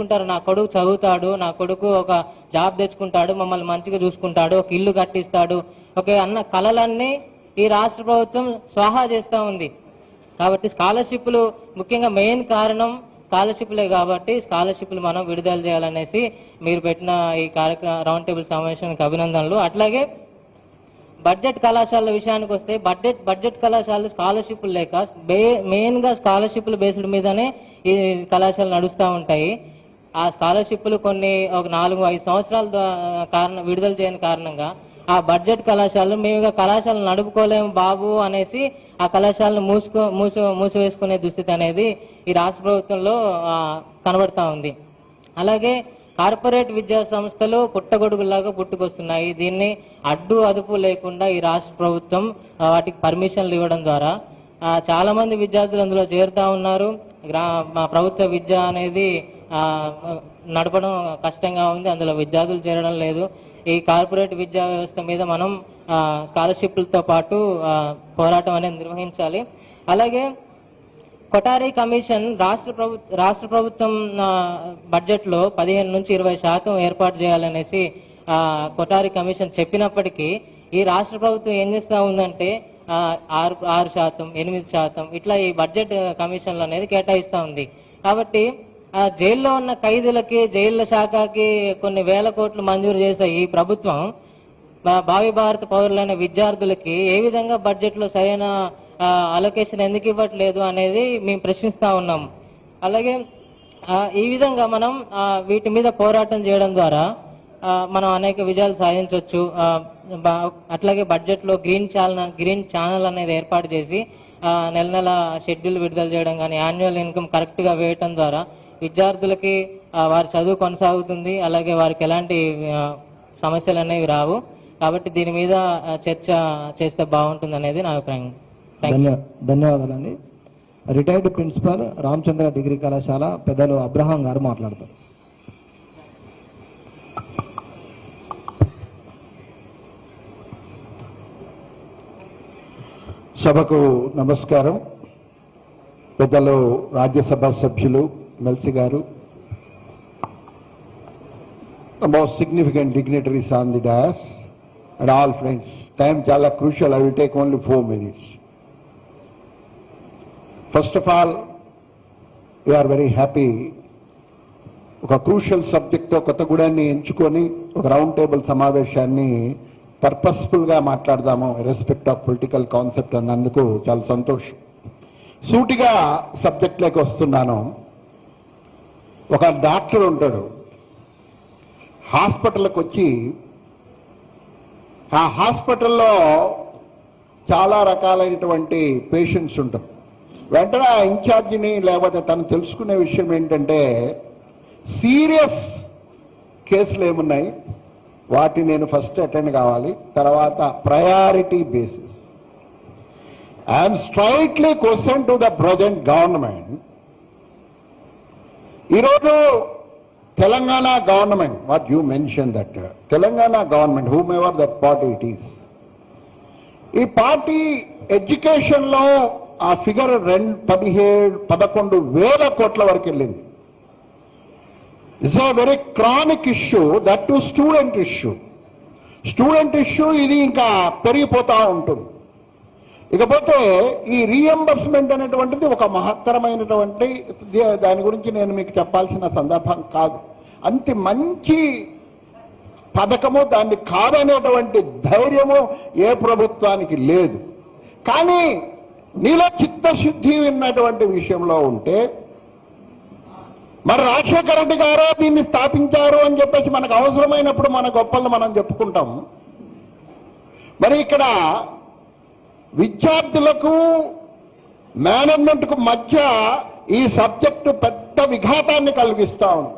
అనుకుంటారు నా కొడుకు చదువుతాడు, నా కొడుకు ఒక జాబ్ తెచ్చుకుంటాడు, మమ్మల్ని మంచిగా చూసుకుంటాడు, ఒక ఇల్లు కట్టిస్తాడు, ఓకే అన్న కళలన్నీ ఈ రాష్ట్ర ప్రభుత్వం స్వాహా చేస్తూ ఉంది. కాబట్టి స్కాలర్షిప్లు ముఖ్యంగా మెయిన్ కారణం స్కాలర్షిప్లే. కాబట్టి స్కాలర్షిప్లు మనం విడుదల చేయాలనేసి మీరు పెట్టిన ఈ కార్యక్రమం రౌండ్ టేబుల్ సమావేశానికి అభినందనలు. అట్లాగే బడ్జెట్ కళాశాలల విషయానికి వస్తే బడ్జెట్ కళాశాలలు స్కాలర్షిప్లు లేక మెయిన్గా స్కాలర్షిప్లు బేస్డ్ మీదనే ఈ కళాశాలలు నడుస్తూ ఉంటాయి. ఆ స్కాలర్షిప్లు కొన్ని ఒక 4-5 సంవత్సరాల కారణం విడుదల చేయని కారణంగా ఆ బడ్జెట్ కళాశాలలు మేము కళాశాలను నడుపుకోలేము బాబు అనేసి ఆ కళాశాలను మూసివేసుకునే దుస్థితి అనేది ఈ రాష్ట్ర ప్రభుత్వంలో కనబడతా ఉంది. అలాగే కార్పొరేట్ విద్యా సంస్థలు పుట్టగొడుగులాగా పుట్టుకొస్తున్నాయి. దీన్ని అడ్డు అదుపు లేకుండా ఈ రాష్ట్ర ప్రభుత్వం వాటికి పర్మిషన్లు ఇవ్వడం ద్వారా చాలా మంది విద్యార్థులు అందులో చేరుతా ఉన్నారు. ప్రభుత్వ విద్య అనేది నడపడం కష్టంగా ఉంది, అందులో విద్యార్థులు చేరడం లేదు. ఈ కార్పొరేట్ విద్యా వ్యవస్థ మీద మనం స్కాలర్షిప్లతో పాటు పోరాటం అనేది నిర్వహించాలి. అలాగే కొఠారి కమిషన్ రాష్ట్ర ప్రభుత్వం బడ్జెట్లో 15-20% ఏర్పాటు చేయాలనేసి కొఠారి కమిషన్ చెప్పినప్పటికీ ఈ రాష్ట్ర ప్రభుత్వం ఏం చేస్తూ ఉందంటే 6%, 8% ఇట్లా ఈ బడ్జెట్ కమిషన్లు అనేది కేటాయిస్తూ ఉంది. కాబట్టి జైల్లో ఉన్న ఖైదీలకి జైళ్ల శాఖకి కొన్ని వేల కోట్లు మంజూరు చేసే ఈ ప్రభుత్వం భావి భారత పౌరులైన విద్యార్థులకి ఏ విధంగా బడ్జెట్లో సరైన అలొకేషన్ ఎందుకు ఇవ్వట్లేదు అనేది మేము ప్రశ్నిస్తూ ఉన్నాం. అలాగే ఈ విధంగా మనం వీటి మీద పోరాటం చేయడం ద్వారా మనం అనేక విజయాలు సాధించవచ్చు. అట్లాగే బడ్జెట్లో గ్రీన్ ఛానల్ అనేది ఏర్పాటు చేసి నెల షెడ్యూల్ విడుదల చేయడం కానీ యాన్యువల్ ఇన్కమ్ కరెక్ట్గా వేయటం ద్వారా విద్యార్థులకి వారి చదువు కొనసాగుతుంది. అలాగే వారికి ఎలాంటి సమస్యలు అనేవి రావు. కాబట్టి దీని మీద చర్చ చేస్తే బాగుంటుంది అనేది నా అభిప్రాయం. ధన్యవాదాలండి. రిటైర్డ్ ప్రిన్సిపాల్ రామచంద్ర డిగ్రీ కళాశాల పెద్దలు అబ్రహాం గారు మాట్లాడతారు. సభకు నమస్కారం. పెద్దలు రాజ్యసభ సభ్యులు మెల్సి గారు, the most significant dignitaries on the dais and all friends. Time chala crucial. I will take only 4 minutes. First of all, we are very happy. ఒక క్రూషియల్ సబ్జెక్ట్తో కొత్తగూడాన్ని ఎంచుకొని ఒక రౌండ్ టేబుల్ సమావేశాన్ని పర్పస్ఫుల్గా మాట్లాడదాము రెస్పెక్ట్ ఆఫ్ పొలిటికల్ కాన్సెప్ట్ అన్నందుకు చాలా సంతోషం. సూటిగా సబ్జెక్ట్లోకి వస్తున్నాను. ఒక డాక్టర్ ఉంటాడు, హాస్పిటల్కి వచ్చి ఆ హాస్పిటల్లో చాలా రకాలైనటువంటి పేషెంట్స్ ఉంటారు. వెంటనే ఆ ఇన్ఛార్జిని లేకపోతే తను తెలుసుకునే విషయం ఏంటంటే సీరియస్ కేసులు ఏమున్నాయి వాటిని నేను ఫస్ట్ అటెండ్ కావాలి, తర్వాత priority basis. I'm straightly question to the present government. ఈరోజు Telangana government, what you mention that Telangana government whomever that party it is, ఈ పార్టీ ఎడ్యుకేషన్లో ఆ ఫిగర్ 11,000 కోట్ల వరకు వెళ్ళింది. It's a very chronic issue, that to student issue. ఇది ఇంకా పెరిగిపోతూ ఉంటుంది. ఇకపోతే ఈ రీఎంబర్స్మెంట్ అనేటువంటిది ఒక మహత్తరమైనటువంటి దాని గురించి నేను మీకు చెప్పాల్సిన సందర్భం కాదు. అంత మంచి పథకము దాన్ని కాదనేటువంటి ధైర్యము ఏ ప్రభుత్వానికి లేదు. కానీ నీలో చిత్తశుద్ధి ఉన్నటువంటి విషయంలో ఉంటే మరి రాజశేఖర రెడ్డి గారు దీన్ని స్థాపించారు అని చెప్పేసి మనకు అవసరమైనప్పుడు మన గొప్పలను మనం చెప్పుకుంటాం. మరి ఇక్కడ విద్యార్థులకు మేనేజ్మెంట్కు మధ్య ఈ సబ్జెక్టు పెద్ద విఘాతాన్ని కలిగిస్తూ ఉంది,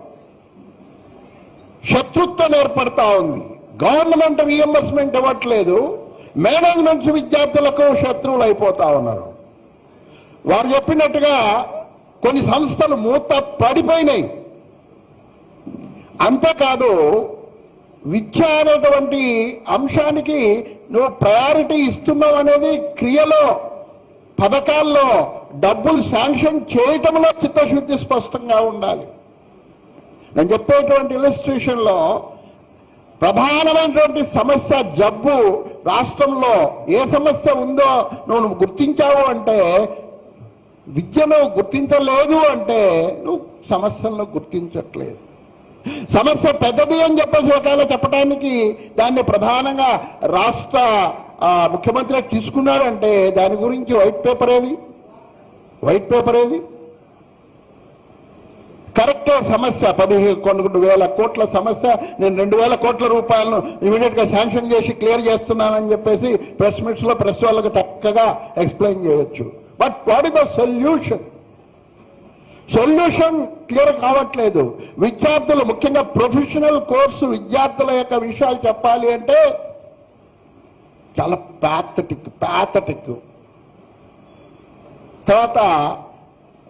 శత్రుత్వం ఏర్పడతా ఉంది. గవర్నమెంట్ రీఎంబర్స్మెంట్ ఇవ్వట్లేదు, మేనేజ్మెంట్స్ విద్యార్థులకు శత్రువులు అయిపోతా ఉన్నారు. వారు చెప్పినట్టుగా కొన్ని సంస్థలు మూత పడిపోయినాయి. అంతేకాదు విద్య అనేటువంటి అంశానికి నువ్వు ప్రయారిటీ ఇస్తున్నావు అనేది క్రియలో పథకాల్లో డబ్బులు శాంక్షన్ చేయటంలో చిత్తశుద్ధి స్పష్టంగా ఉండాలి. నేను చెప్పేటువంటి ఇల్లస్ట్రేషన్లో ప్రధానమైనటువంటి సమస్య జబ్బు రాష్ట్రంలో ఏ సమస్య ఉందో నువ్వు గుర్తించావు అంటే, విద్యను గుర్తించలేదు అంటే నువ్వు సమస్యలను గుర్తించట్లేదు. సమస్య పెద్దది అని చెప్పేసి ఒకవేళ చెప్పడానికి దాన్ని ప్రధానంగా రాష్ట్ర ముఖ్యమంత్రి తీసుకున్నారంటే దాని గురించి వైట్ పేపర్ ఏది కరెక్టే. సమస్య 11,000 కోట్ల సమస్య, నేను 2,000 కోట్ల రూపాయలను ఇమీడియట్ గా శాంక్షన్ చేసి క్లియర్ చేస్తున్నానని చెప్పేసి ప్రెస్ మీట్స్ లో ప్రెస్ వాళ్ళకి చక్కగా ఎక్స్ప్లెయిన్ చేయొచ్చు. But what is the solution clear కావట్లేదు. విద్యార్థులు, ముఖ్యంగా ప్రొఫెషనల్ కోర్సు విద్యార్థుల యొక్క విషయాలు చెప్పాలి అంటే చాలా ప్యాథటిక్. తర్వాత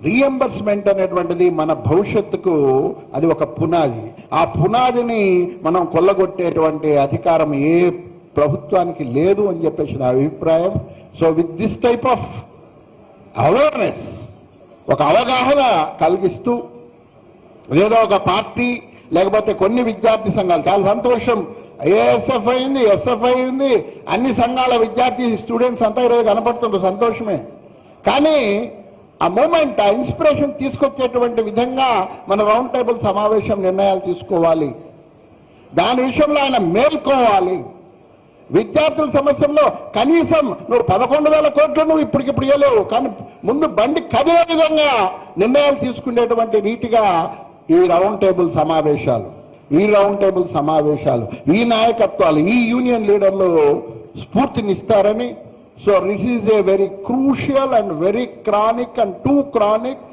రీఎంబర్స్మెంట్ అనేటువంటిది మన భవిష్యత్తుకు అది ఒక పునాది. ఆ పునాదిని మనం కొల్లగొట్టేటువంటి అధికారం ఏ ప్రభుత్వానికి లేదు అని చెప్పేసి నా అభిప్రాయం. So with this type of awareness, ఒక అవగాహన కలిగిస్తూ ఏదో ఒక పార్టీ లేకపోతే కొన్ని విద్యార్థి సంఘాలు, చాలా సంతోషం, ఏఎస్ఎఫ్ అయింది, ఎస్ఎఫ్ఐ ఉంది, అన్ని సంఘాల విద్యార్థి స్టూడెంట్స్ అంతా ఈరోజు కనపడుతుండ్రు, సంతోషమే. కానీ ఆ మూమెంట్, ఆ ఇన్స్పిరేషన్ తీసుకొచ్చేటువంటి విధంగా మన రౌండ్ టేబుల్ సమావేశం నిర్ణయాలు తీసుకోవాలి. దాని విషయంలో ఆయన మేల్కోవాలి. విద్యార్థుల సమస్యల్లో కనీసం నువ్వు 11,000 కోట్లు నువ్వు ఇప్పటికిప్పుడు ఇవ్వలేవు, కానీ ముందు బండి కదిలే విధంగా నిర్ణయాలు తీసుకునేటువంటి రీతిగా ఈ రౌండ్ టేబుల్ సమావేశాలు, ఈ నాయకత్వాలు, ఈ యూనియన్ లీడర్లు స్ఫూర్తినిస్తారని. So this is a very crucial and very chronic and too chronic.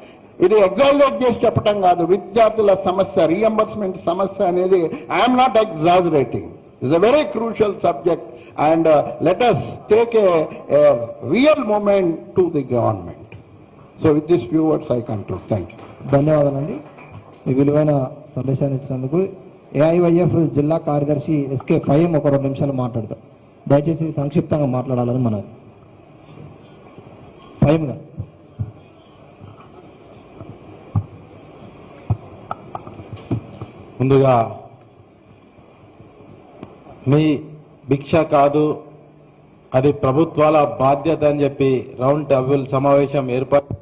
ఇది ఎగ్జాజరేట్ చేసి చెప్పడం కాదు. విద్యార్థుల సమస్య, రీఎంబర్స్మెంట్ సమస్య అనేది I'm not exaggerating. It's a very crucial subject, and let us take a real moment to the government. So with these few words I conclude. Thank you. ధన్యవాదాలండి. మీ విలువైన సందేశాన్ని ఇచ్చినందుకు. ఏఐవైఎఫ్ జిల్లా కార్యదర్శి ఎస్కే ఫైమ్ ఒక 2 నిమిషాలు మాట్లాడతారు. దయచేసి సంక్షిప్తంగా మాట్లాడాలని మనవి. ఫైమ్ గారు. ముందుగా మీ భిక్ష కాదు, అది ప్రభుత్వాల బాధ్యత అని చెప్పి రౌండ్ టేబుల్ సమావేశం ఏర్పాటు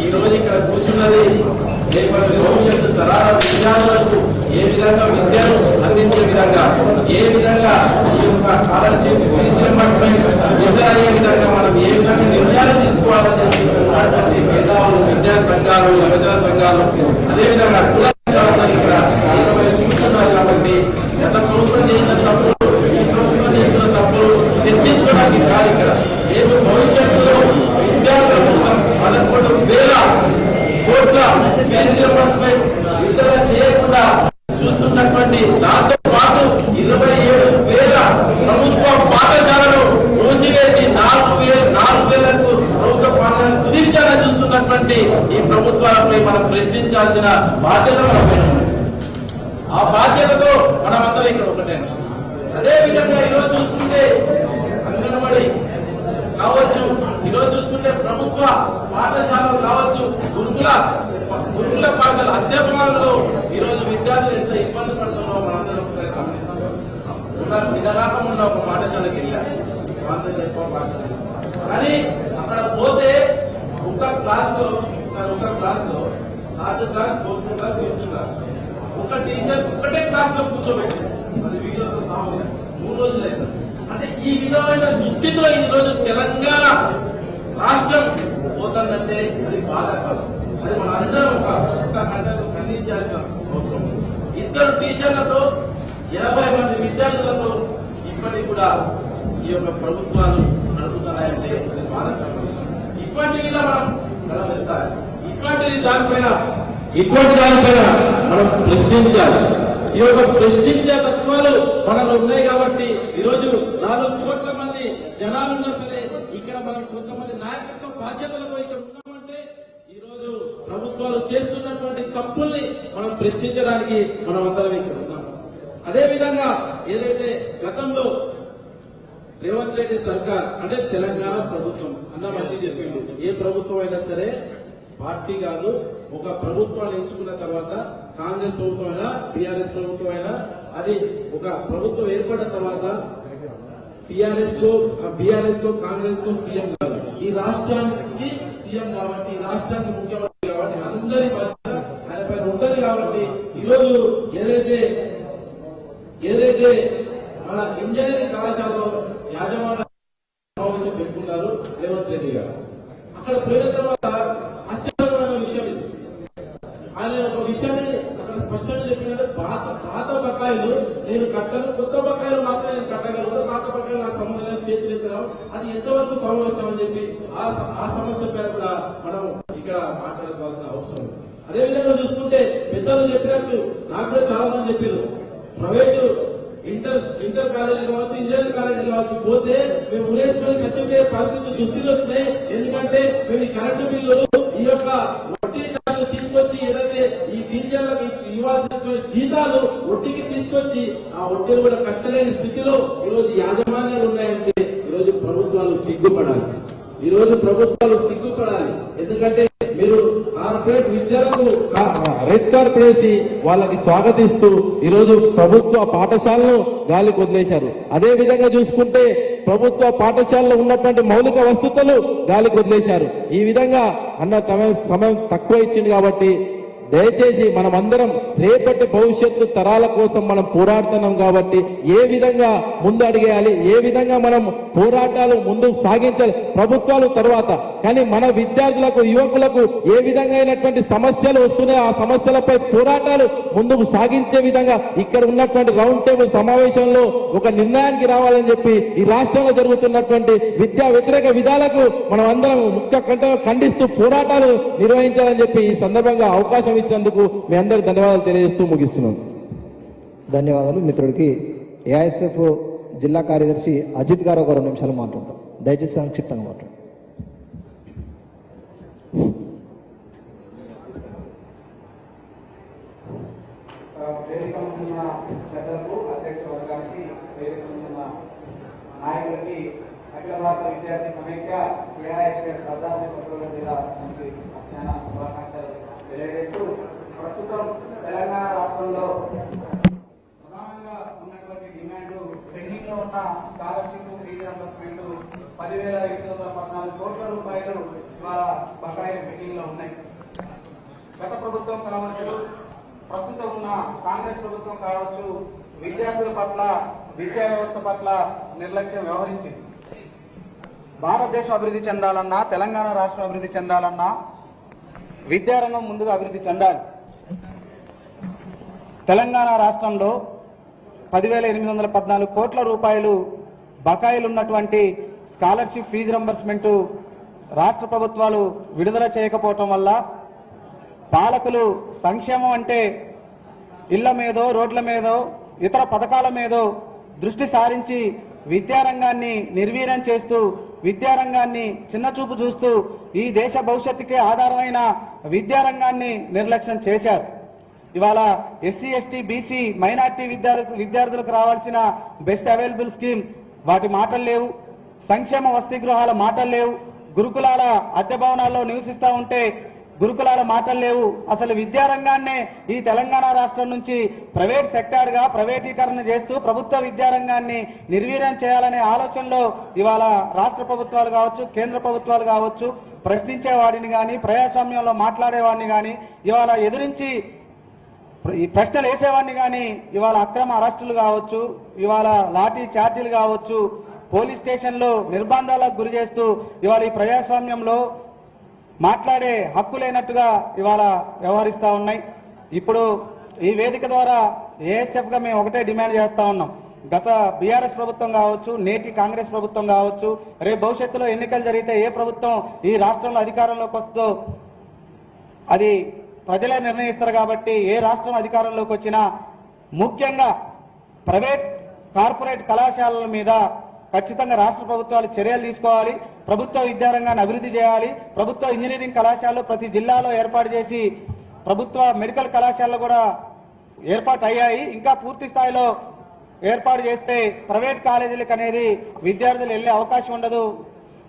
ఈ రోజు ఇక్కడ కూర్చున్నది రేపటి భవిష్యత్తు తరాల విద్యార్థులకు ఏ విధంగా విద్యను అందించే విధంగా, ఏ విధంగా ఈ యొక్క స్కాలర్షిప్ విడుదలయ్యే విధంగా మనం ఏ విధంగా నిర్ణయాలు తీసుకోవాలని చెప్పి మేధావులు, విద్యా సంఘాలు, యువజన సంఘాలు, అదేవిధంగా కుల సంఘాలందరూ ఇక్కడ చూస్తున్నారు. కాబట్టి గత ప్రభుత్వం చేసిన తప్పులు, ఈ ప్రభుత్వం చేసిన తప్పులు చర్చించుకోవడానికి కాదు. ఇక్కడ రేపు భవిష్యత్తులో విద్యార్థుల కోసం 11,000 కోట్ల విడుదల చేయకుండా చూస్తున్నటువంటి దాంతో పాటు 27,000 ప్రభుత్వ పాఠశాలను మూసివేసి 4,000కు ప్రభుత్వ పాఠశాలను కుదించాలని చూస్తున్నటువంటి ఈ ప్రభుత్వాలపై మనం ప్రశ్నించాల్సిన బాధ్యత మనపై ఉంది. ఆ బాధ్యతతో మనమందరం ఇక్కడ ఒకటే. అదేవిధంగా ఈరోజు చూసుకుంటే అంగన్వాడీ కావచ్చు, ఈరోజు చూసుకుంటే ప్రభుత్వ పాఠశాలలు కావచ్చు, గురుకుల పాఠశాల అధ్యాపనాలలో ఈరోజు విద్యార్థులు ఎంత ఇబ్బంది పడుతున్నారో మనందరం ఒకసారి వినరాకముందు ఒక పాఠశాలకి వెళ్ళారు. కానీ అక్కడ పోతే ఒక క్లాస్ లో 3rd class, 4th class, 5th class ఒక టీచర్ ఒకటే క్లాస్ లో కూర్చోబెట్టారు. అది వీడియోతో సామాన్యం 3 రోజులు అయితే. అంటే ఈ విధమైన దుస్థితిలో ఈ రోజు తెలంగాణ రాష్ట్రం పోతుందంటే అది బాధాకరం. అది మన అందరం ఒక గంటకు ఖండించాల్సిన అవసరం. 2 టీచర్లతో 80 మంది విద్యార్థులతో ఇప్పటికి కూడా ఈ యొక్క ప్రభుత్వాలు నడుపుతున్నాయంటే అది బాధాకరమైన విషయం. ఇటువంటివి మనం కలవెత్తాలి. ఇటువంటి దానిపైన మనం ప్రశ్నించాలి. ఈ యొక్క ప్రశ్నించే తత్వాలు మనలో ఉన్నాయి కాబట్టి ఈరోజు 4 కోట్ల మంది జనాలున్నా సరే ఇక్కడ మనం కొంతమంది నాయకత్వ బాధ్యతలతో ఇక్కడ ఉన్నామంటే ఈరోజు ప్రభుత్వాలు చేస్తున్నటువంటి తప్పుల్ని మనం ప్రశ్నించడానికి మనం అందరం ఇక్కడ ఉన్నాం. అదే విధంగా ఏదైతే గతంలో రేవంత్ రెడ్డి సర్కార్ అంటే తెలంగాణ ప్రభుత్వం అన్న మంచి చెప్పిండు, ఏ ప్రభుత్వం అయినా సరే పార్టీ కాదు, ఒక ప్రభుత్వాన్ని ఎంచుకున్న తర్వాత కాంగ్రెస్ ప్రభుత్వం అయినా టీఆర్ఎస్ ప్రభుత్వం అయినా అది ఒక ప్రభుత్వం ఏర్పడిన తర్వాత బీఆర్ఎస్ కో కాంగ్రెస్ కో సీఎం కాదు, ఈ రాష్ట్రానికి సీఎం కాబట్టి, ఈ రాష్ట్రానికి ముఖ్యమంత్రి కాబట్టి అందరి బాధ్యత ఆయన పైన ఉంటది. కాబట్టి ఈరోజు ఏదైతే మన ఇంజనీరింగ్ కళాశాలలో యాజమాన్య సమావేశం పెట్టుకున్నారు రేవంత్ రెడ్డి గారు, అక్కడ పోయిన తర్వాత ఆశ్చర్యకరమైన విషయం ఇది. ఆయన ఒక విషయాన్ని అక్కడ స్పష్టంగా చెప్పినట్టు పాత బకాయిలు నేను కట్టను, కొత్త బకాయిలు మాత్రం నేను కట్టగలను, పాత బకాయిలు నాకు సంబంధం చేతులు ఎత్తున్నాం, అది ఎంతవరకు సమావేశం అని చెప్పి ఆ సమస్య పైన కూడా మనం ఇక్కడ మాట్లాడుకోవాల్సిన అవసరం ఉంది. అదేవిధంగా చూసుకుంటే పెద్దలు చెప్పినట్టు నాకు కూడా చాలా మంది చెప్పారు, ప్రైవేటు ఇంటర్ కాలేజీ కావచ్చు, ఇంజనీరింగ్ కాలేజీ కావచ్చు పోతే మేము ఉరేసుకుని చచ్చిపోయే పరిస్థితి దుస్థితి వచ్చినాయి. ఎందుకంటే మేము ఈ కరెంటు బిల్లులు ఈ యొక్క వడ్డీ ఛార్జీలు తీసుకొచ్చి ఏదైతే ఈ టీచర్లకు ఇవ్వాల్సిన జీతాలు వడ్డీకి తీసుకొచ్చి ఆ వడ్డీలు కూడా కట్టలేని స్థితిలో ఈరోజు యాజమాన్యాలు ఉన్నాయంటే ఈరోజు ప్రభుత్వాలు సిగ్గుపడాలి. ఎందుకంటే మీరు కార్పొరేట్ విద్యలకు రెడ్ కార్పెట్ వేసి వాళ్ళకి స్వాగతిస్తూ ఈరోజు ప్రభుత్వ పాఠశాలను గాలికి వదిలేశారు. అదే విధంగా చూసుకుంటే ప్రభుత్వ పాఠశాలలో ఉన్నటువంటి మౌలిక వసతులు గాలికి వదిలేశారు. ఈ విధంగా అన్న సమయం తక్కువ ఇచ్చింది కాబట్టి దయచేసి మనం అందరం రేపటి భవిష్యత్తు తరాల కోసం మనం పోరాడుతున్నాం కాబట్టి ఏ విధంగా ముందు అడిగేయాలి, ఏ విధంగా మనం పోరాటాలు ముందుకు సాగించాలి ప్రభుత్వాలు తర్వాత, కానీ మన విద్యార్థులకు యువకులకు ఏ విధంగా అయినటువంటి సమస్యలు వస్తున్నాయో ఆ సమస్యలపై పోరాటాలు ముందుకు సాగించే విధంగా ఇక్కడ ఉన్నటువంటి రౌండ్ టేబుల్ సమావేశంలో ఒక నిర్ణయానికి రావాలని చెప్పి ఈ రాష్ట్రంలో జరుగుతున్నటువంటి విద్యా వ్యతిరేక విధాలకు మనం అందరం ముఖ్య ఖండిస్తూ పోరాటాలు నిర్వహించాలని చెప్పి ఈ సందర్భంగా అవకాశం ఇచ్చినందుకు మీ అందరికి ధన్యవాదాలు తెలియజేస్తూ ముగిస్తున్నాను. ధన్యవాదాలు మిత్రుడికి. ఏఐఎస్ఎఫ్ జిల్లా కార్యదర్శి అజిత్ గారు ఒక 2 నిమిషాలు మాట్లాడతారు. దయచేసి సంక్షిప్తంగా మాట్లాడండి. పెద్దలకు, అధ్యక్ష వర్గానికి, నాయకులకి, అఖిల భారత విద్యార్థి సమైక్య ఏఐఎస్ఎఫ్ భద్రాద్రి కొత్తగూడెం జిల్లా సమితి పక్షాన శుభాకాంక్షలు తెలియజేస్తూ, ప్రస్తుతం తెలంగాణ రాష్ట్రంలో ప్రధానంగా ఉన్నటువంటి డిమాండ్ పెండింగ్ లో ఉన్న స్కాలర్షిప్ ఫీజు రింబర్స్మెంట్ 10,814 కోట్ల రూపాయలు ఇవాళ బకాయిలు పెండింగ్ లో ఉన్నాయి. గత ప్రభుత్వం కావచ్చు, ప్రస్తుతం ఉన్న కాంగ్రెస్ ప్రభుత్వం కావచ్చు, విద్యార్థుల పట్ల, విద్యా వ్యవస్థ పట్ల నిర్లక్ష్యం వ్యవహరించింది. భారతదేశం అభివృద్ధి చెందాలన్నా, తెలంగాణ రాష్ట్రం అభివృద్ధి చెందాలన్నా విద్యారంగం ముందుగా అభివృద్ధి చెందాలి. తెలంగాణ రాష్ట్రంలో 10,814 కోట్ల రూపాయలు బకాయిలు ఉన్నటువంటి స్కాలర్షిప్ ఫీజు రింబర్స్మెంట్ రాష్ట్ర ప్రభుత్వాలు విడుదల చేయకపోవటం వల్ల పాలకులు సంక్షేమం అంటే ఇళ్ల మీదో, రోడ్ల మీదో, ఇతర పథకాల మీదో దృష్టి సారించి విద్యారంగాన్ని నిర్వీర్యం చేస్తూ, విద్యారంగాన్ని చిన్నచూపు చూస్తూ ఈ దేశ భవిష్యత్తుకే ఆధారమైన విద్యారంగాన్ని నిర్లక్ష్యం చేశారు. ఇవాళ ఎస్సీ, ఎస్టీ, బీసీ, మైనార్టీ విద్యార్థులకు రావాల్సిన బెస్ట్ అవైలబుల్ స్కీమ్ వాటి మాటలు లేవు, సంక్షేమ వసతి గృహాల మాటలు లేవు, గురుకులాల అద్దె భవనాల్లో నివసిస్తూ ఉంటే గురుకులాల మాటలు లేవు. అసలు విద్యారంగాన్నే ఈ తెలంగాణ రాష్ట్రం నుంచి ప్రైవేట్ సెక్టార్గా ప్రైవేటీకరణ చేస్తూ ప్రభుత్వ విద్యారంగాన్ని నిర్వీర్యం చేయాలనే ఆలోచనలో ఇవాళ రాష్ట్ర ప్రభుత్వాలు కావచ్చు, కేంద్ర ప్రభుత్వాలు కావచ్చు, ప్రశ్నించేవాడిని కానీ, ప్రజాస్వామ్యంలో మాట్లాడేవాడిని కానీ, ఇవాళ ఎదురించి ఈ ప్రశ్నలు వేసేవాడిని కానీ ఇవాళ అక్రమ అరెస్టులు కావచ్చు, ఇవాళ లాఠీ ఛార్జీలు కావచ్చు, పోలీస్ స్టేషన్లో నిర్బంధాలకు గురి చేస్తూ ఇవాళ ఈ ప్రజాస్వామ్యంలో మాట్లాడే హక్కు లేనట్టుగా ఇవాళ వ్యవహరిస్తూ ఉన్నాయి. ఇప్పుడు ఈ వేదిక ద్వారా ఏఎస్ఎఫ్గా మేము ఒకటే డిమాండ్ చేస్తూ ఉన్నాం, గత బీఆర్ఎస్ ప్రభుత్వం కావచ్చు, నేటి కాంగ్రెస్ ప్రభుత్వం కావచ్చు, రేపు భవిష్యత్తులో ఎన్నికలు జరిగితే ఏ ప్రభుత్వం ఈ రాష్ట్రంలో అధికారంలోకి వస్తుందో అది ప్రజలే నిర్ణయిస్తారు. కాబట్టి ఏ రాష్ట్రం అధికారంలోకి వచ్చినా ముఖ్యంగా ప్రైవేట్ కార్పొరేట్ కళాశాలల మీద ఖచ్చితంగా రాష్ట్ర ప్రభుత్వాలు చర్యలు తీసుకోవాలి. ప్రభుత్వ విద్యారంగాన్ని అభివృద్ధి చేయాలి. ప్రభుత్వ ఇంజనీరింగ్ కళాశాలలు ప్రతి జిల్లాలో ఏర్పాటు చేసి ప్రభుత్వ మెడికల్ కళాశాలలు కూడా ఏర్పాటు అయ్యాయి. ఇంకా పూర్తి స్థాయిలో ఏర్పాటు చేస్తే ప్రైవేట్ కాలేజీలకు అనేది విద్యార్థులు వెళ్ళే అవకాశం ఉండదు.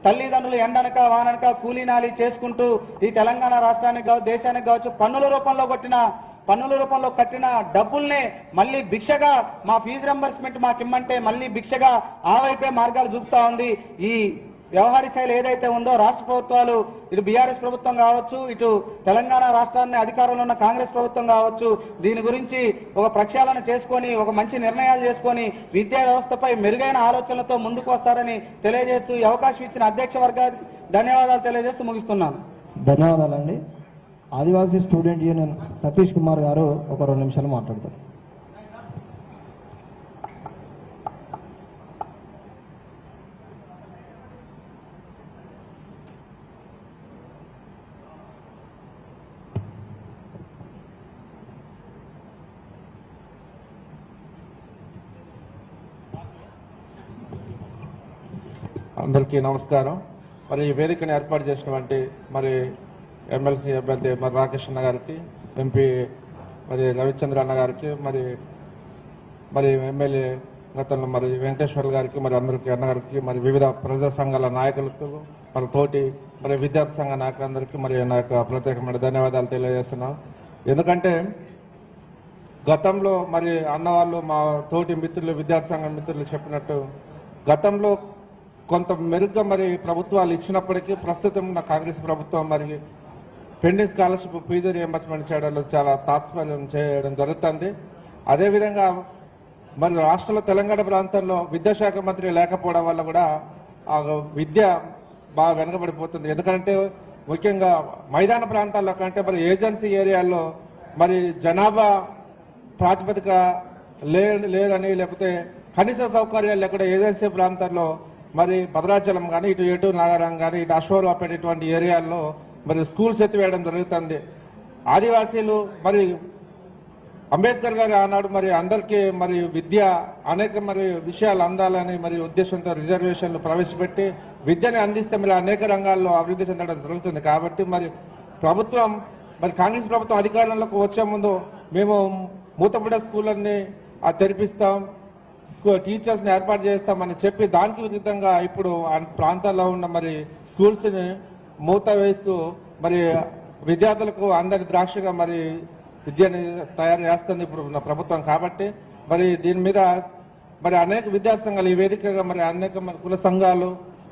తల్లిదండ్రులు ఎండనక వాననక కూలీనాలి చేసుకుంటూ ఈ తెలంగాణ రాష్ట్రానికి కావచ్చు, దేశానికి కావచ్చు, పన్నుల రూపంలో కట్టిన డబ్బుల్నే మళ్ళీ భిక్షగా మా ఫీజు రింబర్స్మెంట్ మాకు ఇమ్మంటే మళ్ళీ భిక్షగా ఆ వైపే మార్గాలు చూపుతా ఉంది. ఈ వ్యవహార శైలి ఏదైతే ఉందో రాష్ట్ర ప్రభుత్వాలు, ఇటు బీఆర్ఎస్ ప్రభుత్వం కావచ్చు, ఇటు తెలంగాణ రాష్ట్రాన్ని అధికారంలో ఉన్న కాంగ్రెస్ ప్రభుత్వం కావచ్చు, దీని గురించి ఒక ప్రక్షాళన చేసుకొని ఒక మంచి నిర్ణయాలు చేసుకొని విద్యా వ్యవస్థపై మెరుగైన ఆలోచనలతో ముందుకు వస్తారని తెలియజేస్తూ ఈ అవకాశం ఇచ్చిన అధ్యక్ష వర్గానికి ధన్యవాదాలు తెలియజేస్తూ ముగిస్తున్నాను. ధన్యవాదాలండి. ఆదివాసీ స్టూడెంట్ యూనియన్ సతీష్ కుమార్ గారు ఒక 2 నిమిషాలు మాట్లాడతారు. అందరికీ నమస్కారం. మరి ఈ వేదికను ఏర్పాటు చేసినటువంటి మరి ఎమ్మెల్సీ అభ్యర్థి మరి రాకేష్ అన్న గారికి, ఎంపీ మరి రవిచంద్ర అన్న గారికి, మరి ఎమ్మెల్యే గతంలో మరి వెంకటేశ్వర గారికి, మరి అందరికీ అన్నగారికి, మరి వివిధ ప్రజా సంఘాల నాయకులకు, మరి తోటి మరి విద్యార్థి సంఘ నాయకులందరికీ మరి నా యొక్క ప్రత్యేకమైన ధన్యవాదాలు తెలియజేస్తున్నాం. ఎందుకంటే గతంలో మరి అన్నవాళ్ళు మా తోటి మిత్రులు, విద్యార్థి సంఘ మిత్రులు చెప్పినట్టు గతంలో కొంత మెరుగ్గా మరి ప్రభుత్వాలు ఇచ్చినప్పటికీ ప్రస్తుతం ఉన్న కాంగ్రెస్ ప్రభుత్వం మరి పెండింగ్ స్కాలర్షిప్ ఫీజు రియంబర్స్మెంట్ చేయడంలో చాలా తాత్పర్యం చేయడం జరుగుతుంది. అదేవిధంగా మరి రాష్ట్రంలో తెలంగాణ ప్రాంతంలో విద్యాశాఖ మంత్రి లేకపోవడం వల్ల కూడా ఆ విద్య బాగా వెనకబడిపోతుంది. ఎందుకంటే ముఖ్యంగా మైదాన ప్రాంతాల్లో కంటే మరి ఏజెన్సీ ఏరియాల్లో మరి జనాభా ప్రాతిపదిక లేదని, లేకపోతే కనీస సౌకర్యాలు లేకుండా ఏజెన్సీ ప్రాంతాల్లో మరి భద్రాచలం కానీ, ఇటు ఏటూరు నగరం కానీ, ఇటు అశ్వరావుపేట ఇటువంటి ఏరియాల్లో మరి స్కూల్స్ ఎత్తివేయడం జరుగుతుంది. ఆదివాసీలు మరి అంబేద్కర్ గారు ఆనాడు మరి అందరికీ మరి విద్య అనేక మరి విషయాలు అందాలని మరి ఉద్దేశంతో రిజర్వేషన్లు ప్రవేశపెట్టి విద్యని అందిస్తే మరి అనేక రంగాల్లో అభివృద్ధి చెందడం జరుగుతుంది. కాబట్టి మరి ప్రభుత్వం మరి కాంగ్రెస్ ప్రభుత్వం అధికారంలోకి వచ్చే ముందు మేము మూతపడ్డ స్కూళ్ళని తెరిపిస్తాం, టీచర్స్ని ఏర్పాటు చేస్తామని చెప్పి దానికి విరుద్ధంగా ఇప్పుడు ప్రాంతాల్లో ఉన్న మరి స్కూల్స్ని మూత వేస్తూ మరి విద్యార్థులకు అందరి ద్రాక్షగా మరి విద్యని తయారు చేస్తుంది ఇప్పుడు ఉన్న ప్రభుత్వం. కాబట్టి మరి దీని మీద మరి అనేక విద్యార్థి సంఘాలు ఈ వేదికగా మరి అనేక కుల సంఘాలు,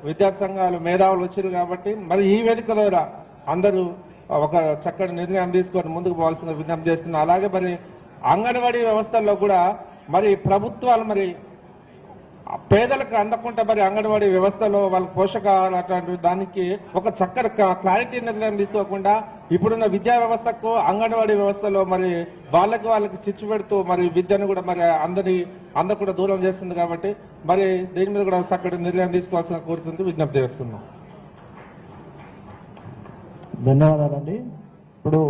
విద్యార్థి సంఘాలు, మేధావులు వచ్చారు. కాబట్టి మరి ఈ వేదిక ద్వారా అందరూ ఒక చక్కటి నిర్ణయం తీసుకొని ముందుకు పోవాల్సిన విజ్ఞప్తి చేస్తున్నారు. అలాగే మరి అంగన్వాడీ వ్యవస్థల్లో కూడా మరి ప్రభుత్వాలు మరి పేదలకు అందకుండా మరి అంగన్వాడీ వ్యవస్థలో వాళ్ళకి పోషకాహారం అట్లాంటి దానికి ఒక చక్కటి క్లారిటీ నిర్ణయం తీసుకోకుండా ఇప్పుడున్న విద్యా వ్యవస్థకు అంగన్వాడీ వ్యవస్థలో మరి వాళ్ళకి చిచ్చు పెడుతూ మరి విద్యను కూడా మరి అందరు కూడా దూరం చేస్తుంది. కాబట్టి మరి దీని మీద కూడా చక్కటి నిర్ణయం తీసుకోవాల్సిన కోరుతుంది, విజ్ఞప్తి చేస్తున్నాం. ధన్యవాదాలండి. ఇప్పుడు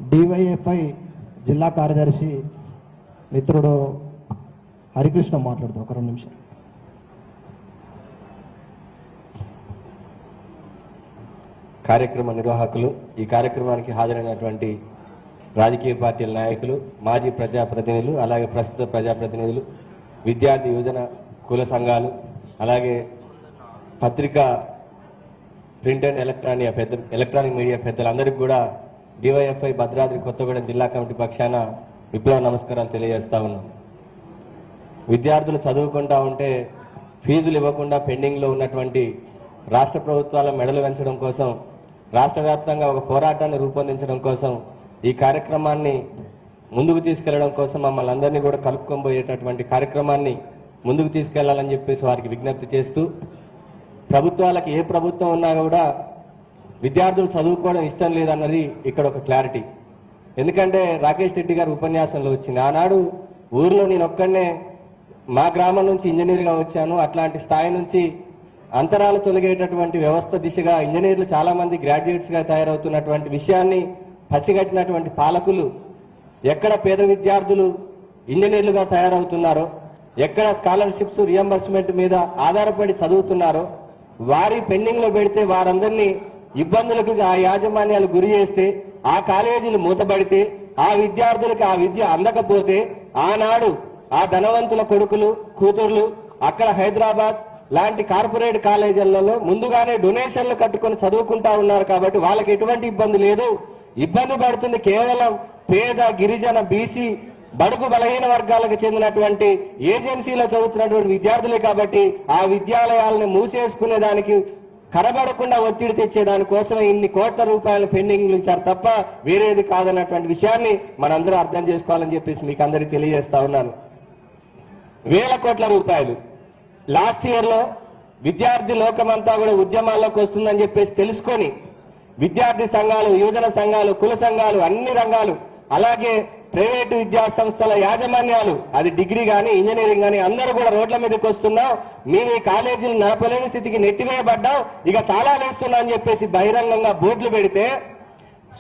డివైఎఫ్ఐ జిల్లా కార్యదర్శి మిత్రుడు హరికృష్ణ మాట్లాడుతాం. ఒక 2 నిమిషాలు. కార్యక్రమ నిర్వాహకులు, ఈ కార్యక్రమానికి హాజరైనటువంటి రాజకీయ పార్టీల నాయకులు, మాజీ ప్రజాప్రతినిధులు, అలాగే ప్రస్తుత ప్రజాప్రతినిధులు, విద్యార్థి యువజన కుల సంఘాలు, అలాగే పత్రికా ప్రింట్ అండ్ ఎలక్ట్రానిక్ మీడియా పెద్దలందరికీ కూడా డివైఎఫ్ఐ భద్రాద్రి కొత్తగూడెం జిల్లా కమిటీ పక్షాన విప్లవ నమస్కారాలు తెలియజేస్తా ఉన్నాం. విద్యార్థులు చదువుకుంటా ఉంటే ఫీజులు ఇవ్వకుండా పెండింగ్లో ఉన్నటువంటి రాష్ట్ర ప్రభుత్వాల మెడలు పెంచడం కోసం, రాష్ట్ర వ్యాప్తంగా ఒక పోరాటాన్ని రూపొందించడం కోసం, ఈ కార్యక్రమాన్ని ముందుకు తీసుకెళ్లడం కోసం మమ్మల్ని అందరినీ కూడా కలుపుకోబోయేటటువంటి కార్యక్రమాన్ని ముందుకు తీసుకెళ్లాలని చెప్పేసి వారికి విజ్ఞప్తి చేస్తూ, ప్రభుత్వాలకు ఏ ప్రభుత్వం ఉన్నా కూడా విద్యార్థులు చదువుకోవడం ఇష్టం లేదన్నది ఇక్కడ ఒక క్లారిటీ. ఎందుకంటే రాకేష్ రెడ్డి గారి ఉపన్యాసంలో వచ్చింది, ఆనాడు ఊర్లో నేను ఒక్కడనే మా గ్రామం నుంచి ఇంజనీర్గా వచ్చాను. అట్లాంటి స్థాయి నుంచి అంతరాలు తొలగేటటువంటి వ్యవస్థ దిశగా ఇంజనీర్లు చాలా మంది గ్రాడ్యుయేట్స్గా తయారవుతున్నటువంటి విషయాన్ని పసిగట్టినటువంటి పాలకులు ఎక్కడ పేద విద్యార్థులు ఇంజనీర్లుగా తయారవుతున్నారో, ఎక్కడ స్కాలర్షిప్స్ రియంబర్స్మెంట్ మీద ఆధారపడి చదువుతున్నారో వారి పెండింగ్లో పెడితే వారందరినీ ఇబ్బందులకు ఆ యాజమాన్యాలు గురి చేస్తే, ఆ కాలేజీలు మూతబడితే, ఆ విద్యార్థులకు ఆ విద్య అందకపోతే ఆనాడు ఆ ధనవంతుల కొడుకులు కూతుర్లు అక్కడ హైదరాబాద్ లాంటి కార్పొరేట్ కాలేజీలలో ముందుగానే డొనేషన్లు కట్టుకొని చదువుకుంటా ఉన్నారు. కాబట్టి వాళ్ళకి ఎటువంటి ఇబ్బంది లేదు. ఇబ్బంది పడుతుంది కేవలం పేద గిరిజన బీసీ బడుగు బలహీన వర్గాలకు చెందినటువంటి ఏజెన్సీలో చదువుతున్నటువంటి విద్యార్థులే. కాబట్టి ఆ విద్యాలయాలను మూసేసుకునే దానికి కనబడకుండా ఒత్తిడి తెచ్చేదాని కోసమే ఇన్ని కోట్ల రూపాయలు పెండింగ్ ఉంచారు తప్ప వేరేది కాదన్నటువంటి విషయాన్ని మనందరూ అర్థం చేసుకోవాలని చెప్పేసి మీకు అందరికీ తెలియజేస్తా ఉన్నాను. వేల కోట్ల రూపాయలు లాస్ట్ ఇయర్ లో విద్యార్థి లోకమంతా కూడా ఉద్యమాల్లోకి వస్తుందని చెప్పేసి తెలుసుకొని విద్యార్థి సంఘాలు, యువజన సంఘాలు, కుల సంఘాలు, అన్ని రంగాలు, అలాగే ప్రైవేటు విద్యా సంస్థల యాజమాన్యాలు, అది డిగ్రీ కానీ ఇంజనీరింగ్ కానీ అందరూ కూడా రోడ్ల మీదకి వస్తున్నాం. మేము ఈ కాలేజీలు నడపలేని స్థితికి నెట్టివేయబడ్డాం, ఇక తాళాలు వేస్తున్నా అని చెప్పేసి బహిరంగంగా బోర్డులు పెడితే,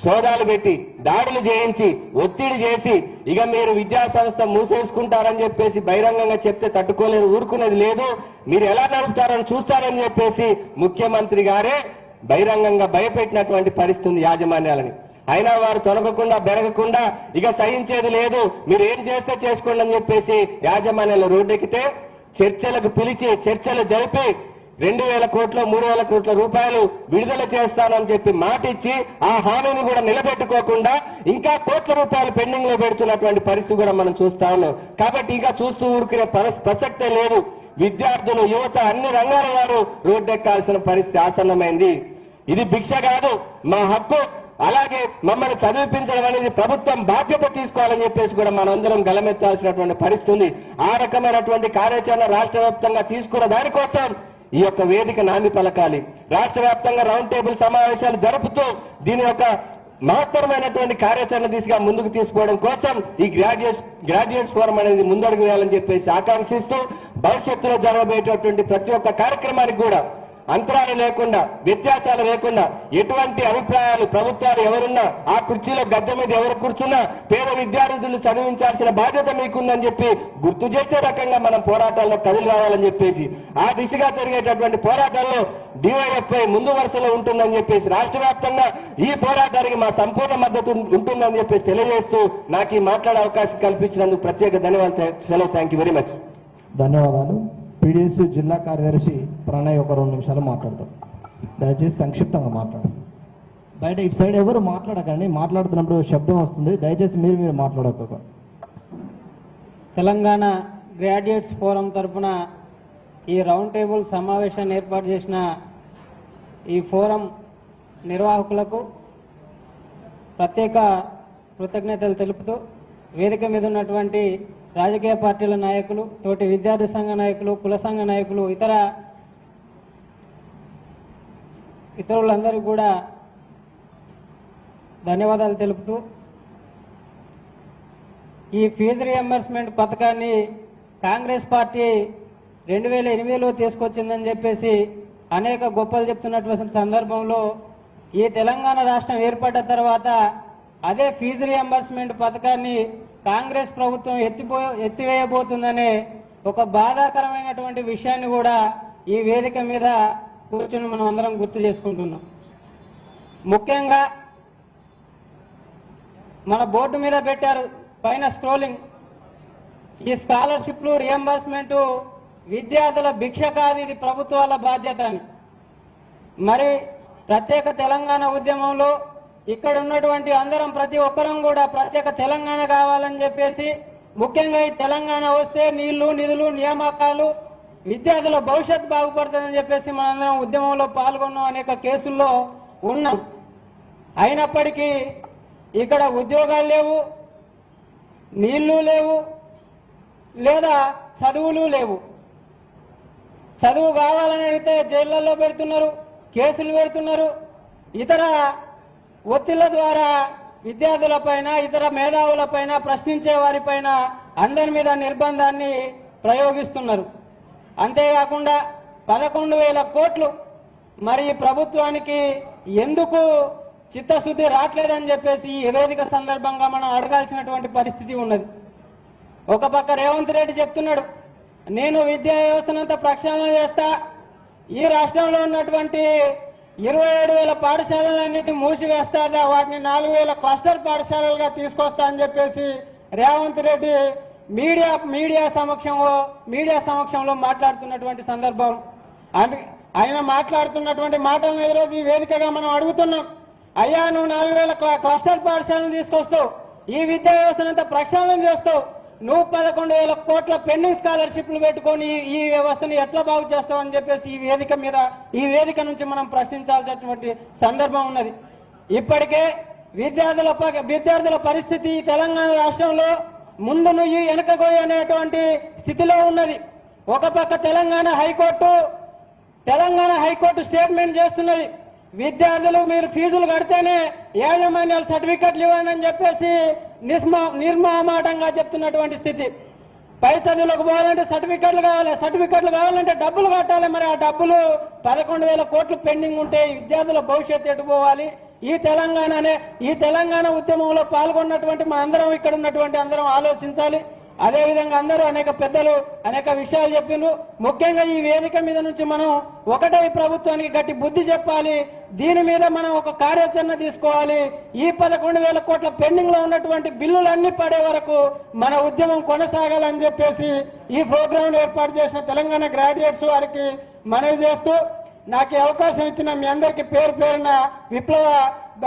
సోదాలు పెట్టి దాడులు చేయించి ఒత్తిడి చేసి ఇక మీరు విద్యా సంస్థ మూసేసుకుంటారని చెప్పేసి బహిరంగంగా చెప్తే తట్టుకోలేరు, ఊరుకునేది లేదు. మీరు ఎలా నడుపుతారని చూస్తారని చెప్పేసి ముఖ్యమంత్రి గారే బహిరంగంగా భయపెట్టినటువంటి పరిస్థితి యాజమాన్యాలని. అయినా వారు తొలగకుండా బెరగకుండా ఇక సహించేది లేదు, మీరు ఏం చేస్తే చేసుకోండి అని చెప్పేసి యాజమాన్యాలు రోడ్డెక్కితే చర్చలకు పిలిచి చర్చలు జరిపి 2,000 కోట్ల 3,000 కోట్ల రూపాయలు విడుదల చేస్తానని చెప్పి మాట ఇచ్చి ఆ హామీని కూడా నిలబెట్టుకోకుండా ఇంకా కోట్ల రూపాయలు పెండింగ్ లో పెడుతున్నటువంటి పరిస్థితి కూడా మనం చూస్తా ఉన్నాం. కాబట్టి ఇంకా చూస్తూ ఊరుకునే ప్రసక్తే లేదు. విద్యార్థులు, యువత, అన్ని రంగాల వారు రోడ్డెక్కాల్సిన పరిస్థితి ఆసన్నమైంది. ఇది భిక్ష కాదు, మా హక్కు. అలాగే మమ్మల్ని చదివించడం అనేది ప్రభుత్వం బాధ్యత తీసుకోవాలని చెప్పేసి కూడా మనందరం గలమెత్తాల్సినటువంటి పరిస్థితి ఉంది. ఆ రకమైనటువంటి కార్యాచరణ రాష్ట్ర వ్యాప్తంగా తీసుకున్న దానికోసం ఈ యొక్క వేదిక నాంది పలకాలి. రాష్ట్ర వ్యాప్తంగా రౌండ్ టేబుల్ సమావేశాలు జరుపుతూ దీని యొక్క మహత్తరమైనటువంటి కార్యాచరణ దిశగా ముందుకు తీసుకోవడం కోసం ఈ గ్రాడ్యుయేట్స్ ఫోరం అనేది ముందడుగు వేయాలని చెప్పేసి ఆకాంక్షిస్తూ భవిష్యత్తులో జరగబోయేటటువంటి ప్రతి ఒక్క కార్యక్రమానికి కూడా అంతరాలు లేకుండా, వ్యత్యాసాలు లేకుండా, ఎటువంటి అభిప్రాయాలు ప్రభుత్వాలు ఎవరున్నా, ఆ కుర్చీలో గద్దె మీద ఎవరు కూర్చున్నా పేద విద్యార్థులు చదివించాల్సిన బాధ్యత మీకుందని చెప్పి గుర్తు చేసే రకంగా మనం పోరాటాల్లో కదిలి రావాలని చెప్పేసి, ఆ దిశగా జరిగేటటువంటి పోరాటాల్లో డివైఎఫ్ఐ ముందు వరుసలో ఉంటుందని చెప్పేసి, రాష్ట్ర వ్యాప్తంగా ఈ పోరాటానికి మా సంపూర్ణ మద్దతు ఉంటుందని చెప్పేసి తెలియజేస్తూ నాకు ఈ మాట్లాడే అవకాశం కల్పించినందుకు ప్రత్యేక ధన్యవాదాలు. సెలవు. Thank you very much. ధన్యవాదాలు. పీడిఎస్ జిల్లా కార్యదర్శి ప్రణయ్ ఒక 2 నిమిషాలు మాట్లాడతారు. దయచేసి సంక్షిప్తంగా మాట్లాడండి. బయట ఇటు సైడ్ ఎవరు మాట్లాడకండి, మాట్లాడుతున్నప్పుడు శబ్దం వస్తుంది. దయచేసి మీరు మాట్లాడక. తెలంగాణ గ్రాడ్యుయేట్స్ ఫోరం తరఫున ఈ రౌండ్ టేబుల్ సమావేశాన్ని ఏర్పాటు చేసిన ఈ ఫోరం నిర్వాహకులకు ప్రత్యేక కృతజ్ఞతలు తెలుపుతూ, వేదిక మీద ఉన్నటువంటి రాజకీయ పార్టీల నాయకులు, తోటి విద్యార్థి సంఘ నాయకులు, కుల సంఘ నాయకులు, ఇతరులందరికీ కూడా ధన్యవాదాలు తెలుపుతూ, ఈ ఫీజు రియంబర్స్మెంట్ పథకాన్ని కాంగ్రెస్ పార్టీ 2008లో తీసుకొచ్చిందని చెప్పేసి అనేక గొప్పలు చెప్తున్నటువంటి సందర్భంలో ఈ తెలంగాణ రాష్ట్రం ఏర్పడ్డ తర్వాత అదే ఫీజు రియంబర్స్మెంట్ పథకాన్ని కాంగ్రెస్ ప్రభుత్వం ఎత్తివేయబోతుందనే ఒక బాధాకరమైనటువంటి విషయాన్ని కూడా ఈ వేదిక మీద కూర్చొని మనం అందరం గుర్తు చేసుకుంటున్నాం. ముఖ్యంగా మన బోర్డు మీద పెట్టారు పైన స్క్రోలింగ్, ఈ స్కాలర్షిప్లు రియంబర్స్మెంట్ విద్యార్థుల భిక్ష కాదు, ఇది ప్రభుత్వాల బాధ్యత అని. మరి ప్రత్యేక తెలంగాణ ఉద్యమంలో ఇక్కడ ఉన్నటువంటి అందరం ప్రతి ఒక్కరం కూడా ప్రత్యేక తెలంగాణ కావాలని చెప్పేసి, ముఖ్యంగా ఈ తెలంగాణ వస్తే నీళ్లు, నిధులు, నియామకాలు, విద్యార్థుల భవిష్యత్తు బాగుపడుతుందని చెప్పేసి మనందరం ఉద్యమంలో పాల్గొన్నాం, అనేక కేసుల్లో ఉన్నాం. అయినప్పటికీ ఇక్కడ ఉద్యోగాలు లేవు, నీళ్లు లేవు, లేదా చదువులు లేవు. చదువు కావాలని అడిగితే జైళ్లలో పెడుతున్నారు, కేసులు పెడుతున్నారు. ఇతర ఒత్తిళ్ల ద్వారా విద్యార్థులపైన, ఇతర మేధావులపైన, ప్రశ్నించే వారిపైన అందరి మీద నిర్బంధాన్ని ప్రయోగిస్తున్నారు. అంతేకాకుండా 11,000 కోట్లు మరి ప్రభుత్వానికి ఎందుకు చిత్తశుద్ధి రావట్లేదని చెప్పేసి ఈ వేదిక సందర్భంగా మనం అడగాల్సినటువంటి పరిస్థితి ఉన్నది. ఒక పక్క రేవంత్ రెడ్డి చెప్తున్నాడు, నేను విద్యా వ్యవస్థనంతా ప్రక్షాళన చేస్తా, ఈ రాష్ట్రంలో ఉన్నటువంటి 27,000 పాఠశాలలన్నింటినీ మూసివేస్తా, వాటిని 4,000 క్లస్టర్ పాఠశాలలుగా తీసుకొస్తా అని చెప్పేసి రేవంత్ రెడ్డి మీడియా సమక్షంలో మాట్లాడుతున్నటువంటి సందర్భం. ఆయన మాట్లాడుతున్నటువంటి మాటలను ఈరోజు ఈ వేదికగా మనం అడుగుతున్నాం. అయ్యా, నువ్వు 4,000 క్లస్టర్ పాఠశాలను తీసుకొస్తావు, ఈ విద్యా వ్యవస్థనంతా ప్రక్షాళన చేస్తావు, నువ్వు 11,000 కోట్ల పెండింగ్ స్కాలర్షిప్లు పెట్టుకొని ఈ వ్యవస్థను ఎట్లా బాగు చేస్తావు అని చెప్పేసి ఈ వేదిక నుంచి మనం ప్రశ్నించాల్సినటువంటి సందర్భం ఉన్నది. ఇప్పటికే విద్యార్థుల పరిస్థితి తెలంగాణ రాష్ట్రంలో ముందు నుయ్యి వెనకగోయి అనేటువంటి స్థితిలో ఉన్నది. ఒక పక్క తెలంగాణ హైకోర్టు స్టేట్మెంట్ చేస్తున్నది, విద్యార్థులు మీరు ఫీజులు కడితేనే యాజమాన్యాలు సర్టిఫికెట్లు ఇవ్వండి అని చెప్పేసి నిర్మోహమాటంగా చెప్తున్నటువంటి స్థితి. పై చదువులకు పోవాలంటే సర్టిఫికెట్లు కావాలంటే డబ్బులు కట్టాలి. మరి ఆ డబ్బులు 11,000 కోట్లు పెండింగ్ ఉంటే విద్యార్థుల భవిష్యత్తు ఎటు పోవాలి? ఈ తెలంగాణ ఉద్యమంలో పాల్గొన్నటువంటి మన అందరం, ఇక్కడ ఉన్నటువంటి అందరం ఆలోచించాలి. అదేవిధంగా అందరూ అనేక పెద్దలు అనేక విషయాలు చెప్పిండ్రు. ముఖ్యంగా ఈ వేదిక మీద నుంచి మనం ఒకటే ప్రభుత్వానికి గట్టి బుద్ధి చెప్పాలి. దీని మీద మనం ఒక కార్యాచరణ తీసుకోవాలి. ఈ 11,000 కోట్ల పెండింగ్ లో ఉన్నటువంటి బిల్లులన్నీ పడే వరకు మన ఉద్యమం కొనసాగాలని చెప్పేసి ఈ ప్రోగ్రాం ఏర్పాటు చేసిన తెలంగాణ గ్రాడ్యుయేట్స్ వారికి మనవి చేస్తూ, నాకు అవకాశం ఇచ్చిన మీ అందరికీ పేరు పేరున విప్లవ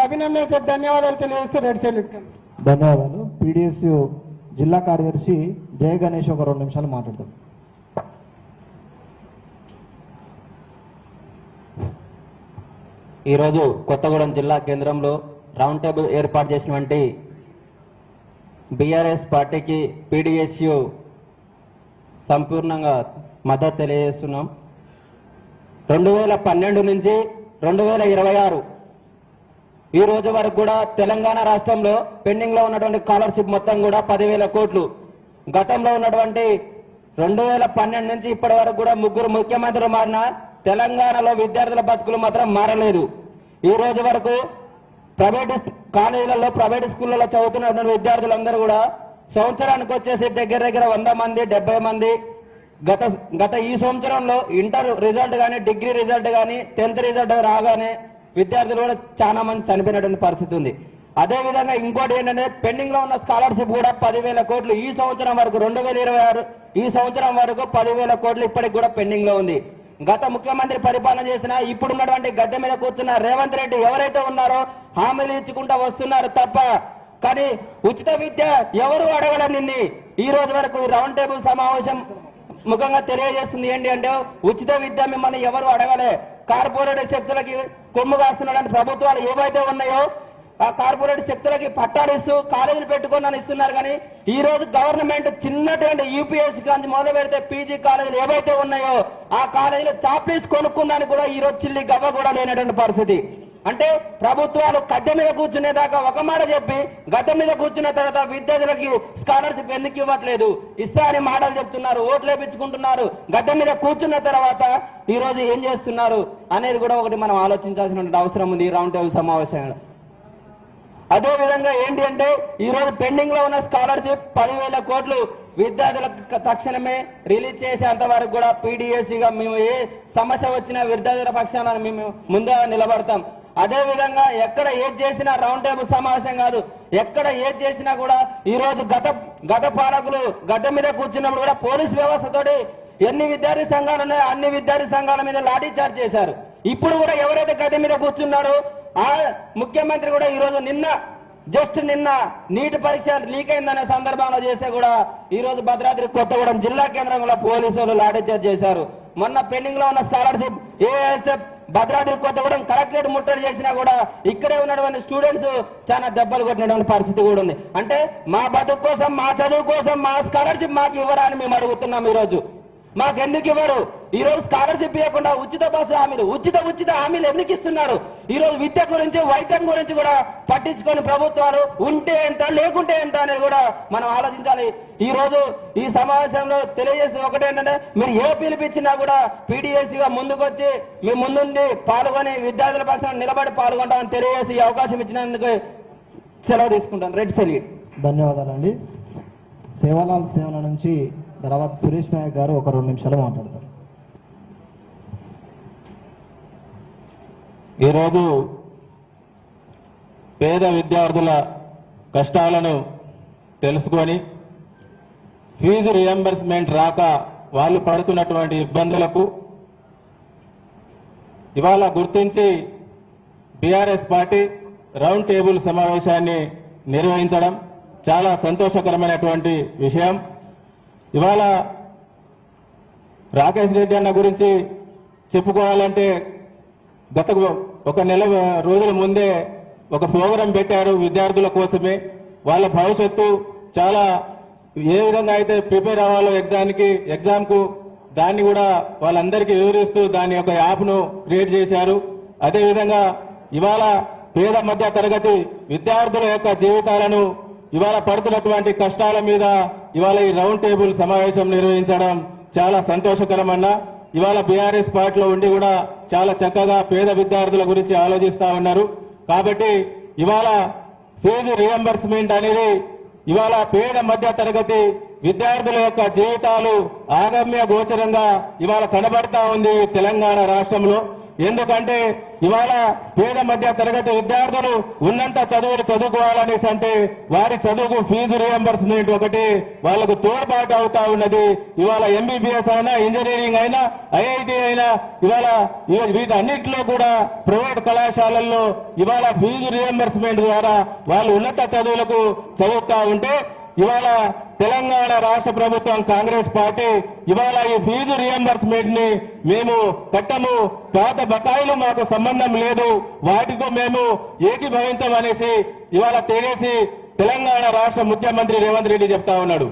అభినందనలు, ధన్యవాదాలు తెలియజేస్తూ రెడ్ సెల్యూట్. ధన్యవాదాలు. PDSU జిల్లా కార్యదర్శి జయ గణేష్ ఒక 2 నిమిషాలు మాట్లాడతారు. ఈరోజు కొత్తగూడెం జిల్లా కేంద్రంలో రౌండ్ టేబుల్ ఏర్పాటు చేసినటువంటి బీఆర్ఎస్ పార్టీకి PDSU సంపూర్ణంగా మద్దతు తెలియజేస్తున్నాం. 2012 నుంచి 2026 ఈ రోజు వరకు కూడా తెలంగాణ రాష్ట్రంలో పెండింగ్ లో ఉన్నటువంటి స్కాలర్షిప్ మొత్తం కూడా 10,000 కోట్లు. గతంలో ఉన్నటువంటి 2012 నుంచి ఇప్పటి వరకు కూడా 3 ముఖ్యమంత్రులు మారిన తెలంగాణలో విద్యార్థుల బతుకులు మాత్రం మారలేదు. ఈ రోజు వరకు ప్రైవేట్ కాలేజీలలో, ప్రైవేట్ స్కూళ్ళలో చదువుతున్నటువంటి విద్యార్థులందరూ కూడా సంవత్సరానికి వచ్చేసి దగ్గర 100 మంది 70 మంది గత ఈ సంవత్సరంలో ఇంటర్ రిజల్ట్ కానీ, డిగ్రీ రిజల్ట్ కానీ, 10th రిజల్ట్ రాగానే విద్యార్థులు కూడా చాలా మంది చనిపోయినటువంటి పరిస్థితి ఉంది. అదే విధంగా ఇంకోటి ఏంటంటే పెండింగ్ లో ఉన్న స్కాలర్షిప్ కూడా 10,000 కోట్లు ఈ సంవత్సరం వరకు 2026 ఈ సంవత్సరం వరకు 10,000 కోట్లు ఇప్పటికి కూడా పెండింగ్ లో ఉంది. గత ముఖ్యమంత్రి పరిపాలన చేసిన ఇప్పుడున్నటువంటి గద్దె మీద కూర్చున్న రేవంత్ రెడ్డి ఎవరైతే ఉన్నారో హామీలు ఇచ్చుకుంటూ వస్తున్నారు తప్ప, కానీ ఉచిత విద్య ఎవరు అడగల. నిన్ని ఈ రోజు వరకు రౌండ్ టేబుల్ సమావేశం ముఖంగా తెలియజేస్తుంది ఏంటి అంటే, ఉచిత విద్య మిమ్మల్ని ఎవరు అడగలే. కార్పొరేట్ శక్తులకి కొమ్ము కాస్తున్నటువంటి ప్రభుత్వాలు ఏవైతే ఉన్నాయో ఆ కార్పొరేట్ శక్తులకి పట్టాలు ఇస్తూ కాలేజీలు పెట్టుకుని ఇస్తున్నారు. కానీ ఈ రోజు గవర్నమెంట్ చిన్నటువంటి UPSC నుంచి మొదలు పెడితే PG కాలేజీలు ఏవైతే ఉన్నాయో ఆ కాలేజీలో చాప్లీస్ కొనుక్కుందానికి కూడా ఈ రోజు చిల్లి గవ్వ కూడా లేనటువంటి పరిస్థితి. అంటే ప్రభుత్వాలు గద్దె మీద కూర్చునేదాకా ఒక మాట చెప్పి గద్దె మీద కూర్చున్న తర్వాత విద్యార్థులకి స్కాలర్షిప్ ఎందుకు ఇవ్వట్లేదు, ఇస్తా అని మాటలు చెప్తున్నారు, ఓట్లు వేపించుకుంటున్నారు. గద్దె మీద కూర్చున్న తర్వాత ఈ రోజు ఏం చేస్తున్నారు అనేది కూడా ఒకటి మనం ఆలోచించాల్సిన అవసరం ఉంది ఈ రౌండ్ టేబుల్ సమావేశంలో. అదే విధంగా ఏంటి అంటే ఈ రోజు పెండింగ్ లో ఉన్న స్కాలర్షిప్ 10,000 కోట్లు విద్యార్థులకు తక్షణమే రిలీజ్ చేసేంత వరకు కూడా PDSUగా మేము ఏ సమస్య వచ్చినా విద్యార్థుల పక్షాన మేము ముందుగా నిలబడతాం. అదే విధంగా ఎక్కడ ఏది చేసినా రౌండ్ టేబుల్ సమావేశం కాదు, ఎక్కడ ఏది చేసినా కూడా ఈ రోజు గత పాలకులు గద్దె మీద కూర్చున్నప్పుడు కూడా పోలీస్ వ్యవస్థతోటి ఎన్ని విద్యార్థి సంఘాలు ఉన్నాయో అన్ని విద్యార్థి సంఘాల మీద లాఠీ చార్జ్ చేశారు. ఇప్పుడు కూడా ఎవరైతే గద్దె మీద కూర్చున్నారో ఆ ముఖ్యమంత్రి కూడా ఈ రోజు నిన్న నీటి పరీక్ష లీక్ అయిందనే సందర్భంలో చేస్తే కూడా ఈ రోజు భద్రాద్రి కొత్తగూడెం జిల్లా కేంద్రంలో పోలీసులు లాఠీ చార్జ్ చేశారు. మొన్న పెండింగ్ లో ఉన్న scholarship ASF Bhadradri Kothagudem collectorate ముట్టడి చేసినా కూడా ఇక్కడే ఉన్నటువంటి స్టూడెంట్స్ చాలా దెబ్బలు కొట్టినటువంటి పరిస్థితి కూడా ఉంది. అంటే మా బతుకు కోసం, మా చదువు కోసం, మా స్కాలర్షిప్ మాకు ఇవ్వరా అని మేము అడుగుతున్నాం. ఈ రోజు మాకెందుకు ఇవ్వరు? ఈ రోజు స్కాలర్షిప్ ఇవ్వకుండా ఉచిత బస్సు హామీలు, ఉచిత హామీలు ఎందుకు ఇస్తున్నారు? ఈ రోజు విద్య గురించి, వైద్యం గురించి కూడా పట్టించుకొని ప్రభుత్వాలు ఉంటే ఎంత లేకుంటే ఎంత అనేది కూడా మనం ఆలోచించాలి. ఈ రోజు ఈ సమావేశంలో తెలియజేసిన ఒకటేంటంటే, మీరు ఏ పిలిపించినా కూడా పీడీఎస్సీగా ముందుకొచ్చి మీ ముందుండి పాల్గొని విద్యార్థుల పక్షాన నిలబడి పాల్గొంటామని తెలియజేసి ఈ అవకాశం ఇచ్చినందుకు సెలవు తీసుకుంటాను. Red salute. ధన్యవాదాలండి. సేవలాల్ సేవల నుంచి తర్వాత సురేష్ నాయక్ గారు ఒక 2 నిమిషాలు మాట్లాడతారు. ఈరోజు పేద విద్యార్థుల కష్టాలను తెలుసుకొని ఫీజు రియంబర్స్మెంట్ రాక వాళ్ళు పడుతున్నటువంటి ఇబ్బందులకు ఇవాళ గుర్తించి బీఆర్ఎస్ పార్టీ రౌండ్ టేబుల్ సమావేశాన్ని నిర్వహించడం చాలా సంతోషకరమైనటువంటి విషయం. ఇవాళ రాకేష్ రెడ్డి అన్న గురించి చెప్పుకోవాలంటే గత ఒక నెల రోజుల ముందే ఒక ప్రోగ్రాం పెట్టారు విద్యార్థుల కోసమే. వాళ్ళ భవిష్యత్తు చాలా ఏ విధంగా అయితే ప్రిపేర్ అవ్వాలో ఎగ్జామ్కు దాన్ని కూడా వాళ్ళందరికీ వివరిస్తూ దాని యొక్క యాప్ను క్రియేట్ చేశారు. అదేవిధంగా ఇవాళ పేద మధ్య తరగతి విద్యార్థుల యొక్క జీవితాలను ఇవాళ పడుతున్నటువంటి కష్టాల మీద ఇవాళ ఈ రౌండ్ టేబుల్ సమావేశం నిర్వహించడం చాలా సంతోషకరమన్నా. ఇవాళ బీఆర్ఎస్ పార్టీలో ఉండి కూడా చాలా చక్కగా పేద విద్యార్థుల గురించి ఆలోచిస్తా ఉన్నారు. కాబట్టి ఇవాళ ఫీజు రియంబర్స్మెంట్ అనేది ఇవాళ పేద మధ్య తరగతి విద్యార్థుల యొక్క జీవితాలు ఆగమ్య గోచరంగా ఇవాళ కనబడతా ఉంది తెలంగాణ రాష్ట్రంలో. ఎందుకంటే ఇవాళ పేద మధ్య తరగతి విద్యార్థులు ఉన్నంత చదువులు చదువుకోవాలనేసి అంటే వారి చదువుకు ఫీజు రియంబర్స్మెంట్ ఒకటి వాళ్లకు తోడ్పాటు అవుతా ఉన్నది. ఇవాళ ఎంబీబీఎస్ అయినా, ఇంజనీరింగ్ అయినా, ఐఐటి అయినా ఇవాళ వీటన్నిటిలో కూడా ప్రైవేట్ కళాశాలల్లో ఇవాళ ఫీజు రియంబర్స్మెంట్ ద్వారా వాళ్ళు ఉన్నత చదువులకు చదువుతా ఉంటే ఇవాళ తెలంగాణ రాష్ట్ర ప్రభుత్వం కాంగ్రెస్ పార్టీ ఇవాళ ఈ ఫీజు రియంబర్స్మెంట్ ని మేము కట్టము, పాత బకాయిలు మాకు సంబంధం లేదు, వాటితో మేము ఏకీభవించమనేసి ఇవాళ తెలిసి తెలంగాణ రాష్ట్ర ముఖ్యమంత్రి రేవంత్ రెడ్డి చెప్తా ఉన్నాడు.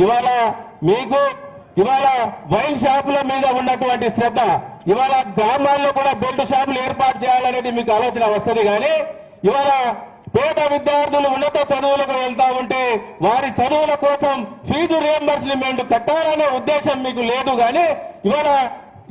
ఇవాళ మీకు ఇవాళ వైన్ షాపుల మీద ఉన్నటువంటి శ్రద్ధ, ఇవాళ గ్రామాల్లో కూడా బెల్ట్ షాపులు ఏర్పాటు చేయాలనేది మీకు ఆలోచన వస్తుంది. కానీ ఇవాళ పేద విద్యార్థులు ఉన్నత చదువులకు వెళ్తా ఉంటే వారి చదువుల కోసం ఫీజు రియంబర్స్మెంట్ కట్టాలనే ఉద్దేశం మీకు లేదు. కానీ ఇవాళ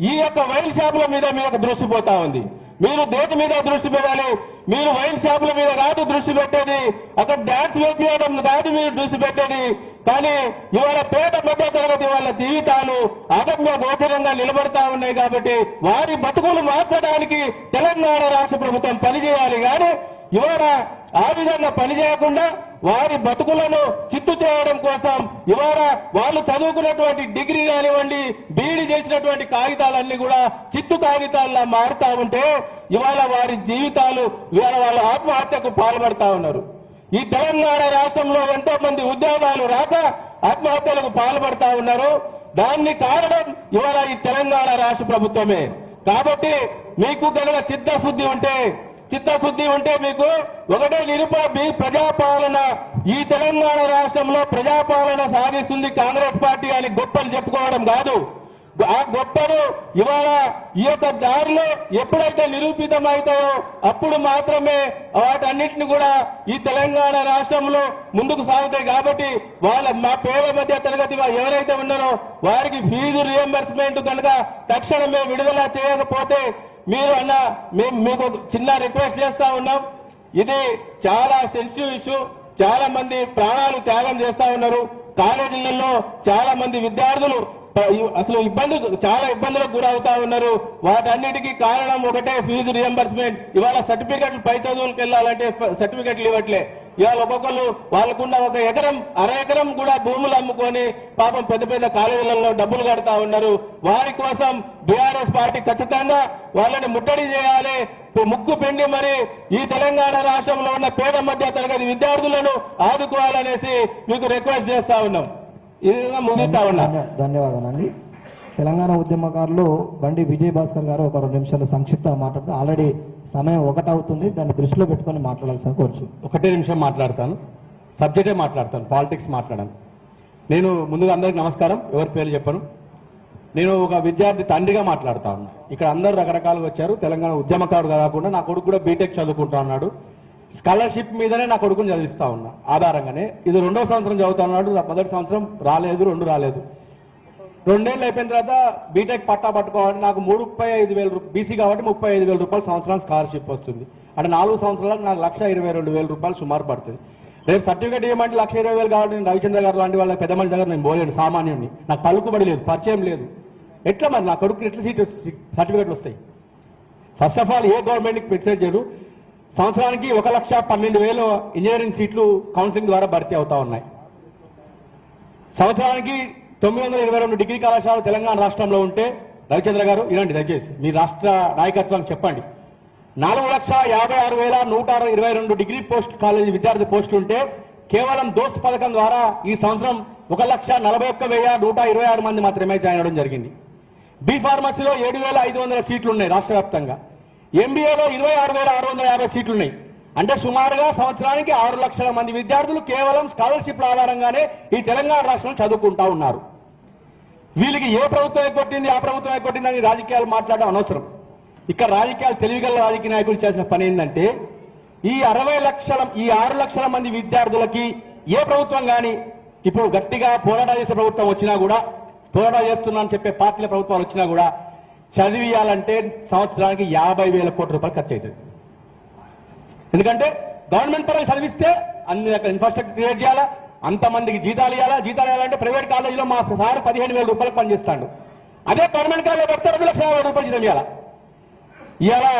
ఈ యొక్క వైన్ షాపుల మీద మీ యొక్క దృష్టి పోతా ఉంది. మీరు దేని మీద దృష్టి పెట్టాలి? మీరు వైన్ షాపుల మీద కాదు దృష్టి పెట్టేది, అక్కడ డాన్స్ వేపించడం కాదు మీరు దృష్టి పెట్టేది. కానీ ఇవాళ పేద మధ్య తరగతి వాళ్ళ జీవితాలు అగమ్య గోచరంగా నిలబడతా ఉన్నాయి. కాబట్టి వారి బతుకులు మార్చడానికి తెలంగాణ రాష్ట్ర ప్రభుత్వం పనిచేయాలి. కానీ ఇవాళ ఆ విధంగా పనిచేయకుండా వారి బతుకులను చిత్తు చేయడం కోసం ఇవాళ వాళ్ళు చదువుకున్నటువంటి డిగ్రీ కానివ్వండి, బీఈడీ చేసినటువంటి కాగితాలన్నీ కూడా చిత్తు కాగితాల్లా మారుతా ఉంటే ఇవాళ వారి జీవితాలు ఇవాళ వాళ్ళ ఆత్మహత్యకు పాల్పడతా ఉన్నారు. ఈ తెలంగాణ రాష్ట్రంలో ఎంతో మంది ఉద్యోగాలు రాక ఆత్మహత్యలకు పాల్పడతా ఉన్నారు. దాన్ని కారణం ఇవాళ ఈ తెలంగాణ రాష్ట్ర ప్రభుత్వమే. కాబట్టి మీకు కనుక చిత్తశుద్ధి ఉంటే మీకు ఒకటే మీ ప్రజాపాలన, ఈ తెలంగాణ రాష్ట్రంలో ప్రజాపాలన సాగిస్తుంది కాంగ్రెస్ పార్టీ అని గొప్పలు చెప్పుకోవడం కాదు. ఆ గొప్పలు ఇవాళ ఈ యొక్క దారిలో ఎప్పుడైతే నిరూపితమవుతాయో అప్పుడు మాత్రమే వాటన్నిటిని కూడా ఈ తెలంగాణ రాష్ట్రంలో ముందుకు సాగుతాయి. కాబట్టి మా పేద మధ్య తరగతి ఎవరైతే ఉన్నారో వారికి ఫీజు రియంబర్స్మెంట్ కనుక తక్షణమే విడుదల చేయకపోతే మీరు మేము మీకు చిన్న రిక్వెస్ట్ చేస్తా ఉన్నాం. ఇది చాలా సెన్సిటివ్ ఇష్యూ. చాలా మంది ప్రాణాలు త్యాగం చేస్తా ఉన్నారు. కాలేజీలలో చాలా మంది విద్యార్థులు అసలు చాలా ఇబ్బందులకు గురవుతా ఉన్నారు. వాటన్నిటికీ కారణం ఒకటే ఫీజు రియంబర్స్మెంట్. ఇవాళ సర్టిఫికెట్లు పై చదువులకు వెళ్ళాలంటే సర్టిఫికెట్లు ఇవ్వట్లే. ఇవాళ ఒక్కొక్కరు వాళ్ళకున్న 1 ఎకరం 1/2 ఎకరం కూడా భూములు అమ్ముకొని పాపం పెద్ద పెద్ద కాలేజీలలో డబ్బులు కడతా ఉన్నారు. వారి కోసం బీఆర్ఎస్ పార్టీ ఖచ్చితంగా వాళ్ళని ముట్టడి చేయాలి, ముక్కు పిండి మరి ఈ తెలంగాణ రాష్ట్రంలో ఉన్న పేద మధ్య తరగతి విద్యార్థులను ఆదుకోవాలనేసి మీకు రిక్వెస్ట్ చేస్తా ఉన్నాం. ఇది ముగిస్తా ఉన్నా. ధన్యవాదాలండి. తెలంగాణ ఉద్యమకారులు బండి విజయ్ భాస్కర్ గారు ఒక 2 నిమిషాలు సంక్షిప్తంగా మాట్లాడుతూ ఆల్రెడీ సమయం 1 అవుతుంది, దాన్ని దృష్టిలో పెట్టుకొని మాట్లాడాల్సిన కోర్చు. 1 నిమిషం మాట్లాడతాను, సబ్జెక్టే మాట్లాడతాను, పాలిటిక్స్ మాట్లాడాను. నేను ముందుగా అందరికీ నమస్కారం, ఎవరి పేర్లు చెప్పను. నేను ఒక విద్యార్థి తండ్రిగా మాట్లాడుతా ఉన్నా. ఇక్కడ అందరూ రకరకాలుగా వచ్చారు. తెలంగాణ ఉద్యమకారుడు కాకుండా నా కొడుకు కూడా బీటెక్ చదువుకుంటా ఉన్నాడు. స్కాలర్షిప్ మీదనే నా కొడుకుని చదివిస్తా ఉన్నా ఆధారంగానే. ఇది 2వ సంవత్సరం చదువుతా ఉన్నాడు. మొదటి సంవత్సరం రాలేదు, 2 రాలేదు. 2 ఏళ్ళు అయిపోయిన తర్వాత బీటెక్ పట్టా పట్టుకోవాలంటే నాకు 35,000 బీసీ కాబట్టి 35,000 రూపాయలు సంవత్సరానికి స్కాలర్షిప్ వస్తుంది. అంటే 4 సంవత్సరాలకు నాకు 1,22,000 రూపాయలు సుమారు పడుతుంది. రేపు సర్టిఫికేట్ ఇవ్వమంటే 1,20,000 కాబట్టి నేను రవిచంద్ర గారు లాంటి వాళ్ళ పెద్ద మనిషి దగ్గర నేను పోలేను. సామాన్యుడిని, నాకు పలుకుబడి లేదు, పరిచయం లేదు. ఎట్లా మరి నా కొడుకు ఎట్లా సర్టిఫికేట్లు వస్తాయి? ఫస్ట్ ఆఫ్ ఆల్ ఏ గవర్నమెంట్కి ఫిక్సెడ్ చేయరు. సంవత్సరానికి 1,12,000 ఇంజనీరింగ్ సీట్లు కౌన్సిలింగ్ ద్వారా భర్తీ అవుతా ఉన్నాయి. సంవత్సరానికి 922 డిగ్రీ కళాశాలలు తెలంగాణ రాష్ట్రంలో ఉంటే, రవిచంద్ర గారు ఇలాంటి దయచేసి మీ రాష్ట్ర నాయకత్వానికి చెప్పండి, 4,56,122 డిగ్రీ పోస్ట్ కాలేజీ విద్యార్థి పోస్టులు ఉంటే కేవలం దోస్త్ పథకం ద్వారా ఈ సంవత్సరం 1,41,126 మంది మాత్రమే జాయిన్ అవడం జరిగింది. బి ఫార్మసీలో 7,500 సీట్లు ఉన్నాయి రాష్ట్ర వ్యాప్తంగా. ఎంబీఏలో 26,650 సీట్లు ఉన్నాయి. అంటే సుమారుగా సంవత్సరానికి 6 లక్షల మంది విద్యార్థులు కేవలం స్కాలర్షిప్ల ఆధారంగానే ఈ తెలంగాణ రాష్ట్రంలో చదువుకుంటా ఉన్నారు. వీళ్ళకి ఏ ప్రభుత్వం ఎగ్గొట్టింది, ఆ ప్రభుత్వం ఎగ్గొట్టింది అని రాజకీయాలు మాట్లాడడం అనవసరం. ఇక్కడ రాజకీయాలు, తెలివిగల రాజకీయ నాయకులు చేసిన పని ఏంటంటే ఈ 6 లక్షల మంది విద్యార్థులకి ఏ ప్రభుత్వం కానీ ఇప్పుడు గట్టిగా పోరాటాలు చేసే ప్రభుత్వం వచ్చినా కూడా, పోరాటాలు చేస్తున్నానని చెప్పే పార్టీల ప్రభుత్వాలు వచ్చినా కూడా చదివియాలంటే సంవత్సరానికి 50,000 కోట్ల రూపాయలు ఖర్చు అవుతుంది. ఎందుకంటే గవర్నమెంట్ పరంగా చదివిస్తే అన్ని రకాల ఇన్ఫ్రాస్ట్రక్చర్ క్రియేట్ చేయాలా, అంతమందికి జీతాలు ఇవ్వాలంటే ప్రైవేట్ కాలేజీలో మా సార్ 15,000 రూపాయలకు పనిచేస్తాడు. అదే గవర్నమెంట్ కాలేజీలో పెడితే 2,50,000 రూపాయలు జీతం ఇవ్వాలా. ఇలా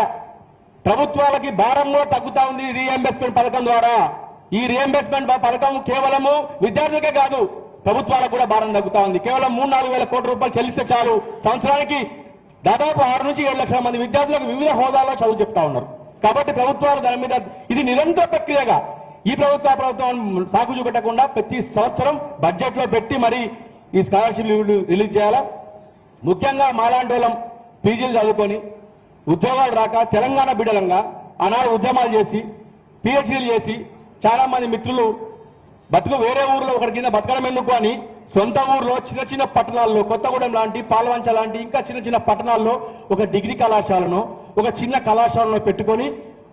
ప్రభుత్వాలకి భారంలో తగ్గుతా ఉంది రీఎంబర్స్మెంట్ పథకం ద్వారా. ఈ రీఎంబర్స్మెంట్ పథకం కేవలము విద్యార్థులకే కాదు, ప్రభుత్వాలకు కూడా భారం తగ్గుతా ఉంది. కేవలం 3-4 వేల కోట్ల రూపాయలు చెల్లిస్తే చాలు సంవత్సరానికి దాదాపు 6 నుంచి 7 లక్షల మంది విద్యార్థులకు వివిధ హోదాల్లో చదువు చెప్తా ఉన్నారు. కాబట్టి ప్రభుత్వాలు దాని మీద ఇది నిరంతర ప్రక్రియగా ఈ ప్రభుత్వం సాగు చూపెట్టకుండా ప్రతి సంవత్సరం బడ్జెట్ లో పెట్టి మరి ఈ స్కాలర్షిప్ రిలీజ్ చేయాలా. ముఖ్యంగా మాలాంటి వాళ్ళం పీజీలు చదువుకొని ఉద్యోగాలు రాక తెలంగాణ బిడ్డలంగా ఆనాడు ఉద్యమాలు చేసి పిహెచ్డీలు చేసి చాలా మంది మిత్రులు వేరే ఊర్లో ఒకరి కింద బతకడం ఎందుకు అని సొంత ఊర్లో చిన్న చిన్న పట్టణాల్లో, కొత్తగూడెం లాంటి, పాల్వంచ లాంటి ఇంకా చిన్న చిన్న పట్టణాల్లో ఒక డిగ్రీ కళాశాలను, ఒక చిన్న కళాశాలను పెట్టుకొని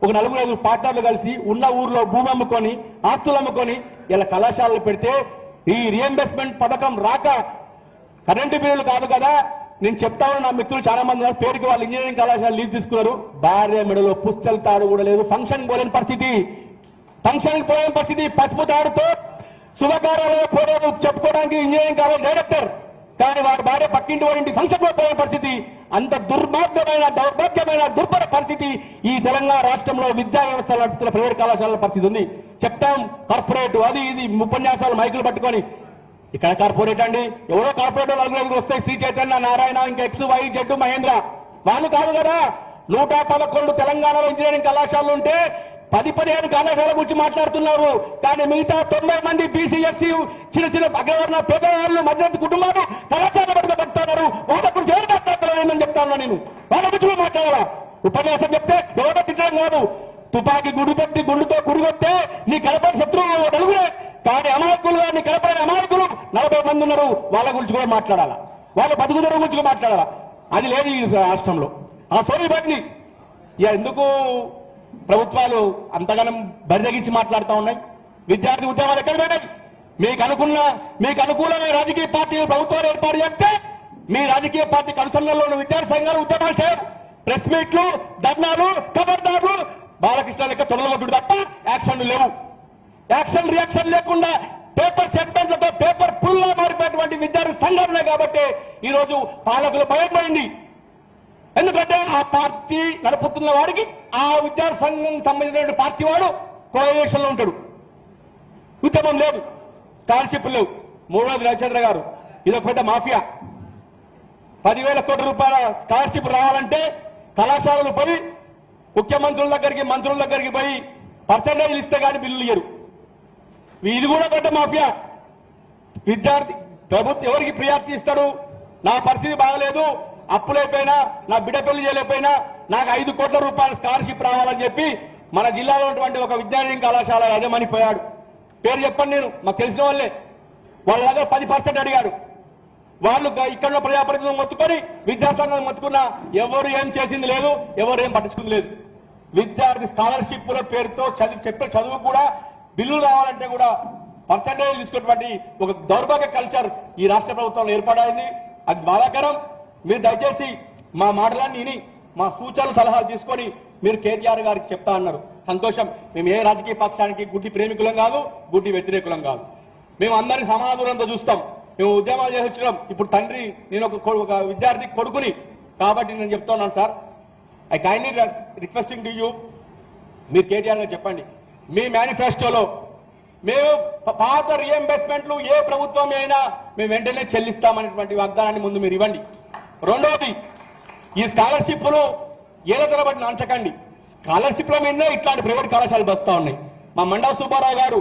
ఒక 4-5 పార్ట్నర్లు కలిసి ఉన్న ఊర్లో భూమి అమ్ముకొని, ఆస్తులు అమ్ముకొని ఇలా కళాశాలలు పెడితే ఈ రీఎంబర్స్మెంట్ పథకం రాక కరెంటు బిల్లులు కాదు కదా. నేను చెప్తా ఉన్నా, నా మిత్రులు చాలా మంది ఉన్నారు, పేరుకి వాళ్ళు ఇంజనీరింగ్ కళాశాల లీజ్ తీసుకున్నారు. భార్య మెడలో పుస్తల తాడు కూడా లేదు, ఫంక్షన్ పోలేని పరిస్థితి, పసుపు తాడుతో శుభకార్యాలలో పోలేదు చెప్పుకోవడానికి ఇంజనీరింగ్ కాలేజ్ డైరెక్టర్, కానీ వారి భార్య పక్కింటి వారింటి ఫంక్షన్ పోయే పరిస్థితి. అంత దౌర్భాగ్యమైన దుర్భర పరిస్థితి ఈ తెలంగాణ రాష్ట్రంలో విద్యా వ్యవస్థ నడుపుతున్న ప్రైవేట్ కళాశాలల పరిస్థితి ఉంది. చెప్తాం కార్పొరేట్ అది ఇది ఉపన్యాసాలు మైకులు పట్టుకొని. ఇక్కడ కార్పొరేట్ అండి, ఎవరో కార్పొరేట్ 4 వస్తాయి, శ్రీ చైతన్య, నారాయణ, ఇంకా XYZ, మహేంద్ర, వాళ్ళు కాదు కదా. 111 తెలంగాణలో ఇంజనీరింగ్ కళాశాలలు ఉంటే 10-15 కళాశాల గురించి మాట్లాడుతున్నారు. కానీ మిగతా 90 మంది బీసీ, ఎస్సీ, చిన్న అగ్రవర్ణ పేదవాళ్ళు, మధ్యతరగతి కుటుంబాలు కళాశాల పట్టుకున్నారు. వాళ్ళ గురించి ఎవరు మాట్లాడలేదని చెప్తాను నేను. వాళ్ళ గురించి మాట్లాడాలా? ఉపన్యాసం చెప్తే ఎవరో తిట్టడం కాదు. తుపాకీ గుడి పెట్టి గుండుతో గుడిగొస్తే నీ కలపని శత్రువు నలుగురే, కానీ అమాయకులుగా నీ కలపని అమాయకులు 40 మంది ఉన్నారు. వాళ్ళ గురించి కూడా మాట్లాడాలా, వాళ్ళ బతుకుదల గురించి కూడా మాట్లాడాలా. అది లేదు ఈ రాష్ట్రంలో. ఆ సోని బట్ని ఎందుకు ప్రభుత్వాలు అంతగానం బరిదగించి మాట్లాడుతూ ఉన్నాయి? విద్యార్థి ఉద్యమాలు ఎక్కడ పోయినాయి? మీకు అనుకూలమైన రాజకీయ పార్టీలు ప్రభుత్వాలు ఏర్పాటు చేస్తే మీ రాజకీయ పార్టీ కనుసంధానంలో ఉన్న విద్యార్థి సంఘాలు ఉద్యమాలు చేయరు. ప్రెస్ మీట్లు, ధర్నాలు, ఖబర్దార్లు, బాలకృష్ణ లెక్క తొలగొట్టుడు తప్ప యాక్షన్లు లేవు. యాక్షన్ రియాక్షన్ లేకుండా పేపర్ సెగ్మెంట్లతో పేపర్ పుల్లా మారిపోయినటువంటి విద్యార్థి సంఘాలు ఉన్నాయి. కాబట్టి ఈ రోజు పాలకులు భయపడింది. ఎందుకంటే ఆ పార్టీ నడుపుతున్న వాడికి ఆ విద్యార్థి సంఘం సంబంధించిన పార్టీ వాడు కోఆర్డినేషన్ లో ఉంటాడు. ఉద్యమం లేదు, స్కాలర్షిప్ లేవు. 3వది రవిచంద్ర గారు, ఇది ఒక పెద్ద మాఫియా. 10,000 కోట్ల రూపాయల స్కాలర్షిప్ రావాలంటే కళాశాలలు పోయి ముఖ్యమంత్రుల దగ్గరికి, మంత్రుల దగ్గరికి పోయి పర్సెంటేజ్ ఇస్తే కానీ బిల్లులు ఇయ్యరు. ఇది కూడా పెద్ద మాఫియా. విద్యార్థి ప్రభుత్వం ఎవరికి ప్రియారిటీ ఇస్తాడు? నా పరిస్థితి బాగలేదు, అప్పులైపోయినా, నా బిడ్డ పెళ్లి చేయలేకపోయినా నాకు 5 కోట్ల రూపాయల స్కాలర్షిప్ రావాలని చెప్పి మన జిల్లాలో ఉన్నటువంటి ఒక ఇంజనీరింగ్ కళాశాల యజమాని పోయాడు. పేరు చెప్పండి, నేను మాకు తెలిసిన వాళ్ళే. వాళ్ళ దగ్గర 10% అడిగాడు. వాళ్ళు ఇక్కడ ప్రజాప్రతినిధులను మొత్తుకొని విద్యాసంఘాలను మొత్తుకున్నా ఎవరు ఏం చేసింది లేదు, ఎవరు ఏం పట్టించుకుంది లేదు. విద్యార్థి స్కాలర్షిప్ల పేరుతో చెప్పే చదువు కూడా బిల్లులు రావాలంటే కూడా పర్సంటేజ్ తీసుకున్నటువంటి ఒక దౌర్భాగ్య కల్చర్ ఈ రాష్ట్ర ప్రభుత్వంలో ఏర్పడింది. అది బాధాకరం. మీరు దయచేసి మా మాటలన్నీ విని మా సూచనలు సలహాలు తీసుకొని మీరు కేటీఆర్ గారికి చెప్తా అన్నారు. సంతోషం. మేము ఏ రాజకీయ పక్షానికి గుడ్డి ప్రేమికులం కాదు, గుడ్డి వ్యతిరేకులం కాదు. మేము అందరినీ సమాధానంతో చూస్తాం. మేము ఉద్యమాలు చేసి వచ్చినాం. ఇప్పుడు తండ్రి, నేను ఒక విద్యార్థి కొడుకుని కాబట్టి నేను చెప్తా ఉన్నాను sir. I kindly requesting to you, మీరు కేటీఆర్ గారు చెప్పండి, మీ మేనిఫెస్టోలో మేము పాత రీఎంబర్స్మెంట్లు ఏ ప్రభుత్వం అయినా మేము వెంటనే చెల్లిస్తామనేటువంటి వాగ్దానాన్ని ముందు మీరు ఇవ్వండి. రెండవది, ఈ స్కాలర్షిప్లు ఏదో తరబడి నాంచకండి. స్కాలర్షిప్ల మీదనే ఇట్లాంటి ప్రైవేట్ కళాశాలలు బతుకుతా ఉన్నాయి. మా మండా సుబ్బారావు గారు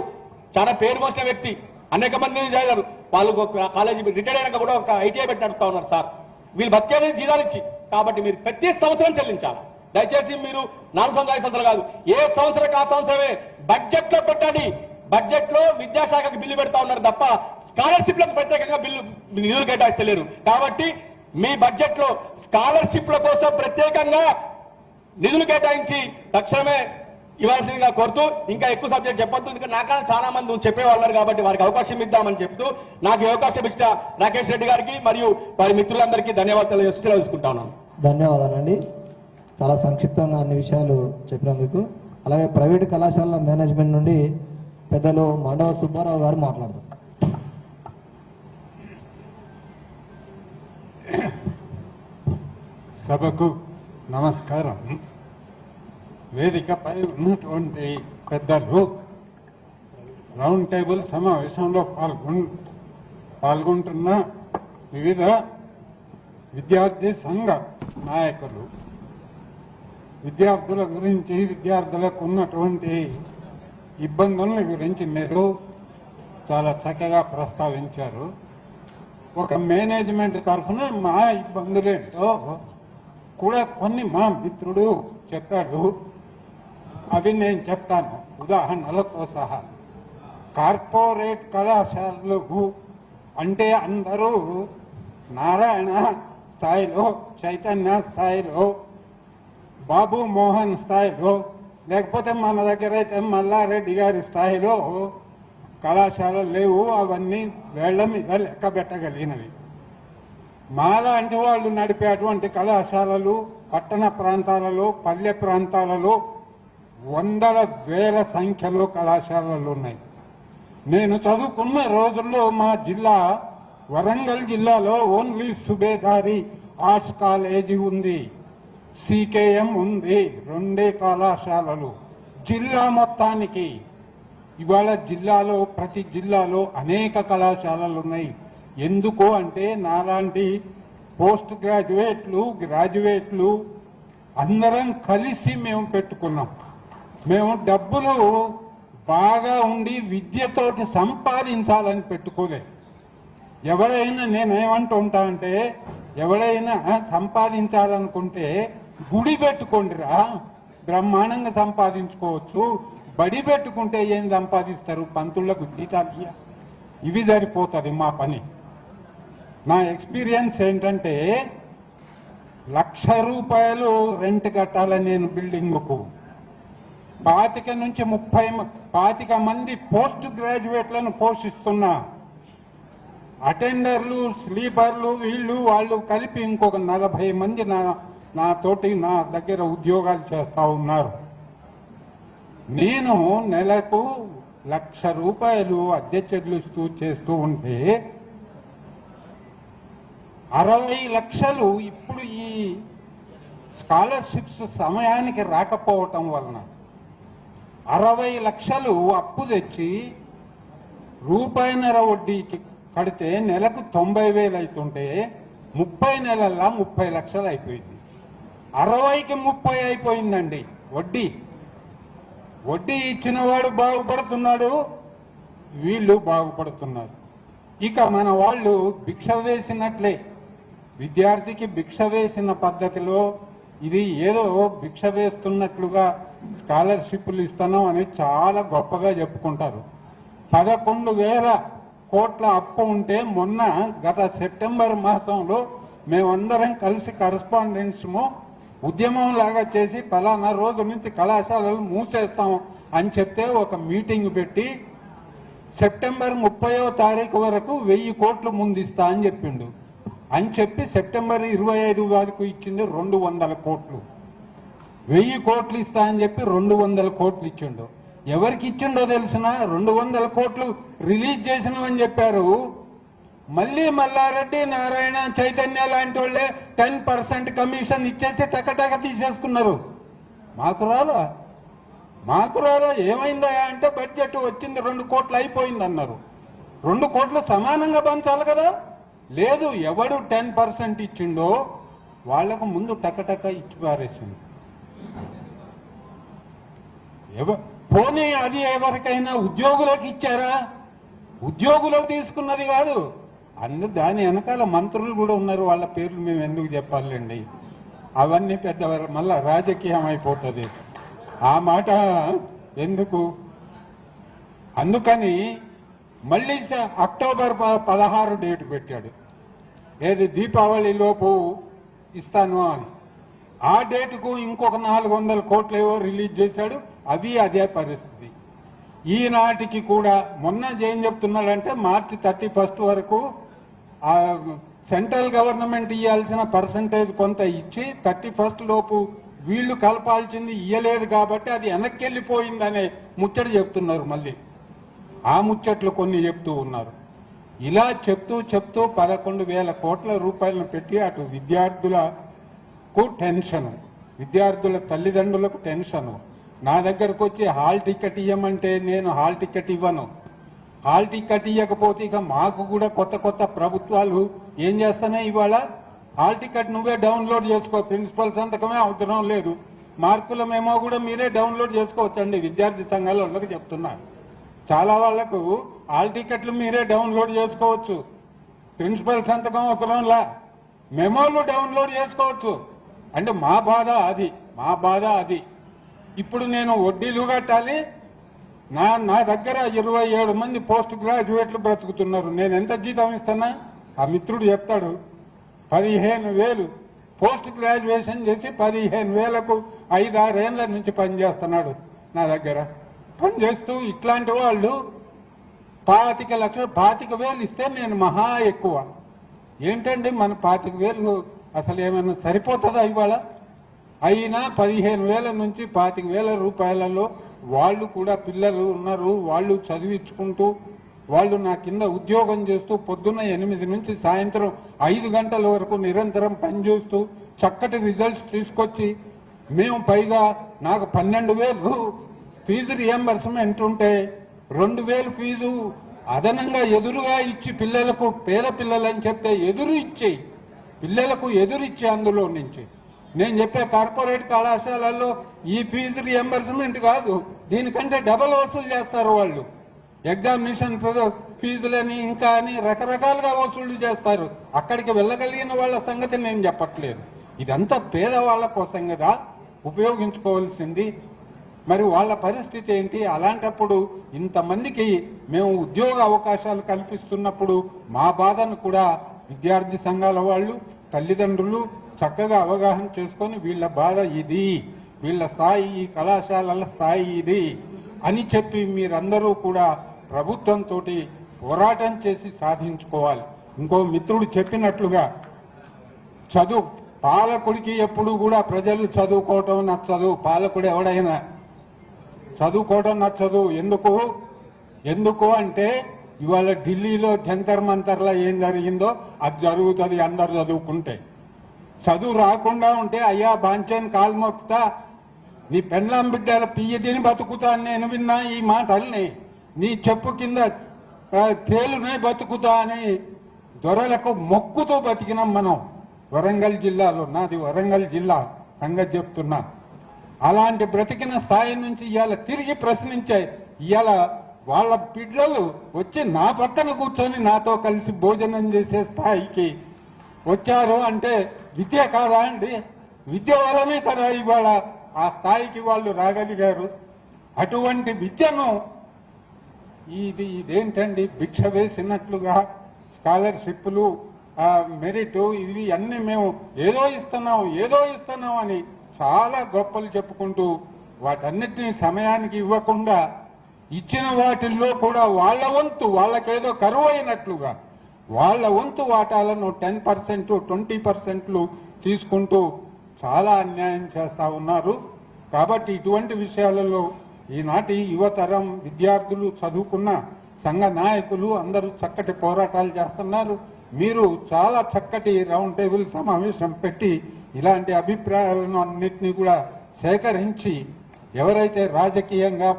చాలా పేరు మోసిన వ్యక్తి, అనేక మందిని చదివారు. వాళ్ళు కాలేజీ రిటైర్ అయినాక కూడా ఒక ఐటీఐ పెట్టి నడుపుతా ఉన్నారు సార్. వీళ్ళు బతికేది జీతాలు ఇచ్చి. కాబట్టి మీరు ప్రతి సంవత్సరం చెల్లించాలి. దయచేసి మీరు 4 సంవత్సరాలు 5 సంవత్సరాలు కాదు, ఏ సంవత్సరం ఆ సంవత్సరమే బడ్జెట్ లో పెట్టండి. బడ్జెట్ లో విద్యాశాఖకు బిల్లు పెడతా ఉన్నారు తప్ప స్కాలర్షిప్లకు ప్రత్యేకంగా నిధులు కేటాయిస్తలేరు. కాబట్టి మీ బడ్జెట్ లో స్కాలర్షిప్ల కోసం ప్రత్యేకంగా నిధులు కేటాయించి తక్షణమే ఇవ్వాల్సిందిగా కోరుతూ, ఇంకా ఎక్కువ సబ్జెక్ట్ చెప్పొద్దు, ఎందుకంటే నాకన్నా చాలా మంది చెప్పేవాళ్ళు కాబట్టి వారికి అవకాశం ఇద్దామని చెప్తూ, నాకు ఈ అవకాశం ఇచ్చిన రాకేష్ రెడ్డి గారికి మరియు వారి మిత్రులందరికీ ధన్యవాదాలు తెలుసుకుంటా ఉన్నాను. ధన్యవాదాలండి. చాలా సంక్షిప్తంగా అన్ని విషయాలు చెప్పినందుకు. అలాగే ప్రైవేటు కళాశాలల మేనేజ్మెంట్ నుండి పెద్దలు మండవ సుబ్బారావు గారు మాట్లాడతారు. సభకు నమస్కారం. వేదికపై ఉన్నటువంటి పెద్దలు, రౌండ్ టేబుల్ సమావేశంలో పాల్గొంటున్న వివిధ విద్యార్థి సంఘ నాయకులు, విద్యార్థుల గురించి, విద్యార్థులకు ఉన్నటువంటి ఇబ్బందుల గురించి మీరు చాలా చక్కగా ప్రస్తావించారు. ఒక మేనేజ్మెంట్ తరఫున మా ఇబ్బందులేంటో కూడా కొన్ని మా మిత్రుడు చెప్పాడు. అవి నేను చెప్తాను ఉదాహరణలతో సహా. కార్పొరేట్ కళాశాలలు అంటే అందరూ నారాయణ స్థాయిలో, చైతన్య స్థాయిలో, బాబు మోహన్ స్థాయిలో, లేకపోతే మన దగ్గర అయితే మల్లారెడ్డి గారి స్థాయిలో కళాశాలలు లేవు. అవన్నీ వేళ్ల మీద లెక్క పెట్టగలిగినవి. మాలాంటి వాళ్ళు నడిపే అటువంటి కళాశాలలు పట్టణ ప్రాంతాలలో, పల్లె ప్రాంతాలలో వందల వేల సంఖ్యలో కళాశాలలు ఉన్నాయి. నేను చదువుకున్న రోజుల్లో మా జిల్లా వరంగల్ జిల్లాలో ఓన్లీ సుబేదారి ఆర్ట్స్ కాలేజీ ఉంది, సికేఎం ఉంది, 2 కళాశాలలు జిల్లా మొత్తానికి. ఇవాళ జిల్లాలో, ప్రతి జిల్లాలో అనేక కళాశాలలు ఉన్నాయి. ఎందుకు అంటే నాలాంటి పోస్ట్ గ్రాడ్యుయేట్లు, గ్రాడ్యుయేట్లు అందరం కలిసి మేము పెట్టుకున్నాం. మేము డబ్బులు బాగా ఉండి విద్యతోటి సంపాదించాలని పెట్టుకోలేదు. ఎవరైనా, నేనేమంటూ ఉంటా అంటే, ఎవరైనా సంపాదించాలనుకుంటే గుడి పెట్టుకోండిరా, బ్రహ్మాండంగా సంపాదించుకోవచ్చు. బడి పెట్టుకుంటే ఏం సంపాదిస్తారు? పంతులకు జీతాలు ఇవి సరిపోతుంది మా పని. నా ఎక్స్పీరియన్స్ ఏంటంటే, 1,00,000 రూపాయలు రెంట్ కట్టాలని నేను బిల్డింగుకు 25 నుంచి 30 మంది పోస్ట్ గ్రాడ్యుయేట్లను పోషిస్తున్నా. అటెండర్లు, స్లీపర్లు, వీళ్ళు వాళ్ళు కలిపి ఇంకొక 40 మంది నాతోటి నా దగ్గర ఉద్యోగాలు చేస్తా ఉన్నారు. నేను నెలకు 1,00,000 రూపాయలు అద్దె చెల్లిస్తూ చేస్తూ ఉంటే 60 లక్షలు ఇప్పుడు ఈ స్కాలర్షిప్స్ సమయానికి రాకపోవటం వలన 60 లక్షలు అప్పు తెచ్చి రూపాయిన్నర వడ్డీకి కడితే నెలకు 90,000 అవుతుంటే 30 నెలల్లో 30 లక్షలు అయిపోయింది. 60కి 30 అయిపోయిందండి వడ్డీ. వడ్డీ ఇచ్చిన వాడు బాగుపడుతున్నాడు, వీళ్ళు బాగుపడుతున్నారు. ఇక మన వాళ్ళు భిక్ష వేసినట్లే, విద్యార్థికి భిక్ష వేసిన పద్ధతిలో ఇది ఏదో భిక్ష వేస్తున్నట్లుగా స్కాలర్షిప్లు ఇస్తున్నాం అని చాలా గొప్పగా చెప్పుకుంటారు. 11,000 కోట్ల అప్పు ఉంటే మొన్న గత సెప్టెంబర్ మాసంలో మేమందరం కలిసి కరస్పాండెన్స్ ఉద్యమం లాగా చేసి పలానా రోజు నుంచి కళాశాలలు మూసేస్తాం అని చెప్తే ఒక మీటింగ్ పెట్టి సెప్టెంబర్ 30వ తారీఖు వరకు 1000 కోట్లు ముందిస్తా అని చెప్పిండు. అని చెప్పి సెప్టెంబర్ 25 వరకు ఇచ్చింది 200 కోట్లు. 1000 కోట్లు ఇస్తా అని చెప్పి 200 కోట్లు ఇచ్చిండు. ఎవరికి ఇచ్చిండో తెలిసిన 200 కోట్లు రిలీజ్ చేసినామని చెప్పారు. మళ్ళీ మల్లారెడ్డి, నారాయణ, చైతన్య లాంటి వాళ్ళే 10% కమిషన్ ఇచ్చేసి టకటక తీసేసుకున్నారు. మాకు రాలా ఏమైందా అంటే బడ్జెట్ వచ్చింది 2 కోట్లు అయిపోయింది అన్నారు. 2 కోట్లు సమానంగా పంచాలి కదా. లేదు, ఎవడు 10% ఇచ్చిండో వాళ్లకు ముందు టకటక ఇచ్చి పారేసింది. పోనీ అది ఎవరికైనా ఉద్యోగులకు ఇచ్చారా? ఉద్యోగులకు తీసుకున్నది కాదు. దాని వెనకాల మంత్రులు కూడా ఉన్నారు. వాళ్ళ పేర్లు మేము ఎందుకు చెప్పాలండి? అవన్నీ పెద్దవారు మళ్ళా రాజకీయం అయిపోతుంది. ఆ మాట ఎందుకు? అందుకని మళ్ళీ అక్టోబర్ 16 డేట్ పెట్టాడు. ఏది దీపావళి లోపు ఇస్తాను అని. ఆ డేటుకు ఇంకొక 400 కోట్లు ఏవో రిలీజ్ చేశాడు. అవి అదే పరిస్థితి. ఈనాటికి కూడా మొన్న ఏం చెప్తున్నాడంటే మార్చి 31 వరకు సెంట్రల్ గవర్నమెంట్ ఇవ్వాల్సిన పర్సంటేజ్ కొంత ఇచ్చి 31 లోపు వీళ్ళు కలపాల్సింది ఇయ్యలేదు కాబట్టి అది వెనక్కి వెళ్ళిపోయిందనే ముచ్చట చెప్తున్నారు. మళ్ళీ ఆ ముచ్చట్లు కొన్ని చెప్తూ ఉన్నారు. ఇలా చెప్తూ 11,000 కోట్ల రూపాయలను పెట్టి అటు విద్యార్థులకు టెన్షను, విద్యార్థుల తల్లిదండ్రులకు టెన్షను. నా దగ్గరకు వచ్చి హాల్ టికెట్ ఇవ్వమంటే నేను హాల్ టికెట్ ఇవ్వను. హాల్ టికెట్ ఇవ్వకపోతే ఇక మాకు కూడా కొత్త ప్రభుత్వాలు ఏం చేస్తున్నాయి? ఇవాళ హాల్ టికెట్ నువ్వే డౌన్లోడ్ చేసుకో, ప్రిన్సిపల్ సంతకమే అవసరం లేదు. మార్కుల మేమో కూడా మీరే డౌన్లోడ్ చేసుకోవచ్చండి. విద్యార్థి సంఘాల వాళ్ళకి చెప్తున్నా, చాలా వాళ్లకు హాల్ టికెట్లు మీరే డౌన్లోడ్ చేసుకోవచ్చు. ప్రిన్సిపల్ సంతకం అవసరంలా, మెమోలు డౌన్లోడ్ చేసుకోవచ్చు. అంటే మా బాధ అది. ఇప్పుడు నేను వడ్డీలు కట్టాలి. నా దగ్గర 27 మంది పోస్ట్ గ్రాడ్యుయేట్లు బ్రతుకుతున్నారు. నేను ఎంత జీతం ఇస్తానా? ఆ మిత్రుడు చెప్తాడు 15,000 పోస్ట్ గ్రాడ్యుయేషన్ చేసి 15,000కు 5-6 ఏళ్ల నుంచి పనిచేస్తున్నాడు నా దగ్గర. పనిచేస్తూ ఇట్లాంటి వాళ్ళు 25 లక్షలు 25,000 ఇస్తే నేను మహా ఎక్కువ. ఏంటండి మన 25,000 అసలు ఏమైనా సరిపోతుందా ఇవాళ? అయినా 15,000 నుంచి 25,000 రూపాయలలో వాళ్ళు కూడా పిల్లలు ఉన్నారు. వాళ్ళు చదివించుకుంటూ వాళ్ళు నా కింద ఉద్యోగం చేస్తూ పొద్దున్న 8 నుంచి సాయంత్రం 5 గంటల వరకు నిరంతరం పనిచేస్తూ చక్కటి రిజల్ట్స్ తీసుకొచ్చి మేము పైగా నాకు 12,000 ఫీజు రియంబర్స్మెంట్ ఉంటే 2,000 ఫీజు అదనంగా ఎదురుగా ఇచ్చి పిల్లలకు, పేద పిల్లలని చెప్తే పిల్లలకు ఎదురిచ్చి అందులో నుంచి నేను చెప్పే కార్పొరేట్ కళాశాలల్లో ఈ ఫీజు రియంబర్స్మెంట్ కాదు, దీనికంటే డబల్ వసూలు చేస్తారు వాళ్ళు. ఎగ్జామినేషన్ ఫీజులని ఇంకా అని రకరకాలుగా వసూలు చేస్తారు. అక్కడికి వెళ్ళగలిగిన వాళ్ళ సంగతి నేను చెప్పట్లేదు. ఇదంతా పేదవాళ్ల కోసం కదా ఉపయోగించుకోవాల్సింది. మరి వాళ్ళ పరిస్థితి ఏంటి? అలాంటప్పుడు ఇంతమందికి మేము ఉద్యోగ అవకాశాలు కల్పిస్తున్నప్పుడు మా బాధను కూడా విద్యార్థి సంఘాల వాళ్ళు, తల్లిదండ్రులు చక్కగా అవగాహన చేసుకొని వీళ్ళ బాధ ఇది, వీళ్ళ స్థాయి, ఈ కళాశాలల స్థాయి ఇది అని చెప్పి మీరందరూ కూడా ప్రభుత్వంతో పోరాటం చేసి సాధించుకోవాలి. ఇంకో మిత్రుడు చెప్పినట్లుగా పాలకుడికి ఎప్పుడు కూడా ప్రజలు చదువుకోవటం నచ్చదు. పాలకుడు ఎవడైనా చదువుకోవడం నచ్చదు. ఎందుకు అంటే ఇవాళ ఢిల్లీలో జంతర్ మంతర్లో ఏం జరిగిందో అది జరుగుతుంది అందరు చదువుకుంటే. చదువు రాకుండా ఉంటే అయ్యా బాంచేన్ కాలు మొక్కుతా, నీ పెండ్లాం బిడ్డల పియ్యదిని బతుకుతా అని నేను విన్నా ఈ మాటల్ని. నీ చెప్పు కింద తేలునే బతుకుతా అని దొరలకు మొక్కుతో బతికినాం మనం వరంగల్ జిల్లాలో. నాది వరంగల్ జిల్లా సంగతి చెప్తున్నా. అలాంటి బ్రతికిన స్థాయి నుంచి ఇవాళ తిరిగి ప్రశ్నించాయి. ఇవాళ వాళ్ళ బిడ్డలు వచ్చి నా పక్కన కూర్చొని నాతో కలిసి భోజనం చేసే స్థాయికి వచ్చారు అంటే విద్య కాదా అండి? విద్య వల్లనే కదా ఇవాళ ఆ స్థాయికి వాళ్ళు రాగలిగారు. అటువంటి విద్యను ఇదేంటండి భిక్ష వేసినట్లుగా స్కాలర్షిప్లు మెరిట్ ఇవి అన్ని మేము ఏదో ఇస్తున్నాం అని చాలా గొప్పలు చెప్పుకుంటూ వాటన్నిటినీ సమయానికి ఇవ్వకుండా ఇచ్చిన వాటిల్లో కూడా వాళ్ళ వంతు వాళ్ళకేదో కరువు అయినట్లుగా వాళ్ళ వంతు వాటాలను 10% 20% తీసుకుంటూ చాలా అన్యాయం చేస్తా ఉన్నారు. కాబట్టి ఇటువంటి విషయాలలో ఈనాటి యువతరం విద్యార్థులు చదువుకున్న సంఘ నాయకులు అందరూ చక్కటి పోరాటాలు చేస్తున్నారు. మీరు చాలా చక్కటి రౌండ్ టేబుల్ సమావేశం పెట్టి ఇలాంటి అభిప్రాయాలను అన్నింటినీ కూడా సేకరించి ఎవరైతే రాజకీయంగా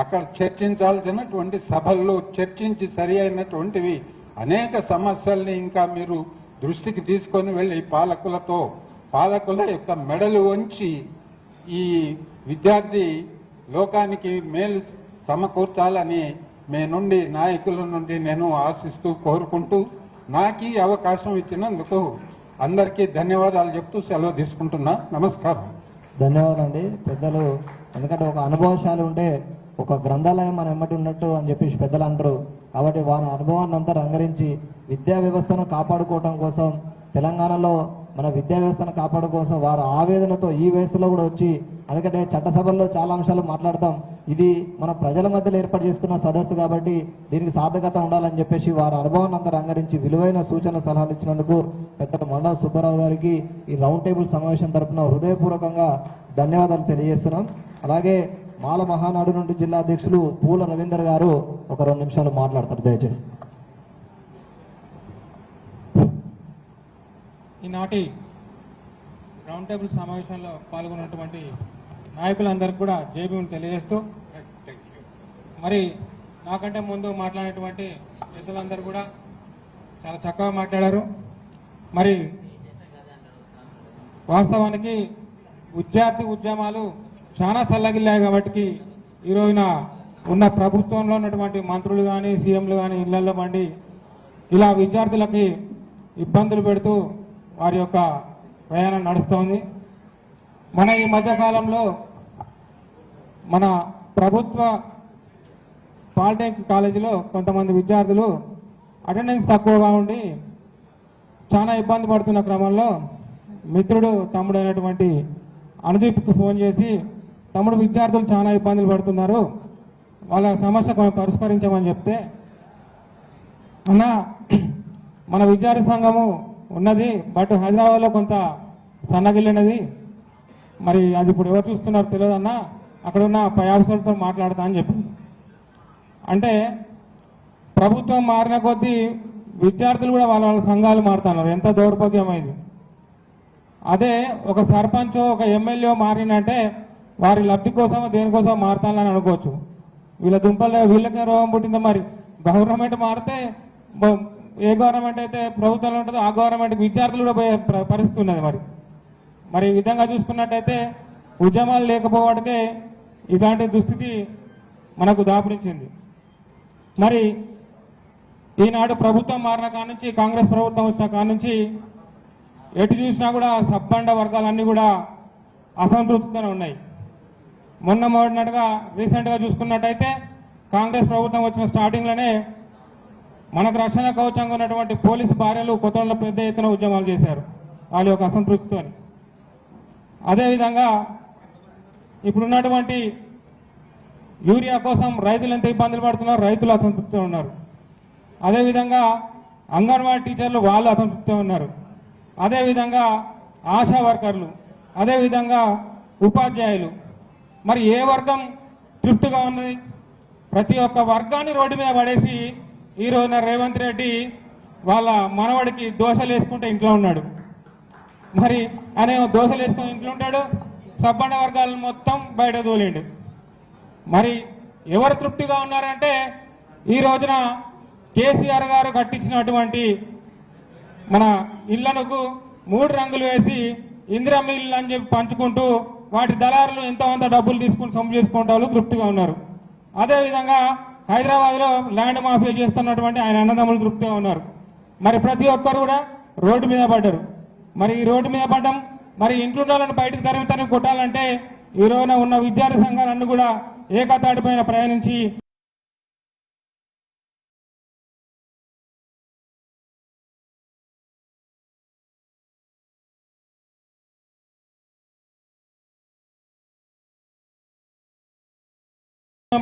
అక్కడ చర్చించాల్సినటువంటి సభల్లో చర్చించి సరి అయినటువంటివి అనేక సమస్యల్ని ఇంకా మీరు దృష్టికి తీసుకొని వెళ్ళి పాలకుల యొక్క మెడలు వంచి ఈ విద్యార్థి లోకానికి మేలు సమకూర్చాలని నాయకుల నుండి నేను ఆశిస్తూ కోరుకుంటూ నాకు ఈ అవకాశం ఇచ్చినందుకు అందరికీ ధన్యవాదాలు చెప్తూ సెలవు తీసుకుంటున్నా. నమస్కారం. ధన్యవాదాలండి పెద్దలు. ఎందుకంటే ఒక అనుభవశాలి ఉంటే ఒక గ్రంథాలయం మన ఎమ్మటి ఉన్నట్టు అని చెప్పేసి పెద్దలు అంటారు. కాబట్టి వారి అనుభవాన్ని అంతా రంగరించి విద్యా వ్యవస్థను కాపాడుకోవటం కోసం, తెలంగాణలో మన విద్యా వ్యవస్థను కాపాడు కోసం వారు ఆవేదనతో ఈ వయసులో కూడా వచ్చి, ఎందుకంటే చట్టసభల్లో చాలా అంశాలు మాట్లాడతాం, ఇది మన ప్రజల మధ్యలో ఏర్పాటు చేసుకున్న సదస్సు కాబట్టి దీనికి సార్థకత ఉండాలని చెప్పేసి వారి అనుభవాన్ని అంతా రంగరించి విలువైన సూచన సలహాలు ఇచ్చినందుకు పెద్దలు మండా సుబ్బారావు గారికి ఈ రౌండ్ టేబుల్ సమావేశం తరఫున హృదయపూర్వకంగా ధన్యవాదాలు తెలియజేస్తున్నాం. అలాగే మాల మహానాడు నుండి జిల్లా అధ్యక్షులు పూల రవీందర్ గారు ఒక 2 నిమిషాలు మాట్లాడతారు దయచేసి. ఈనాటి రౌండ్ టేబుల్ సమావేశంలో పాల్గొన్నటువంటి నాయకులందరికీ కూడా జేబీలు తెలియజేస్తూ, మరి నాకంటే ముందు మాట్లాడినటువంటి పెద్దలందరూ కూడా చాలా చక్కగా మాట్లాడారు. మరి వాస్తవానికి విద్యార్థి ఉద్యమాలు చాలా సల్లగిల్లాయి కాబట్టి ఈ రోజున ఉన్న ప్రభుత్వంలో ఉన్నటువంటి మంత్రులు కానీ సీఎంలు కానీ ఇళ్లలో బండి ఇలా విద్యార్థులకి ఇబ్బందులు పెడుతూ వారి యొక్క ప్రయాణం నడుస్తోంది. మన ఈ మధ్యకాలంలో మన ప్రభుత్వ పాలిటెక్నిక్ కాలేజీలో కొంతమంది విద్యార్థులు అటెండెన్స్ తక్కువగా ఉండి చాలా ఇబ్బంది పడుతున్న క్రమంలో మిత్రుడు తమ్ముడైనటువంటి అనుదీప్కి ఫోన్ చేసి, తమ్ముడు విద్యార్థులు చాలా ఇబ్బందులు పడుతున్నారు, వాళ్ళ సమస్య పరిష్కరించమని చెప్తే, అన్న మన విద్యార్థి సంఘము ఉన్నది బట్ హైదరాబాద్లో కొంత సన్నగిల్లినది, మరి అది ఇప్పుడు ఎవరు చూస్తున్నారో తెలియదన్న, అక్కడ ఉన్న పై ఆఫీసర్లతో మాట్లాడతా అని చెప్పింది. అంటే ప్రభుత్వం మారిన కొద్దీ విద్యార్థులు కూడా వాళ్ళ సంఘాలు మారుతున్నారు. ఎంత దౌర్భాగ్యమైంది. అదే ఒక సర్పంచ్ ఒక ఎమ్మెల్యే మారినంటే వారి లబ్ధి కోసం దేనికోసం మారుతానని అనుకోవచ్చు. వీళ్ళ దుంపలు వీళ్ళకే రోగం పుట్టిందో. మరి గవర్నమెంట్ మారితే ఏ గవర్నమెంట్ అయితే ప్రభుత్వంలో ఉంటుందో ఆ గవర్నమెంట్కి విద్యార్థులు కూడా పోయే పరిస్థితి ఉన్నది. మరి ఈ విధంగా చూసుకున్నట్టయితే ఉద్యమాలు లేకపోవడానికే ఇలాంటి దుస్థితి మనకు దాపురించింది. మరి ఈనాడు ప్రభుత్వం మారిన కాడ నుంచి, కాంగ్రెస్ ప్రభుత్వం వచ్చిన కాడ నుంచి ఎటు చూసినా కూడా సబ్బండ వర్గాలన్నీ కూడా అసంతృప్తితోనే ఉన్నాయి. మొన్న మొదటినట్టుగా రీసెంట్గా చూసుకున్నట్టయితే కాంగ్రెస్ ప్రభుత్వం వచ్చిన స్టార్టింగ్లోనే మనకు రక్షణ కవచంగా ఉన్నటువంటి పోలీసు భార్యలు కొత్తలో పెద్ద ఎత్తున ఉద్యమాలు చేశారు వాళ్ళ యొక్క అసంతృప్తితో. అదేవిధంగా ఇప్పుడున్నటువంటి యూరియా కోసం రైతులు ఎంత ఇబ్బందులు పడుతున్నారు, రైతులు అసంతృప్తితో ఉన్నారు. అదేవిధంగా అంగన్వాడీ టీచర్లు వాళ్ళు అసంతృప్తితో ఉన్నారు. అదేవిధంగా ఆశా వర్కర్లు, అదేవిధంగా ఉపాధ్యాయులు. మరి ఏ వర్గం తృప్తిగా ఉన్నది? ప్రతి ఒక్క వర్గాన్ని రోడ్డు మీద పడేసి ఈ రోజున రేవంత్ రెడ్డి వాళ్ళ మనవడికి దోశలు వేసుకుంటే ఇంట్లో ఉన్నాడు. మరి ఆయన దోశలు వేసుకొని ఇంట్లో ఉంటాడు, సబ్బండ వర్గాలను మొత్తం బయట తోలిండు. మరి ఎవరు తృప్తిగా ఉన్నారంటే ఈ రోజున కేసీఆర్ గారు కట్టించినటువంటి మన ఇళ్లకు 3 రంగులు వేసి ఇందిరమ్మ ఇల్లు అని చెప్పి పంచుకుంటూ వాటి దళారులు ఎంతోంత డబ్బులు తీసుకుని సొమ్ము చేసుకుంటే వాళ్ళు తృప్తిగా ఉన్నారు. అదేవిధంగా హైదరాబాద్లో ల్యాండ్ మాఫియా చేస్తున్నటువంటి ఆయన అన్నదమ్ములు తృప్తిగా ఉన్నారు. మరి ప్రతి ఒక్కరు కూడా రోడ్డు మీద పడ్డారు. మరి ఈ రోడ్డు మీద పడ్డం, మరి ఇంట్లో బయటకు తరిమి కొట్టాలంటే ఈ రోజున ఉన్న విద్యార్థి సంఘాలన్నీ కూడా ఏకతాటిపైన ప్రయాణించి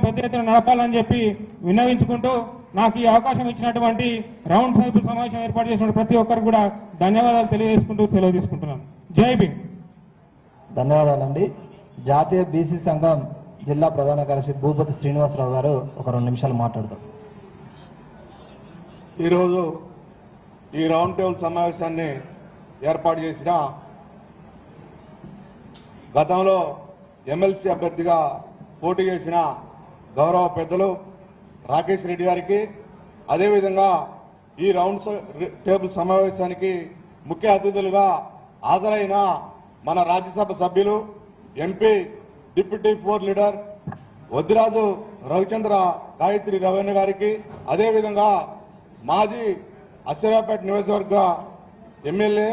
పెద్ద ఎత్తున నడపాలని చెప్పి విన్నవించుకుంటూ నాకు ఈ అవకాశం ఇచ్చినటువంటి రౌండ్ టేబుల్ సమావేశం ఏర్పాటు చేసిన ప్రతి ఒక్కరు కూడా ధన్యవాదాలు తెలియజేసుకుంటూ సెలవు తీసుకుంటున్నాను. జై భీమ్. ధన్యవాదాలండి. జాతీయ బీసీ సంఘం జిల్లా ప్రధాన కార్యదర్శి భూపతి శ్రీనివాసరావు గారు ఒక 2 నిమిషాలు మాట్లాడతారు. ఈరోజు ఈ రౌండ్ టేబుల్ సమావేశాన్ని ఏర్పాటు చేసిన గతంలో ఎమ్మెల్సీ అభ్యర్థిగా పోటీ చేసిన గౌరవ పెద్దలు రాకేష్ రెడ్డి గారికి, అదేవిధంగా ఈ రౌండ్ టేబుల్ సమావేశానికి ముఖ్య అతిథులుగా హాజరైన మన రాజ్యసభ సభ్యులు, MP, deputy floor leader Vaddiraju Ravichandra Gayatri Raveena గారికి, అదేవిధంగా మాజీ అశ్వరాపేట నియోజకవర్గ ఎమ్మెల్యే,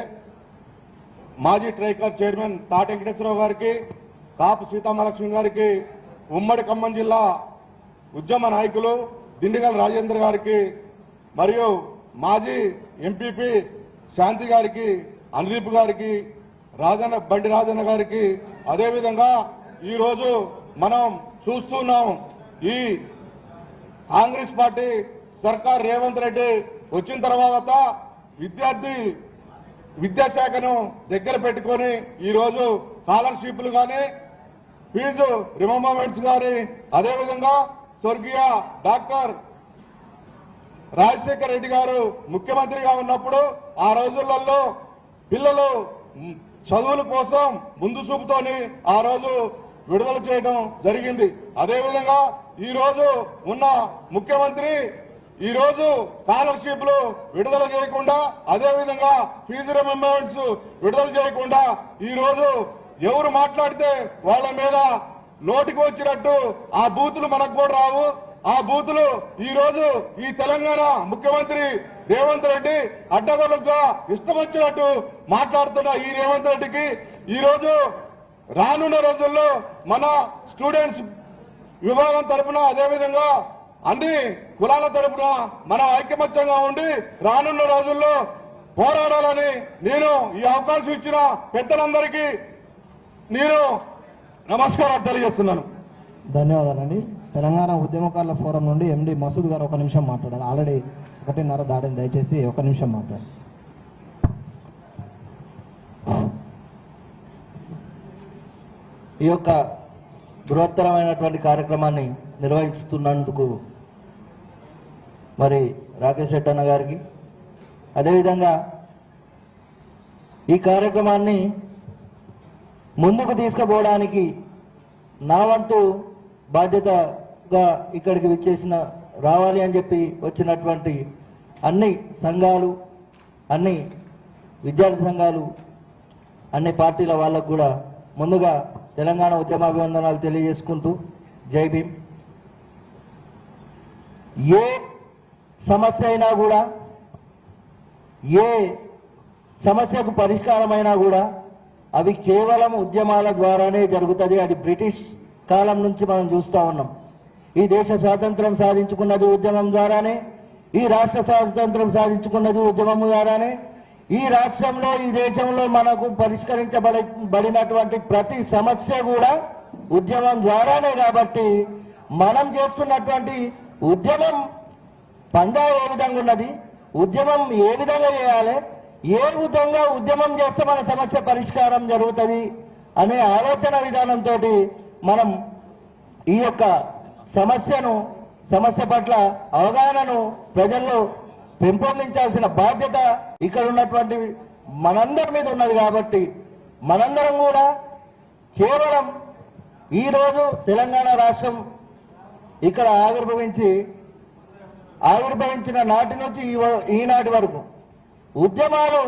మాజీ ట్రైకర్ చైర్మన్ తాటి వెంకటేశ్వరరావు గారికి, కాపు సీతామహాలక్ష్మి గారికి, ఉమ్మడి ఖమ్మం జిల్లా ఉద్యమ నాయకులు దిండిగల రాజేంద్ర గారికి, మరియు మాజీ ఎంపీపీ శాంతి గారికి, అనుదీప్ గారికి, బండి రాజన్న గారికి, అదేవిధంగా ఈరోజు మనం చూస్తున్నాం ఈ కాంగ్రెస్ పార్టీ సర్కార్ రేవంత్ రెడ్డి వచ్చిన తర్వాత విద్యాశాఖను దగ్గర పెట్టుకొని ఈరోజు స్కాలర్షిప్లు కానీ, ఫీజు రిమంబర్మెంట్స్ కానీ, అదేవిధంగా స్వర్గీయ డాక్టర్ రాజశేఖర రెడ్డి గారు ముఖ్యమంత్రిగా ఉన్నప్పుడు ఆ రోజులలో పిల్లలు చదువుల కోసం ముందు చూపుతోని ఆ రోజు విడుదల చేయడం జరిగింది. అదేవిధంగా ఈ రోజు ఉన్న ముఖ్యమంత్రి ఈ రోజు స్కాలర్షిప్లు విడుదల చేయకుండా, అదేవిధంగా ఫీజు రిమెంబర్మెంట్స్ విడుదల చేయకుండా ఈ రోజు ఎవరు మాట్లాడితే వాళ్ళ మీద నోటికి వచ్చినట్టు ఆ బూతులు మనకు కూడా రావు. ఆ బూతులు ఈ రోజు ఈ తెలంగాణ ముఖ్యమంత్రి రేవంత్ రెడ్డి అడ్డగోలుగా ఇష్టం వచ్చినట్టు మాట్లాడుతున్న ఈ రేవంత్ రెడ్డికి ఈ రోజు రానున్న రోజుల్లో మన స్టూడెంట్స్ విభాగం తరఫున, అదేవిధంగా అన్ని కులాల తరఫున మనం ఐకమత్యంగా ఉండి రానున్న రోజుల్లో పోరాడాలని నేను ఈ అవకాశం ఇచ్చిన పెద్దలందరికీ నేను నమస్కారం తెలియజేస్తున్నాను. ధన్యవాదాలండి. తెలంగాణ ఉద్యమకారుల ఫోరం నుండి ఎండి మసూద్ గారు 1 నిమిషం మాట్లాడాలి. ఆల్రెడీ 1:30 దాటింది. దయచేసి 1 నిమిషం మాట్లాడాలి. ఈ యొక్క బృహత్తరమైనటువంటి కార్యక్రమాన్ని నిర్వహిస్తున్నందుకు మరి రాకేష్ రెడ్డి అన్న గారికి, అదేవిధంగా ఈ కార్యక్రమాన్ని ముందుకు తీసుకుపోవడానికి నా వంతు బాధ్యతగా ఇక్కడికి విచ్చేసిన రావాలి అని చెప్పి వచ్చినటువంటి అన్ని సంఘాలు, అన్ని విద్యార్థి సంఘాలు, అన్ని పార్టీల వాళ్ళకు కూడా ముందుగా తెలంగాణ ఉద్యమాభివందనాలు తెలియజేసుకుంటూ జై భీమ్. ఏ సమస్య అయినా కూడా, ఏ సమస్యకు పరిష్కారమైనా కూడా అవి కేవలం ఉద్యమాల ద్వారానే జరుగుతుంది. అది బ్రిటిష్ కాలం నుంచి మనం చూస్తూ ఉన్నాం. ఈ దేశ స్వాతంత్రం సాధించుకున్నది ఉద్యమం ద్వారానే, ఈ రాష్ట్ర స్వాతంత్రం సాధించుకున్నది ఉద్యమం ద్వారానే, ఈ రాష్ట్రంలో ఈ దేశంలో మనకు పరిష్కరించబడినటువంటి ప్రతి సమస్య కూడా ఉద్యమం ద్వారానే. కాబట్టి మనం చేస్తున్నటువంటి ఉద్యమం పందా ఏ విధంగా ఉన్నది, ఉద్యమం ఏ విధంగా చేయాలి, ఏ విధంగా ఉద్యమం చేస్తే మన సమస్య పరిష్కారం జరుగుతుంది అనే ఆలోచన విధానంతో మనం ఈ యొక్క సమస్య పట్ల అవగాహనను ప్రజల్లో పెంపొందించాల్సిన బాధ్యత ఇక్కడ ఉన్నటువంటి మనందరి మీద ఉన్నది. కాబట్టి మనందరం కూడా కేవలం ఈరోజు తెలంగాణ రాష్ట్రం ఇక్కడ ఆవిర్భవించిన నాటి నుంచి ఈనాటి వరకు ఉద్యమాలు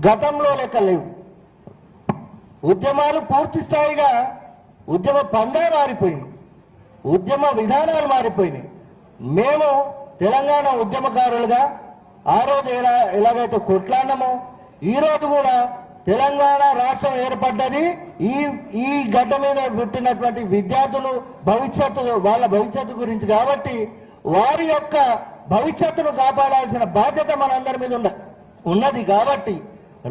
గతంలో లెక్క లేవు. ఉద్యమాలు పూర్తి స్థాయిగా ఉద్యమ పందా మారిపోయింది, ఉద్యమ విధానాలు మారిపోయినాయి. మేము తెలంగాణ ఉద్యమకారులుగా ఆ రోజు ఎలాగైతే కొట్లాడినామో ఈ రోజు కూడా తెలంగాణ రాష్ట్రం ఏర్పడ్డది ఈ గడ్డ మీద పుట్టినటువంటి విద్యార్థులు వాళ్ళ భవిష్యత్తు గురించి. కాబట్టి వారి యొక్క భవిష్యత్తును కాపాడాల్సిన బాధ్యత మనందరి మీద ఉన్నది. కాబట్టి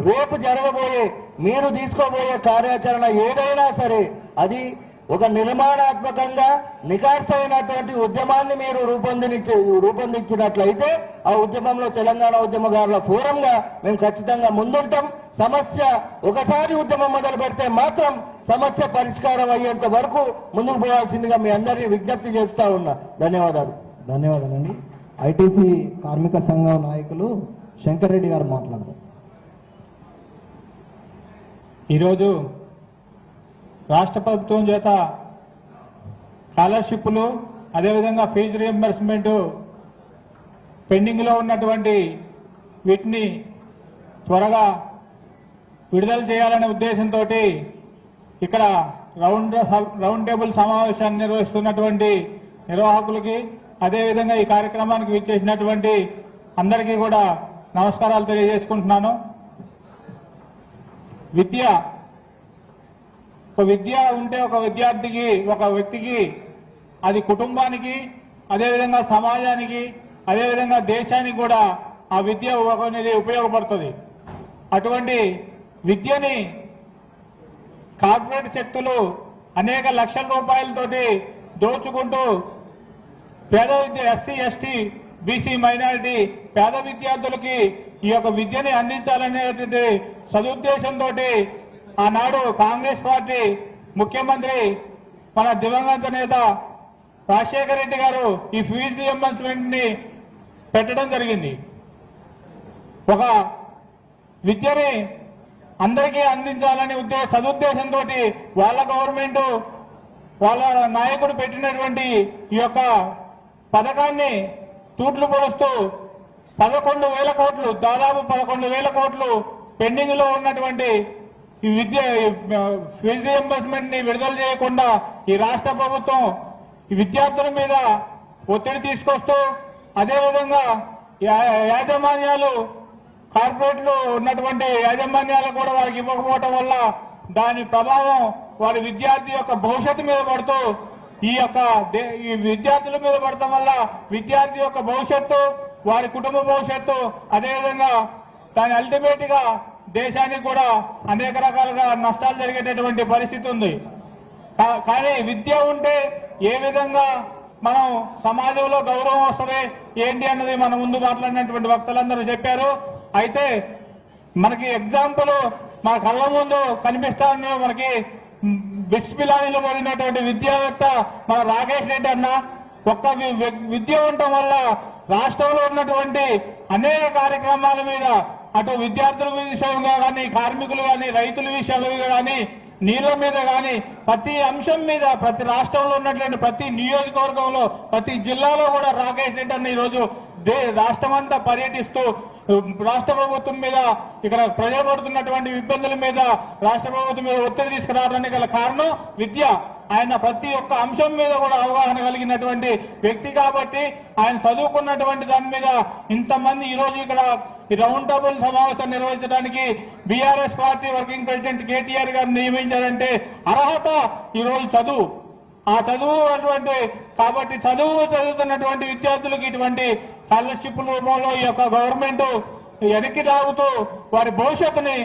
రేపు జరగబోయే మీరు తీసుకోబోయే కార్యాచరణ ఏదైనా సరే అది ఒక నిర్మాణాత్మకంగా నికార్సైనటువంటి ఉద్యమాన్ని మీరు రూపొందించినట్లయితే ఆ ఉద్యమంలో తెలంగాణ ఉద్యమకారుల ఫోరంగా మేము ఖచ్చితంగా ముందుంటాం. సమస్య ఒకసారి ఉద్యమం మొదలు పెడితే మాత్రం సమస్య పరిష్కారం అయ్యేంత వరకు ముందుకు పోవాల్సిందిగా మీ అందరినీ విజ్ఞప్తి చేస్తా ఉన్నా. ధన్యవాదాలు. ధన్యవాదాలండి. ఐటీసీ కార్మిక సంఘం నాయకులు శంకర్ రెడ్డి గారు మాట్లాడతారు. ఈరోజు రాష్ట్ర ప్రభుత్వం చేత స్కాలర్షిప్లు అదేవిధంగా ఫీజు రియంబర్స్మెంట్ పెండింగ్లో ఉన్నటువంటి వీటిని త్వరగా విడుదల చేయాలనే ఉద్దేశంతో ఇక్కడ రౌండ్ టేబుల్ సమావేశాన్ని నిర్వహిస్తున్నటువంటి నిర్వాహకులకి అదేవిధంగా ఈ కార్యక్రమానికి విచ్చేసినటువంటి అందరికీ కూడా నమస్కారాలు తెలియజేసుకుంటున్నాను. ఒక విద్య ఉంటే ఒక విద్యార్థికి, ఒక వ్యక్తికి, అది కుటుంబానికి, అదేవిధంగా సమాజానికి, అదేవిధంగా దేశానికి కూడా ఆ విద్య అనేది ఉపయోగపడుతుంది. అటువంటి విద్యని కార్పొరేట్ శక్తులు అనేక లక్షల రూపాయలతోటి దోచుకుంటూ పేద విద్య, ఎస్సీ, ఎస్టీ, బీసీ, మైనారిటీ పేద విద్యార్థులకి ఈ యొక్క విద్యని అందించాలనేటువంటి సదుద్దేశంతో ఆనాడు కాంగ్రెస్ పార్టీ ముఖ్యమంత్రి మన దివంగత నేత రాజశేఖర రెడ్డి గారు ఈ ఫీజు రియంబర్స్మెంట్ ని పెట్టడం జరిగింది. ఒక విద్యని అందరికీ అందించాలనే సదుద్దేశంతో వాళ్ళ గవర్నమెంట్, వాళ్ళ నాయకుడు పెట్టినటువంటి ఈ యొక్క పథకాన్ని తూట్లు పొడుస్తూ 11,000 కోట్లు, దాదాపు 11,000 కోట్లు పెండింగ్ లో ఉన్నటువంటి ఈ ఫీజు రియంబర్స్మెంట్ ని విడుదల చేయకుండా ఈ రాష్ట్ర ప్రభుత్వం ఈ విద్యార్థుల మీద ఒత్తిడి తీసుకొస్తూ, అదేవిధంగా యాజమాన్యాలు, కార్పొరేట్లు ఉన్నటువంటి యాజమాన్యాలు కూడా వారికి ఇవ్వకపోవటం వల్ల దాని ప్రభావం వారి విద్యార్థి యొక్క భవిష్యత్తు మీద పడుతూ ఈ విద్యార్థుల మీద పడటం వల్ల విద్యార్థి యొక్క భవిష్యత్తు, వారి కుటుంబ భవిష్యత్తు, అదేవిధంగా దాని అల్టిమేట్ గా దేశానికి కూడా అనేక రకాలుగా నష్టాలు జరిగేటటువంటి పరిస్థితి ఉంది. కానీ విద్య ఉంటే ఏ విధంగా మనం సమాజంలో గౌరవం వస్తుంది ఏంటి అన్నది మన ముందు మాట్లాడినటువంటి వక్తలందరూ చెప్పారు. అయితే మనకి ఎగ్జాంపుల్ మన కళ్ళ ముందు కనిపిస్తా ఉన్న మనకి బిస్మిల్లాహిలో పడినటువంటి విద్యావేత్త మన రాకేష్ రెడ్డి అన్న. ఒక్క విద్య ఉండటం వల్ల రాష్ట్రంలో ఉన్నటువంటి అనేక కార్యక్రమాల మీద, అటు విద్యార్థుల విషయంగా కానీ, కార్మికులు కానీ, రైతుల విషయాలుగా కానీ, నీళ్ల మీద కానీ, ప్రతి అంశం మీద, ప్రతి రాష్ట్రంలో ఉన్నటువంటి ప్రతి నియోజకవర్గంలో, ప్రతి జిల్లాలో కూడా రాకేష్ రెడ్డి అన్న ఈరోజు రాష్ట్రమంతా పర్యటిస్తూ రాష్ట్ర ప్రభుత్వం మీద, ఇక్కడ ప్రజలు పడుతున్నటువంటి ఇబ్బందుల మీద రాష్ట్ర ప్రభుత్వం మీద ఒత్తిడి తీసుకురావడానికి గల కారణం విద్య. ఆయన ప్రతి ఒక్క అంశం మీద కూడా అవగాహన కలిగినటువంటి వ్యక్తి కాబట్టి ఆయన చదువుకున్నటువంటి దాని మీద ఇంతమంది ఈరోజు ఇక్కడ ఈ రౌండ్ టేబుల్ సమావేశం నిర్వహించడానికి BRS party working president KTR గారు నియమించారంటే అర్హత ఈరోజు చదువు. ఆ చదువు అటువంటి కాబట్టి చదువుతున్నటువంటి విద్యార్థులకు ఇటువంటి స్కాలర్షిప్ రూపంలో ఈ యొక్క గవర్నమెంట్ వెనక్కి లాగుతూ వారి భవిష్యత్తుని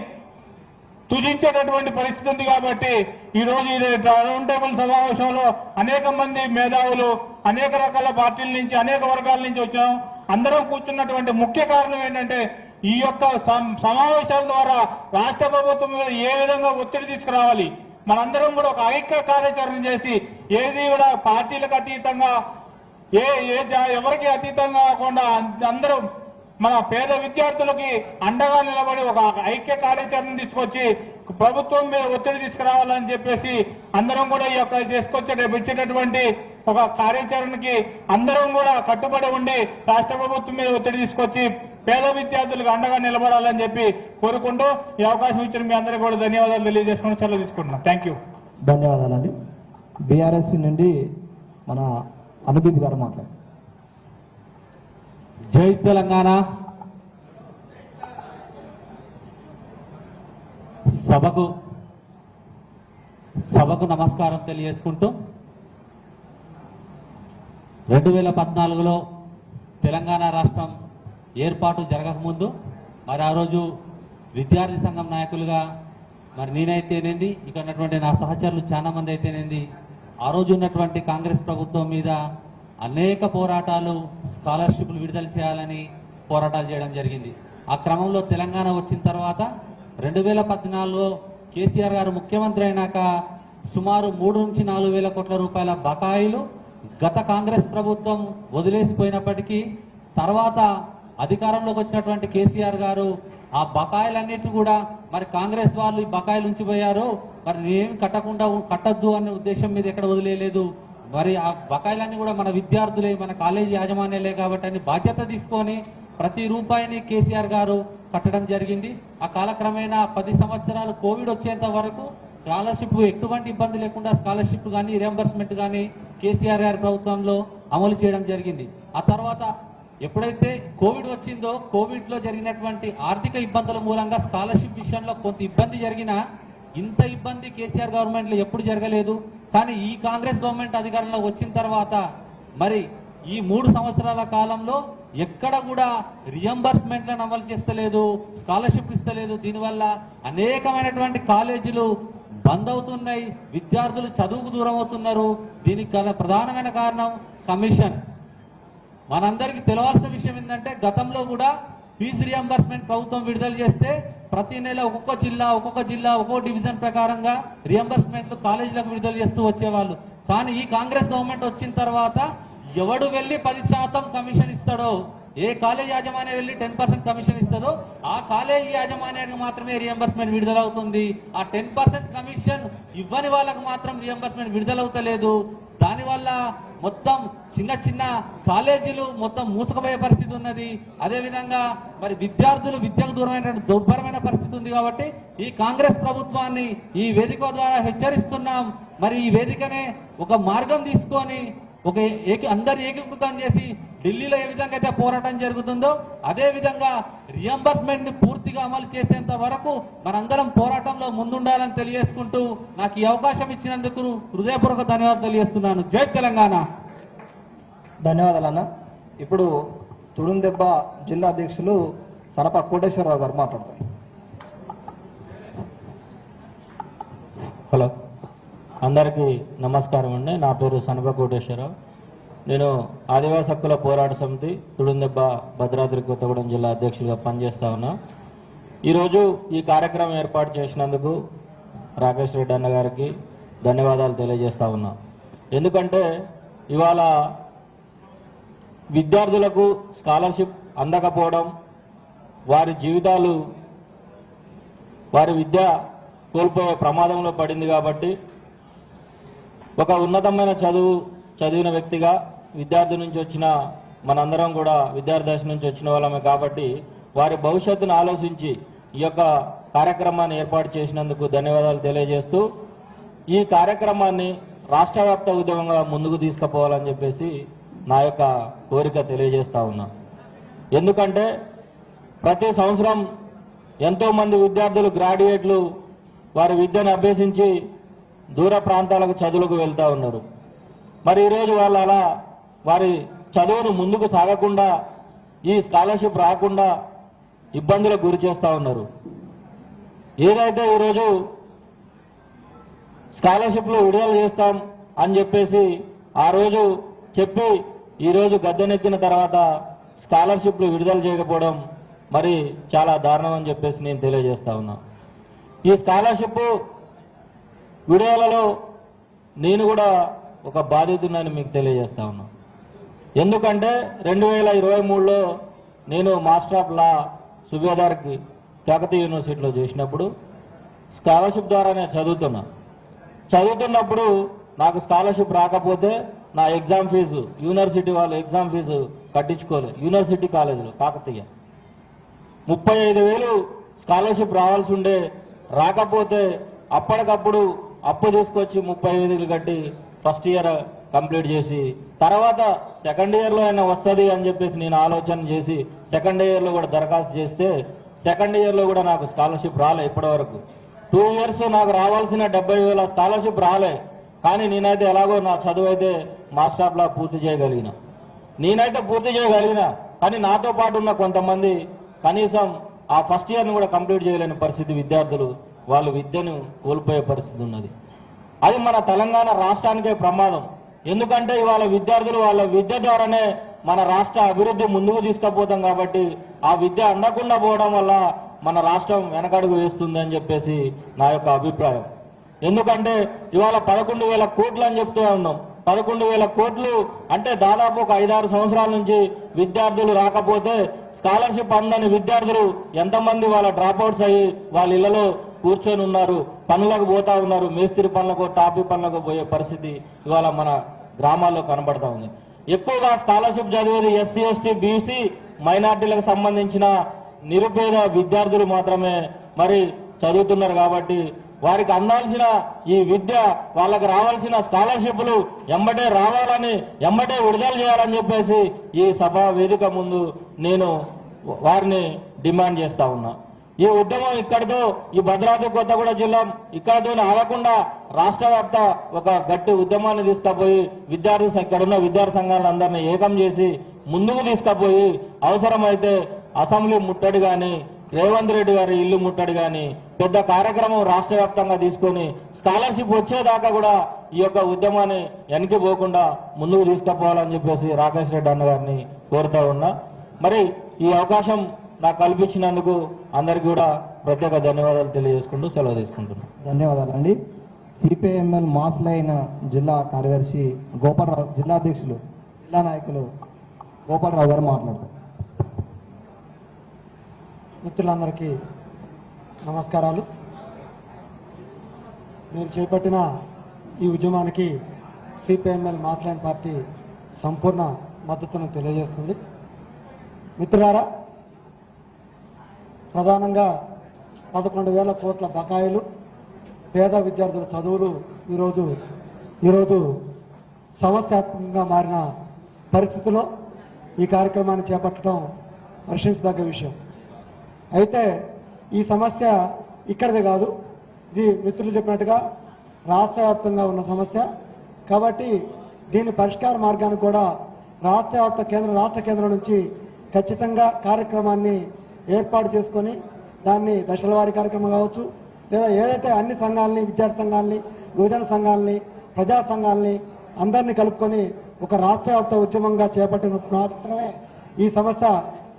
తుజించేటటువంటి పరిస్థితి ఉంది. కాబట్టి ఈ రోజు ఈ రౌండ్ టేబుల్ సమావేశంలో అనేక మంది మేధావులు, అనేక రకాల పార్టీల నుంచి, అనేక వర్గాల నుంచి వచ్చాం. అందరం కూర్చున్నటువంటి ముఖ్య కారణం ఏంటంటే ఈ యొక్క సమావేశాల ద్వారా రాష్ట్ర ప్రభుత్వం మీద ఏ విధంగా ఒత్తిడి తీసుకురావాలి, మనందరం కూడా ఒక ఐక్య కార్యాచరణ చేసి ఏది కూడా పార్టీలకు అతీతంగా ఎవరికి అతీతంగా కాకుండా అందరూ మన పేద విద్యార్థులకి అండగా నిలబడి ఒక ఐక్య కార్యాచరణ తీసుకొచ్చి ప్రభుత్వం మీద ఒత్తిడి తీసుకురావాలని చెప్పేసి అందరం కూడా ఈ యొక్క ఇచ్చేటటువంటి ఒక కార్యాచరణకి అందరం కూడా కట్టుబడి ఉండి రాష్ట్ర ప్రభుత్వం మీద ఒత్తిడి తీసుకొచ్చి పేద విద్యార్థులకు అండగా నిలబడాలని చెప్పి కోరుకుంటూ ఈ అవకాశం ఇచ్చిన మీ అందరికీ కూడా ధన్యవాదాలు తెలియజేసుకుని సెలవు తీసుకుంటున్నాను. Thank you. ధన్యవాదాలండి. బీఆర్ఎస్ నుండి మన అనుదీప్ గారు మాట్లాడారు. జై తెలంగాణ. సభకు నమస్కారం తెలియజేసుకుంటూ 2014లో తెలంగాణ రాష్ట్రం ఏర్పాటు జరగకముందు మరి ఆ రోజు విద్యార్థి సంఘం నాయకులుగా మరి నేనైతేనేంది, ఇక్కడ ఉన్నటువంటి నా సహచరులు చాలా మంది అయితేనేంది ఆ రోజు ఉన్నటువంటి కాంగ్రెస్ ప్రభుత్వం మీద అనేక పోరాటాలు, స్కాలర్షిప్లు విడుదల చేయాలని పోరాటాలు చేయడం జరిగింది. ఆ క్రమంలో తెలంగాణ వచ్చిన తర్వాత 2014లో కేసీఆర్ గారు ముఖ్యమంత్రి అయినాక సుమారు 3 నుంచి 4 వేల కోట్ల రూపాయల బకాయిలు గత కాంగ్రెస్ ప్రభుత్వం వదిలేసిపోయినప్పటికీ తర్వాత అధికారంలోకి వచ్చినటువంటి కేసీఆర్ గారు ఆ బకాయిలన్నిటి కూడా మరి కాంగ్రెస్ వాళ్ళు ఈ బకాయిలు ఉంచిపోయారు, మరి నేనేం కట్టద్దు అనే ఉద్దేశం మీద ఎక్కడ వదిలేదు. మరి ఆ బకాయిలన్నీ కూడా మన విద్యార్థులే, మన కాలేజీ యాజమాన్యాలే కాబట్టి అని బాధ్యత తీసుకొని ప్రతి రూపాయిని కేసీఆర్ గారు కట్టడం జరిగింది. ఆ కాలక్రమేణా 10 సంవత్సరాలు కోవిడ్ వచ్చేంత వరకు స్కాలర్షిప్ ఎటువంటి ఇబ్బంది లేకుండా స్కాలర్షిప్ కానీ రియంబర్స్మెంట్ కానీ కేసీఆర్ గారి ప్రభుత్వంలో అమలు చేయడం జరిగింది. ఆ తర్వాత ఎప్పుడైతే కోవిడ్ వచ్చిందో కోవిడ్లో జరిగినటువంటి ఆర్థిక ఇబ్బందుల మూలంగా స్కాలర్షిప్ విషయంలో కొంత ఇబ్బంది జరిగినా ఇంత ఇబ్బంది కేసీఆర్ గవర్నమెంట్లో ఎప్పుడు జరగలేదు. కానీ ఈ కాంగ్రెస్ గవర్నమెంట్ అధికారంలో వచ్చిన తర్వాత మరి ఈ 3 సంవత్సరాల కాలంలో ఎక్కడ కూడా రియంబర్స్మెంట్లను అమలు చేస్తలేదు, స్కాలర్షిప్ ఇస్తలేదు. దీనివల్ల అనేకమైనటువంటి కాలేజీలు బంద్ అవుతున్నాయి, విద్యార్థులు చదువుకు దూరం అవుతున్నారు. దీనికి గల ప్రధానమైన కారణం కమిషన్. మనందరికీ తెలవాల్సిన విషయం ఏంటంటే గతంలో కూడా ఫీజు రియంబర్స్మెంట్ ప్రభుత్వం విడుదల చేస్తే ప్రతి నెల ఒక్కొక్క జిల్లా ఒక్కొక్క డివిజన్ ప్రకారంగా రియంబర్స్మెంట్లు కాలేజీలకు విడుదల చేస్తూ వచ్చేవాళ్ళు. కానీ ఈ కాంగ్రెస్ గవర్నమెంట్ వచ్చిన తర్వాత ఎవడు వెళ్ళి 10% కమిషన్ ఇస్తాడో, ఏ కాలేజ్ యాజమాన్యం వెళ్ళి 10% కమిషన్ ఇస్తుందో ఆ కాలేజీ యాజమాన్యానికి మాత్రమే రియంబర్స్మెంట్ విడుదలవుతుంది. ఆ 10% కమిషన్ ఇవ్వని వాళ్ళకు మాత్రం రియంబర్స్మెంట్ విడుదలవుతలేదు. దానివల్ల మొత్తం చిన్న కాలేజీలు మొత్తం మూసుకుపోయే పరిస్థితి ఉన్నది. అదేవిధంగా మరి విద్యార్థులు విద్యకు దూరమైనటువంటి దుర్భరమైన పరిస్థితి ఉంది. కాబట్టి ఈ కాంగ్రెస్ ప్రభుత్వాన్ని ఈ వేదిక ద్వారా హెచ్చరిస్తున్నాం. మరి ఈ వేదికనే ఒక మార్గం తీసుకొని అందరు ఏకీకృతం చేసి ఢిల్లీలో ఏ విధంగా అయితే పోరాటం జరుగుతుందో అదే విధంగా రియంబర్స్మెంట్ ని పూర్తిగా అమలు చేసేంత వరకు మనందరం పోరాటంలో ముందుండాలని తెలియజేసుకుంటూ నాకు ఈ అవకాశం ఇచ్చినందుకు హృదయపూర్వక ధన్యవాదాలు తెలియజేస్తున్నాను. జై తెలంగాణ. ధన్యవాదాలన్న. ఇప్పుడు తుడుందెబ్బ జిల్లా అధ్యక్షులు సనప కోటేశ్వరరావు గారు మాట్లాడతారు. హలో, అందరికీ నమస్కారం అండి. నా పేరు సనప కోటేశ్వరరావు. నేను ఆదివాసీ హక్కుల పోరాట సమితి తుడుందెబ్బ భద్రాద్రి కొత్తగూడెం జిల్లా అధ్యక్షులుగా పనిచేస్తా ఉన్నా. ఈరోజు ఈ కార్యక్రమం ఏర్పాటు చేసినందుకు రాకేష్ రెడ్డి అన్న గారికి ధన్యవాదాలు తెలియజేస్తా ఉన్నా. ఎందుకంటే ఇవాళ విద్యార్థులకు స్కాలర్షిప్ అందకపోవడం, వారి జీవితాలు, వారి విద్య కోల్పోయే ప్రమాదంలో పడింది. కాబట్టి ఒక ఉన్నతమైన చదివిన వ్యక్తిగా విద్యార్థి నుంచి వచ్చిన మనందరం కూడా విద్యార్థి దశ నుంచి వచ్చిన వాళ్ళమే కాబట్టి వారి భవిష్యత్తును ఆలోచించి ఈ యొక్క కార్యక్రమాన్ని ఏర్పాటు చేసినందుకు ధన్యవాదాలు తెలియజేస్తూ ఈ కార్యక్రమాన్ని రాష్ట్ర వ్యాప్త ఉద్యమంగా ముందుకు తీసుకుపోవాలని చెప్పేసి నా యొక్క కోరిక తెలియజేస్తా ఉన్నా. ఎందుకంటే ప్రతి సంవత్సరం ఎంతోమంది విద్యార్థులు గ్రాడ్యుయేట్లు వారి విద్యను అభ్యసించి దూర ప్రాంతాలకు చదువులకు వెళ్తూ ఉన్నారు. మరి ఈరోజు వాళ్ళు అలా వారి చదువును ముందుకు సాగకుండా, ఈ స్కాలర్షిప్ రాకుండా ఇబ్బందులకు గురి చేస్తూ ఉన్నారు. ఏదైతే ఈరోజు స్కాలర్షిప్లు విడుదల చేస్తాం అని చెప్పేసి ఆ రోజు చెప్పి ఈరోజు గద్దెనెక్కిన తర్వాత స్కాలర్షిప్లు విడుదల చేయకపోవడం మరి చాలా దారుణం అని చెప్పేసి నేను తెలియజేస్తా ఉన్నా. ఈ స్కాలర్షిప్ విడుదలలో నేను కూడా ఒక బాధితుడిని మీకు తెలియజేస్తా ఉన్నా. ఎందుకంటే 2023లో నేను మాస్టర్ ఆఫ్ లా సుబేదార్కి కాకతీయ యూనివర్సిటీలో చేసినప్పుడు స్కాలర్షిప్ ద్వారానే చదువుతున్నప్పుడు నాకు స్కాలర్షిప్ రాకపోతే నా ఎగ్జామ్ ఫీజు యూనివర్సిటీ వాళ్ళు ఎగ్జామ్ ఫీజు కట్టించుకోలేదు. యూనివర్సిటీ కాలేజీలో కాకతీయ 35,000 స్కాలర్షిప్ రావాల్సి ఉండే, రాకపోతే అప్పటికప్పుడు అప్పు తీసుకొచ్చి 35,000 కట్టి ఫస్ట్ ఇయర్ కంప్లీట్ చేసి తర్వాత సెకండ్ ఇయర్లో అయినా వస్తుంది అని చెప్పేసి నేను ఆలోచన చేసి సెకండ్ ఇయర్లో కూడా దరఖాస్తు చేస్తే సెకండ్ ఇయర్లో కూడా నాకు స్కాలర్షిప్ రాలే. ఇప్పటి వరకు 2 ఇయర్స్ నాకు రావాల్సిన 70,000 స్కాలర్షిప్ రాలే. కానీ నేనైతే ఎలాగో నా చదువు అయితే మాస్టర్ ఆఫ్ లా పూర్తి చేయగలిగిన. కానీ నాతో పాటు ఉన్న కొంతమంది కనీసం ఆ ఫస్ట్ ఇయర్ని కూడా కంప్లీట్ చేయలేని పరిస్థితి, విద్యార్థులు వాళ్ళు విద్యను కోల్పోయే పరిస్థితి ఉన్నది. అది మన తెలంగాణ రాష్ట్రానికే ప్రమాదం. ఎందుకంటే ఇవాళ విద్యార్థులు వాళ్ళ విద్య ద్వారానే మన రాష్ట్ర అభివృద్ధి ముందుకు తీసుకుపోతాం కాబట్టి ఆ విద్య అందకుండా పోవడం వల్ల మన రాష్ట్రం వెనకడుగు వేస్తుంది అని చెప్పేసి నా యొక్క అభిప్రాయం. ఎందుకంటే ఇవాళ 11,000 కోట్లు అని చెప్తూ ఉన్నాం. 11,000 కోట్లు అంటే దాదాపు ఒక 5-6 సంవత్సరాల నుంచి విద్యార్థులు రాకపోతే స్కాలర్షిప్ అందని విద్యార్థులు ఎంతమంది వాళ్ళ డ్రాప్అవుట్స్ అయ్యి వాళ్ళ ఇళ్లలో కూర్చొని ఉన్నారు, పనులకు పోతా ఉన్నారు, మేస్త్రి పనులకు టాపీ పనులకు పోయే పరిస్థితి ఇవాళ మన గ్రామాల్లో కనబడతా ఉంది. ఎక్కువగా స్కాలర్షిప్ చదివేది ఎస్సీ, ఎస్టీ, బీసీ, మైనార్టీలకు సంబంధించిన నిరుపేద విద్యార్థులు మాత్రమే మరి చదువుతున్నారు. కాబట్టి వారికి అందాల్సిన ఈ విద్య, వాళ్ళకి రావాల్సిన స్కాలర్షిప్లు ఎంబటే రావాలని, ఎంబటే విడుదల చేయాలని చెప్పేసి ఈ సభా వేదిక ముందు నేను వారిని డిమాండ్ చేస్తా ఉన్నా. ఈ ఉద్యమం ఇక్కడితో, ఈ భద్రాద్రి కొత్తగూడ జిల్లా ఇక్కడితో ఆగకుండా రాష్ట్ర వ్యాప్త ఒక గట్టి ఉద్యమాన్ని తీసుకుపోయి ఇక్కడున్న విద్యార్థి సంఘాలందరినీ ఏకం చేసి ముందుకు తీసుకుపోయి అవసరమైతే అసెంబ్లీ ముట్టడి కానీ, రేవంత్ రెడ్డి గారి ఇల్లు ముట్టడి కానీ పెద్ద కార్యక్రమం రాష్ట్ర వ్యాప్తంగా తీసుకొని స్కాలర్షిప్ వచ్చేదాకా కూడా ఈ యొక్క ఉద్యమాన్ని వెనక్కి పోకుండా ముందుకు తీసుకుపోవాలని చెప్పేసి రాకేష్ రెడ్డి అన్న గారిని కోరుతా ఉన్నా. మరి ఈ అవకాశం నాకు కల్పించినందుకు అందరికీ కూడా ప్రత్యేక ధన్యవాదాలు తెలియజేసుకుంటూ సెలవు తీసుకుంటున్నాను. ధన్యవాదాలండి. సిపిఐఎంఎల్ మాస్ లైన్ జిల్లా కార్యదర్శి గోపాలరావు, జిల్లా అధ్యక్షులు, జిల్లా నాయకులు గోపాలరావు గారు మాట్లాడతారు. మిత్రులందరికీ నమస్కారాలు. మీరు చేపట్టిన ఈ ఉద్యమానికి సిపిఐఎంఎల్ మాస్ లైన్ పార్టీ సంపూర్ణ మద్దతును తెలియజేస్తుంది. మిత్రులారా, ప్రధానంగా 11,000 కోట్ల బకాయిలు, పేద విద్యార్థుల చదువులు ఈరోజు సమస్యాత్మకంగా మారిన పరిస్థితుల్లో ఈ కార్యక్రమాన్ని చేపట్టడం హర్షించదగ్గ విషయం. అయితే ఈ సమస్య ఇక్కడిదే కాదు, ఇది మిత్రులు చెప్పినట్టుగా రాష్ట్ర వ్యాప్తంగా ఉన్న సమస్య. కాబట్టి దీని పరిష్కార మార్గాన్ని కూడా రాష్ట్ర కేంద్రం నుంచి ఖచ్చితంగా కార్యక్రమాన్ని ఏర్పాటు చేసుకొని దాన్ని దశల వారీ కార్యక్రమం కావచ్చు, లేదా ఏదైతే అన్ని సంఘాలని, విద్యార్థి సంఘాలని, యువజన సంఘాలని, ప్రజా సంఘాలని అందరినీ కలుపుకొని ఒక రాష్ట్ర వ్యాప్త ఉద్యమంగా చేపట్టినప్పుడు మాత్రమే ఈ సమస్య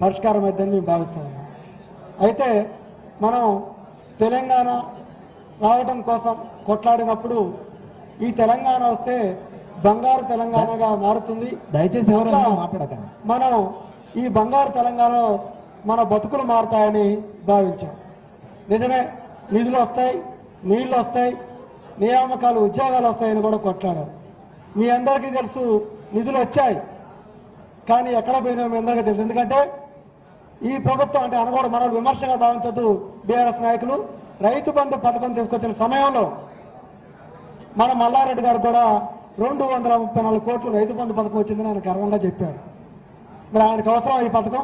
పరిష్కారం అవుతుందని మేము భావిస్తున్నాం. అయితే మనం తెలంగాణ రావడం కోసం కొట్లాడినప్పుడు ఈ తెలంగాణ వస్తే బంగారు తెలంగాణగా మారుతుంది. దయచేసి ఎవరైనా మాట్లాడకండి. మనం ఈ బంగారు తెలంగాణలో మన బతుకులు మారుతాయని భావించాం. నిజమే, నిధులు వస్తాయి, నీళ్లు వస్తాయి, నియామకాలు, ఉద్యోగాలు వస్తాయని కూడా కొట్లాడారు. మీ అందరికీ తెలుసు, నిధులు వచ్చాయి, కానీ ఎక్కడ పోయినా మీ అందరికీ తెలుసు. ఎందుకంటే ఈ ప్రభుత్వం అంటే అనకూడదు, మనం విమర్శగా భావించద్దు. బీఆర్ఎస్ నాయకులు రైతు బంధు పథకం తీసుకొచ్చిన సమయంలో మన మల్లారెడ్డి గారు కూడా 234 కోట్లు రైతు బంధు పథకం వచ్చిందని ఆయన గర్వంగా చెప్పాడు. మరి ఆయనకు అవసరం ఈ పథకం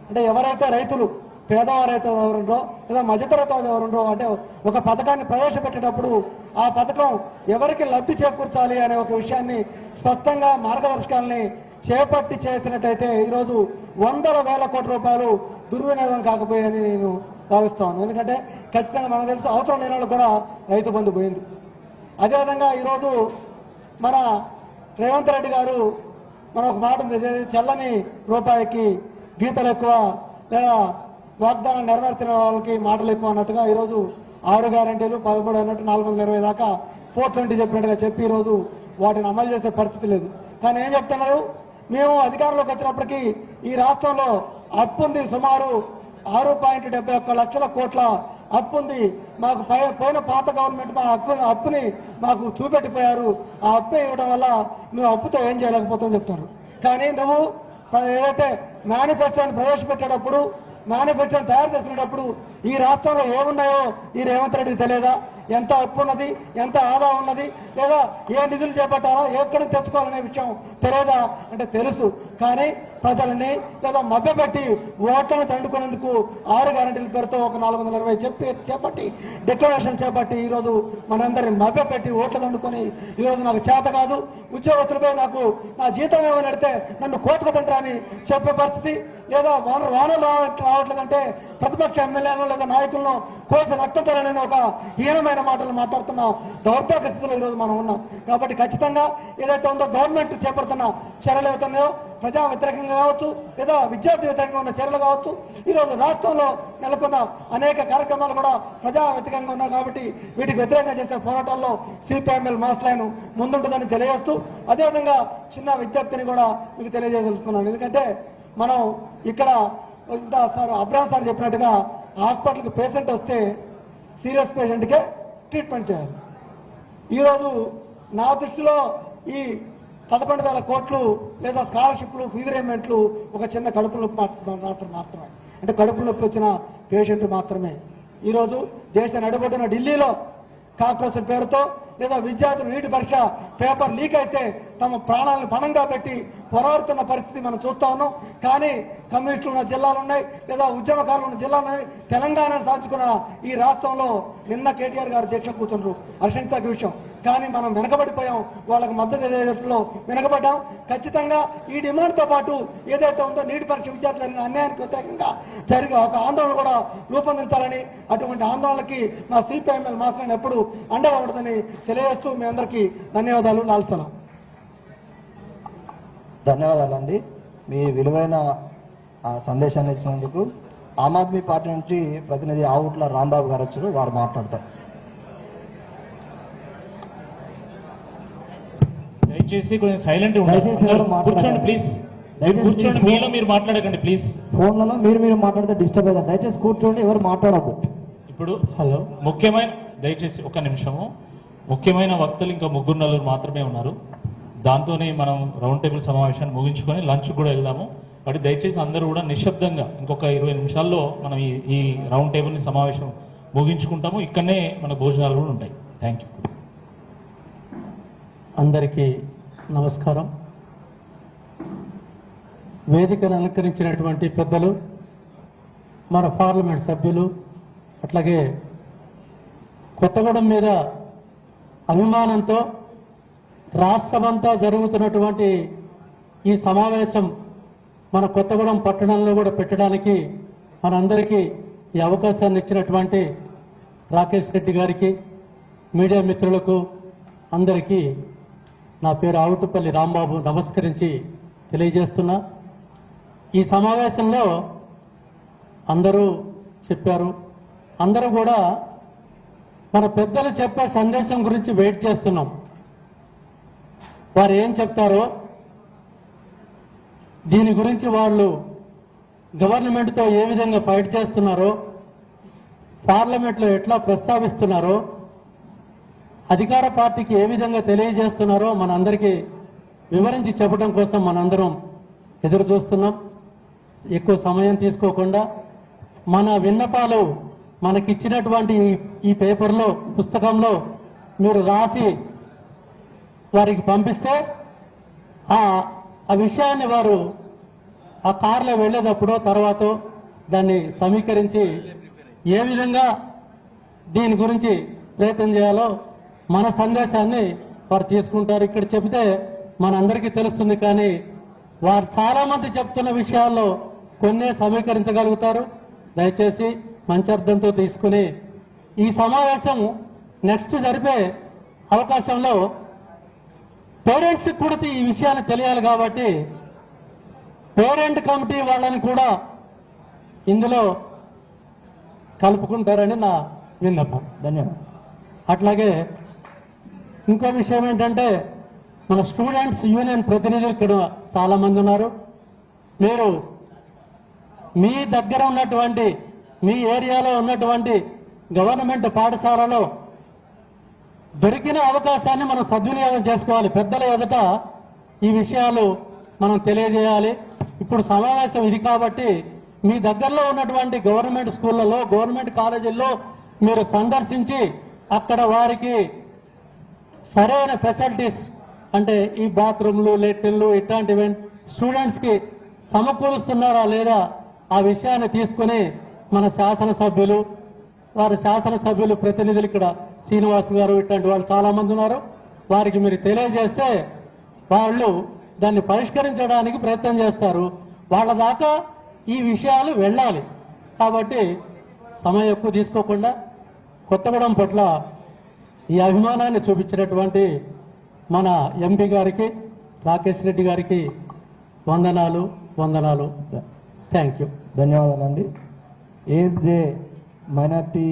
అంటే ఎవరైతే రైతులు, పేదవారైతే ఎవరుండో లేదా మధ్యతరగతి ఎవరుండో అంటే ఒక పథకాన్ని ప్రవేశపెట్టేటప్పుడు ఆ పథకం ఎవరికి లబ్ధి చేకూర్చాలి అనే ఒక విషయాన్ని స్పష్టంగా మార్గదర్శకాలని చేపట్టి చేసినట్టయితే ఈరోజు 100,000 కోట్ల రూపాయలు దుర్వినియోగం కాకపోయాయని నేను భావిస్తాను. ఎందుకంటే ఖచ్చితంగా మనకు తెలుసు, అవసరం లేని వాళ్ళు కూడా రైతు బంధు పోయింది. అదేవిధంగా ఈరోజు మన రేవంత్ రెడ్డి గారు మన ఒక మాట ఉంది, చెల్లని రూపాయికి గీతలు ఎక్కువ, లేదా వాగ్దానం నెరవేర్చిన వాళ్ళకి మాటలు ఎక్కువ అన్నట్టుగా ఈరోజు 6 గ్యారంటీలు 13 అన్నట్టు 420 దాకా 420 చెప్పినట్టుగా చెప్పి ఈరోజు వాటిని అమలు చేసే పరిస్థితి లేదు. కానీ ఏం చెప్తున్నారు, మేము అధికారంలోకి వచ్చినప్పటికీ ఈ రాష్ట్రంలో అప్పు ఉంది, సుమారు 6.71 లక్షల కోట్ల అప్పు ఉంది. మాకు పోయిన పాత గవర్నమెంట్ మా అప్పుని మాకు చూపెట్టిపోయారు. ఆ అప్పు ఇవ్వడం వల్ల మేము అప్పుతో ఏం చేయలేకపోతామని చెప్తారు. కానీ నువ్వు ఏదైతే మేనిఫెస్టోని ప్రవేశపెట్టేటప్పుడు, మేనిఫెస్టోని తయారు చేసుకునేటప్పుడు ఈ రాష్ట్రంలో ఏమున్నాయో ఈ రేవంత్ రెడ్డికి తెలియదా? ఎంత అప్పు ఉన్నది, ఎంత ఆదా ఉన్నది, లేదా ఏ నిధులు చేపట్టాలో, ఎక్కడికి తెచ్చుకోవాలనే విషయం తెలియదా అంటే తెలుసు. కానీ ప్రజలని లేదా మభ్యపెట్టి ఓట్లను దండుకునేందుకు 6 గ్యారెంటీల పేరుతో ఒక 420 చేపట్టి డిక్లరేషన్ చేపట్టి ఈరోజు మనందరిని మభ్యపెట్టి ఓట్లు దండుకొని ఈరోజు నాకు చేత కాదు, ఉద్యోగస్తులపై నాకు నా జీతం ఏమని అడితే నన్ను కోతకు తింటా అని చెప్పే పరిస్థితి, లేదా వానలు రావట్లేదంటే ప్రతిపక్ష ఎమ్మెల్యేలను లేదా నాయకులను కోసి రక్తతరని ఒక హీనమైన మాటలు మాట్లాడుతున్న దౌర్భాగ్య స్థితిలో ఈరోజు మనం ఉన్నాం. కాబట్టి ఖచ్చితంగా ఏదైతే ఉందో గవర్నమెంట్ చేపడుతున్న చర్యలు ఏవైతున్నాయో ప్రజా వ్యతిరేకంగా కావచ్చు లేదా విద్యార్థి వ్యతిరేకంగా ఉన్న చర్యలు కావచ్చు, ఈరోజు రాష్ట్రంలో నెలకొన్న అనేక కార్యక్రమాలు కూడా ప్రజా వ్యతిరేకంగా ఉన్నాయి. కాబట్టి వీటికి వ్యతిరేకంగా చేసే పోరాటాల్లో సిపిఎంఎల్ మాస్ లైన్ ముందుంటుందని తెలియజేస్తూ అదేవిధంగా చిన్న విజ్ఞప్తిని కూడా మీకు తెలియజేయదలుచుకున్నాను. ఎందుకంటే మనం ఇక్కడ ఇంత సార్ అబ్రామ్ సార్ చెప్పినట్టుగా హాస్పిటల్కి పేషెంట్ వస్తే సీరియస్ పేషెంట్కే ట్రీట్మెంట్ చేయాలి. ఈరోజు నా దృష్టిలో ఈ 11,000 కోట్లు లేదా స్కాలర్షిప్లు ఫీజు రియంబర్స్మెంట్లు ఒక చిన్న కడుపు నొప్పి మాత్రమే, అంటే కడుపు నొప్పి వచ్చిన పేషెంట్ మాత్రమే. ఈరోజు దేశ నడుబొడ్డున ఢిల్లీలో కాక్రోచ్ పేరుతో లేదా విద్యార్థులు నీటి పరీక్ష పేపర్ లీక్ అయితే తమ ప్రాణాలను పణంగా పెట్టి పోరాడుతున్న పరిస్థితి మనం చూస్తా ఉన్నాం. కానీ కమ్యూనిస్టులు ఉన్న జిల్లాలు ఉన్నాయి లేదా ఉద్యమకారులు ఉన్న జిల్లాలు ఉన్నాయి. తెలంగాణను సాధించుకున్న ఈ రాష్ట్రంలో నిన్న కేటీఆర్ గారు దీక్ష కూర్చున్నారు, హర్షంతకి విషయం. కానీ మనం వెనకబడిపోయాం, వాళ్ళకి మద్దతు తెలియజేయడంలో వెనకబడ్డాం. ఖచ్చితంగా ఈ డిమాండ్తో పాటు ఏదైతే ఉందో నీటి పరీక్ష విద్యార్థులు జరిగిన అన్యాయానికి వ్యతిరేకంగా జరిగే ఒక ఆందోళన కూడా రూపొందించాలని, అటువంటి ఆందోళనకి మా సిపిఎంఎల్ మాస్టర్ ఎప్పుడు అండగా ఉంటుందని తెలియజేస్తూ మీ అందరికీ ధన్యవాదాలు. లాల్సలం. ధన్యవాదాలండి మీ విలువైన సందేశాన్ని ఇచ్చినందుకు. ఆమ్ ఆద్మీ పార్టీ నుంచి ప్రతినిధి ఆవుట్ల రాంబాబు గారు వచ్చారు, వారు మాట్లాడతారు. దయచేసి కొంచెం సైలెంట్ కూర్చోండి ప్లీజ్. కూర్చోండి, మీలో మీరు మాట్లాడకండి ప్లీజ్. ఫోన్లలో మీరు మాట్లాడితే డిస్టర్బ్ అవుతుంది. దయచేసి కూర్చోండి, ఎవరు మాట్లాడద్దు. ఇప్పుడు హలో, దయచేసి ఒక నిమిషము. ముఖ్యమైన వక్తలు ఇంకా 3-4 మాత్రమే ఉన్నారు. దాంతోనే మనం రౌండ్ టేబుల్ సమావేశాన్ని ముగించుకొని లంచ్ కూడా వెళ్దాము. కాబట్టి దయచేసి అందరూ కూడా నిశ్శబ్దంగా ఇంకొక 20 నిమిషాల్లో మనం ఈ రౌండ్ టేబుల్ని సమావేశం ముగించుకుంటాము. ఇక్కడనే మన భోజనాలు కూడా ఉంటాయి. Thank you. అందరికీ నమస్కారం. వేదికను అలంకరించినటువంటి పెద్దలు, మన పార్లమెంట్ సభ్యులు, అట్లాగే కొత్తగూడెం మీద అభిమానంతో రాష్ట్రమంతా జరుగుతున్నటువంటి ఈ సమావేశం మన కొత్తగూడెం పట్టణంలో కూడా పెట్టడానికి మనందరికీ ఈ అవకాశాన్ని ఇచ్చినటువంటి రాకేష్ రెడ్డి గారికి, మీడియా మిత్రులకు అందరికీ నా పేరు ఆవుటుపల్లి రాంబాబు నమస్కరించి తెలియజేస్తున్నా. ఈ సమావేశంలో అందరూ చెప్పారు, అందరూ కూడా మన పెద్దలు చెప్పే సందేశం గురించి వెయిట్ చేస్తున్నాం. వారు ఏం చెప్తారో, దీని గురించి వాళ్ళు గవర్నమెంట్తో ఏ విధంగా ఫైట్ చేస్తున్నారో, పార్లమెంట్లో ఎట్లా ప్రస్తావిస్తున్నారో, అధికార పార్టీకి ఏ విధంగా తెలియజేస్తున్నారో మనందరికీ వివరించి చెప్పడం కోసం మనందరం ఎదురు చూస్తున్నాం. ఎక్కువ సమయం తీసుకోకుండా మన విన్నపాలు మనకిచ్చినటువంటి ఈ పేపర్లో, పుస్తకంలో మీరు రాసి వారికి పంపిస్తే ఆ విషయాన్ని వారు ఆ కార్లో వెళ్ళేటప్పుడు తర్వాత దాన్ని సమీకరించి ఏ విధంగా దీని గురించి ప్రయత్నం చేయాలో మన సందేశాన్ని వారు తీసుకుంటారు. ఇక్కడ చెబితే మనందరికీ తెలుస్తుంది, కానీ వారు చాలామంది చెప్తున్న విషయాల్లో కొన్నే సమీకరించగలుగుతారు. దయచేసి మంచి అర్థంతో తీసుకుని ఈ సమావేశం నెక్స్ట్ జరిపే అవకాశంలో పేరెంట్స్కి కూడా ఈ విషయాన్ని తెలియాలి. కాబట్టి పేరెంట్ కమిటీ వాళ్ళని కూడా ఇందులో కలుపుకుంటారని నా విన్నపం. ధన్యవాదాలు. అట్లాగే ఇంకో విషయం ఏంటంటే, మన స్టూడెంట్స్ యూనియన్ ప్రతినిధులు ఇక్కడ చాలా మంది ఉన్నారు. మీరు మీ దగ్గర ఉన్నటువంటి, మీ ఏరియాలో ఉన్నటువంటి గవర్నమెంట్ పాఠశాలలో దొరికిన అవకాశాన్ని మనం సద్వినియోగం చేసుకోవాలి. పెద్దల ఎదుట ఈ విషయాలు మనం తెలియజేయాలి. ఇప్పుడు సమావేశం ఇది కాబట్టి మీ దగ్గరలో ఉన్నటువంటి గవర్నమెంట్ స్కూళ్ళలో, గవర్నమెంట్ కాలేజీల్లో మీరు సందర్శించి అక్కడ వారికి సరైన ఫెసిలిటీస్, అంటే ఈ బాత్రూమ్లు, లెట్రిన్లు, ఇట్లాంటివి స్టూడెంట్స్కి సమకూరుస్తున్నారా లేదా ఆ విషయాన్ని తీసుకుని మన శాసనసభ్యులు వారి శాసనసభ్యులు ప్రతినిధులు ఇక్కడ శ్రీనివాస్ గారు ఇట్లాంటి వాళ్ళు చాలా మంది ఉన్నారు, వారికి మీరు తెలియజేస్తే వాళ్ళు దాన్ని పరిష్కరించడానికి ప్రయత్నం చేస్తారు. వాళ్ళ దాకా ఈ విషయాలు వెళ్ళాలి. కాబట్టి సమయం ఎక్కువ తీసుకోకుండా కొత్తగూడెం పట్ల ఈ అభిమానాన్ని చూపించినటువంటి మన ఎంపీ గారికి, రాకేష్ రెడ్డి గారికి వందనాలు. Thank you. ధన్యవాదాలండి. ASJ minority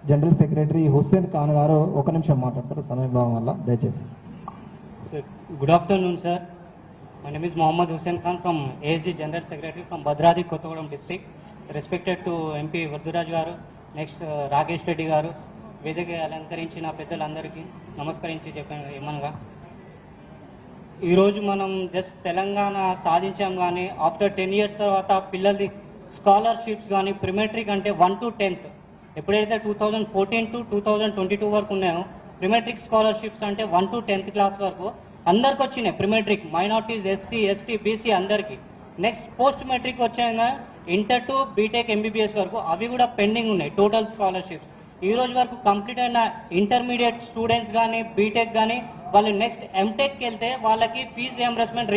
general secretary Hussain Khan గారు 1 నిమిషం మాట్లాడతారు సమయభావం వల్ల, దయచేసి. Good afternoon, sir. My name is Mohammad Hussain Khan from ASG General Secretary from Bhadradi, Kottagudem district. Respected to MP Varduraj garu, next Rakesh Reddy garu, వేదిక అలంకరించిన పెద్దలందరికీ నమస్కరించి చెప్పాను ఏమనగా, ఈరోజు మనం జస్ట్ తెలంగాణ సాధించాం కానీ ఆఫ్టర్ 10 years తర్వాత పిల్లలది స్కాలర్షిప్స్ కానీ ప్రిమెట్రిక్ అంటే 1 to 10th ఎప్పుడైతే 2014 to 2022 వరకు ఉన్నాయో ప్రిమెట్రిక్ స్కాలర్షిప్స్ అంటే 1 to 10th క్లాస్ వరకు అందరికి వచ్చినాయి. ప్రిమెట్రిక్ మైనారిటీస్, ఎస్సీ, ఎస్టీ, బీసీ అందరికీ. నెక్స్ట్ పోస్ట్ మెట్రిక్ వచ్చాక ఇంటర్ టు బీటెక్, ఎంబీబీఎస్ వరకు అవి కూడా పెండింగ్ ఉన్నాయి టోటల్ స్కాలర్షిప్స్. ఈ రోజు వరకు కంప్లీట్ అయిన ఇంటర్మీడియట్ స్టూడెంట్స్ కానీ బీటెక్ కానీ వాళ్ళు నెక్స్ట్ ఎంటెక్కి వెళ్తే వాళ్ళకి ఫీజు రియంబర్స్మెంట్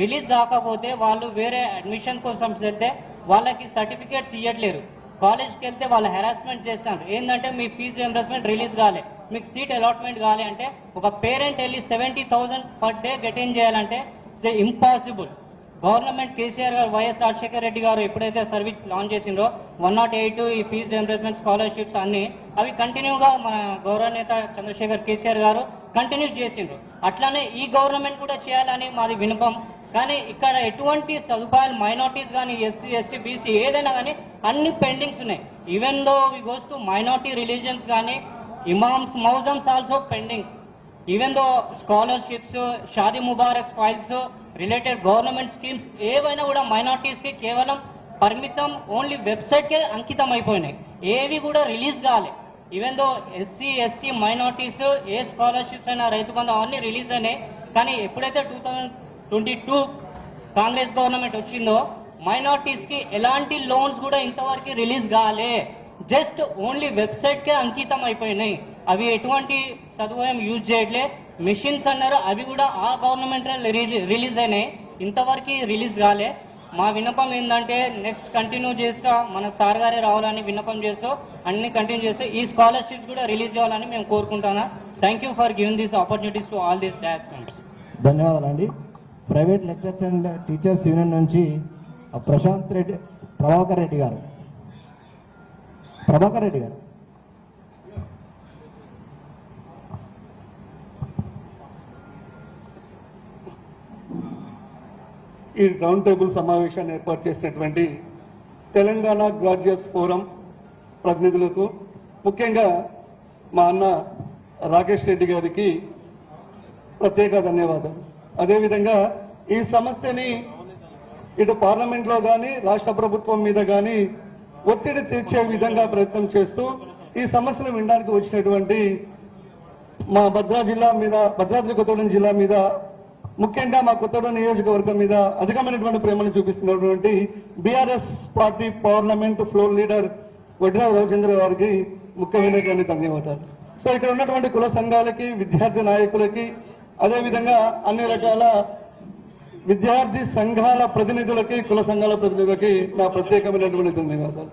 రిలీజ్ కాకపోతే వాళ్ళు వేరే అడ్మిషన్ కోసం వెళ్తే వాళ్ళకి సర్టిఫికేట్స్ ఇవ్వట్లేరు. కాలేజ్కి వెళ్తే వాళ్ళు హెరాస్మెంట్ చేస్తారు. ఏంటంటే మీ ఫీజు రియంబర్స్మెంట్ రిలీజ్ కాలే, మీకు సీట్ అలాట్మెంట్ కాలే అంటే ఒక పేరెంట్ వెళ్ళి 70,000 పర్ డే గెటిన్ చేయాలంటే ఇట్స్ ఇంపాసిబుల్. గవర్నమెంట్ కేసీఆర్ గారు, వైఎస్ రాజశేఖర రెడ్డి గారు ఎప్పుడైతే సర్వీస్ లాంచ్ చేసిండ్రో 108 ఈ ఫీజు రియంబర్స్మెంట్ స్కాలర్షిప్స్ అన్ని అవి కంటిన్యూగా మన గౌరవ నేత చంద్రశేఖర్ కేసీఆర్ గారు కంటిన్యూ చేసిండ్రు. అట్లానే ఈ గవర్నమెంట్ కూడా చేయాలని మాది వినపం. కానీ ఇక్కడ ఎటువంటి సదుపాయాలు మైనార్టీస్ కానీ ఎస్సీ, ఎస్టీ, బీసీ ఏదైనా కానీ అన్ని పెండింగ్స్ ఉన్నాయి. Even though we goes to minority religions కానీ ఇమామ్స్, మౌజమ్స్ also pendings. Even though scholarships, Shaadi Mubarak files, related government schemes ఏవైనా కూడా మైనార్టీస్కి కేవలం పరిమితం ఓన్లీ వెబ్సైట్కే అంకితం అయిపోయినాయి, ఏవి కూడా రిలీజ్ కాలే. Even though SC, ST, minorities ఏ స్కాలర్షిప్స్ అయినా, రైతు బంధు అవన్నీ రిలీజ్ అయినాయి. కానీ ఎప్పుడైతే 2022 కాంగ్రెస్ గవర్నమెంట్ వచ్చిందో మైనార్టీస్కి ఎలాంటి లోన్స్ కూడా ఇంతవరకు రిలీజ్ కాలే, జస్ట్ ఓన్లీ వెబ్సైట్కే అంకితం అయిపోయినాయి. అవి ఎటువంటి సదుపాయం యూజ్ చేయట్లే. మిషన్స్ అన్నారు, అవి కూడా ఆ గవర్నమెంట్ రిలీజ్ అయినాయి, ఇంతవరకు రిలీజ్ కాలే. మా విన్నపం ఏంటంటే నెక్స్ట్ కంటిన్యూ చేస్తా, మన సార్ గారే రావాలని విన్నపం చేస్తూ అన్ని కంటిన్యూ చేస్తూ ఈ స్కాలర్షిప్స్ కూడా రిలీజ్ చేయాలని మేము కోరుకుంటున్నాం. Thank you for giving these opportunities to all these dash members. ధన్యవాదాలండి. Private lecturers and teachers union నుంచి ప్రభాకర్ రెడ్డి గారు. ఈ రౌండ్ టేబుల్ సమావేశాన్ని ఏర్పాటు చేసినటువంటి తెలంగాణ గ్రాడ్యుయేట్స్ ఫోరం ప్రతినిధులకు, ముఖ్యంగా మా అన్న రాకేష్ రెడ్డి గారికి ప్రత్యేక ధన్యవాదాలు. అదేవిధంగా ఈ సమస్యని ఇటు పార్లమెంట్లో కానీ రాష్ట్ర ప్రభుత్వం మీద కానీ ఒత్తిడి తీర్చే విధంగా ప్రయత్నం చేస్తూ ఈ సమస్యలు వినడానికి వచ్చినటువంటి మా భద్రాద్రి కొత్తగూడెం జిల్లా మీద, ముఖ్యంగా మా కొత్తగూడెం నియోజకవర్గం మీద అధికమైనటువంటి ప్రేమను చూపిస్తున్నటువంటి BRS party parliament floor leader Vadraja Ravichandra గారికి ముఖ్యమైనటువంటి ధన్యవాదాలు. సో ఇక్కడ ఉన్నటువంటి కుల సంఘాలకి, విద్యార్థి నాయకులకి, అదేవిధంగా అన్ని రకాల విద్యార్థి సంఘాల ప్రతినిధులకి, కుల సంఘాల ప్రతినిధులకి నా ప్రత్యేకమైనటువంటి ధన్యవాదాలు.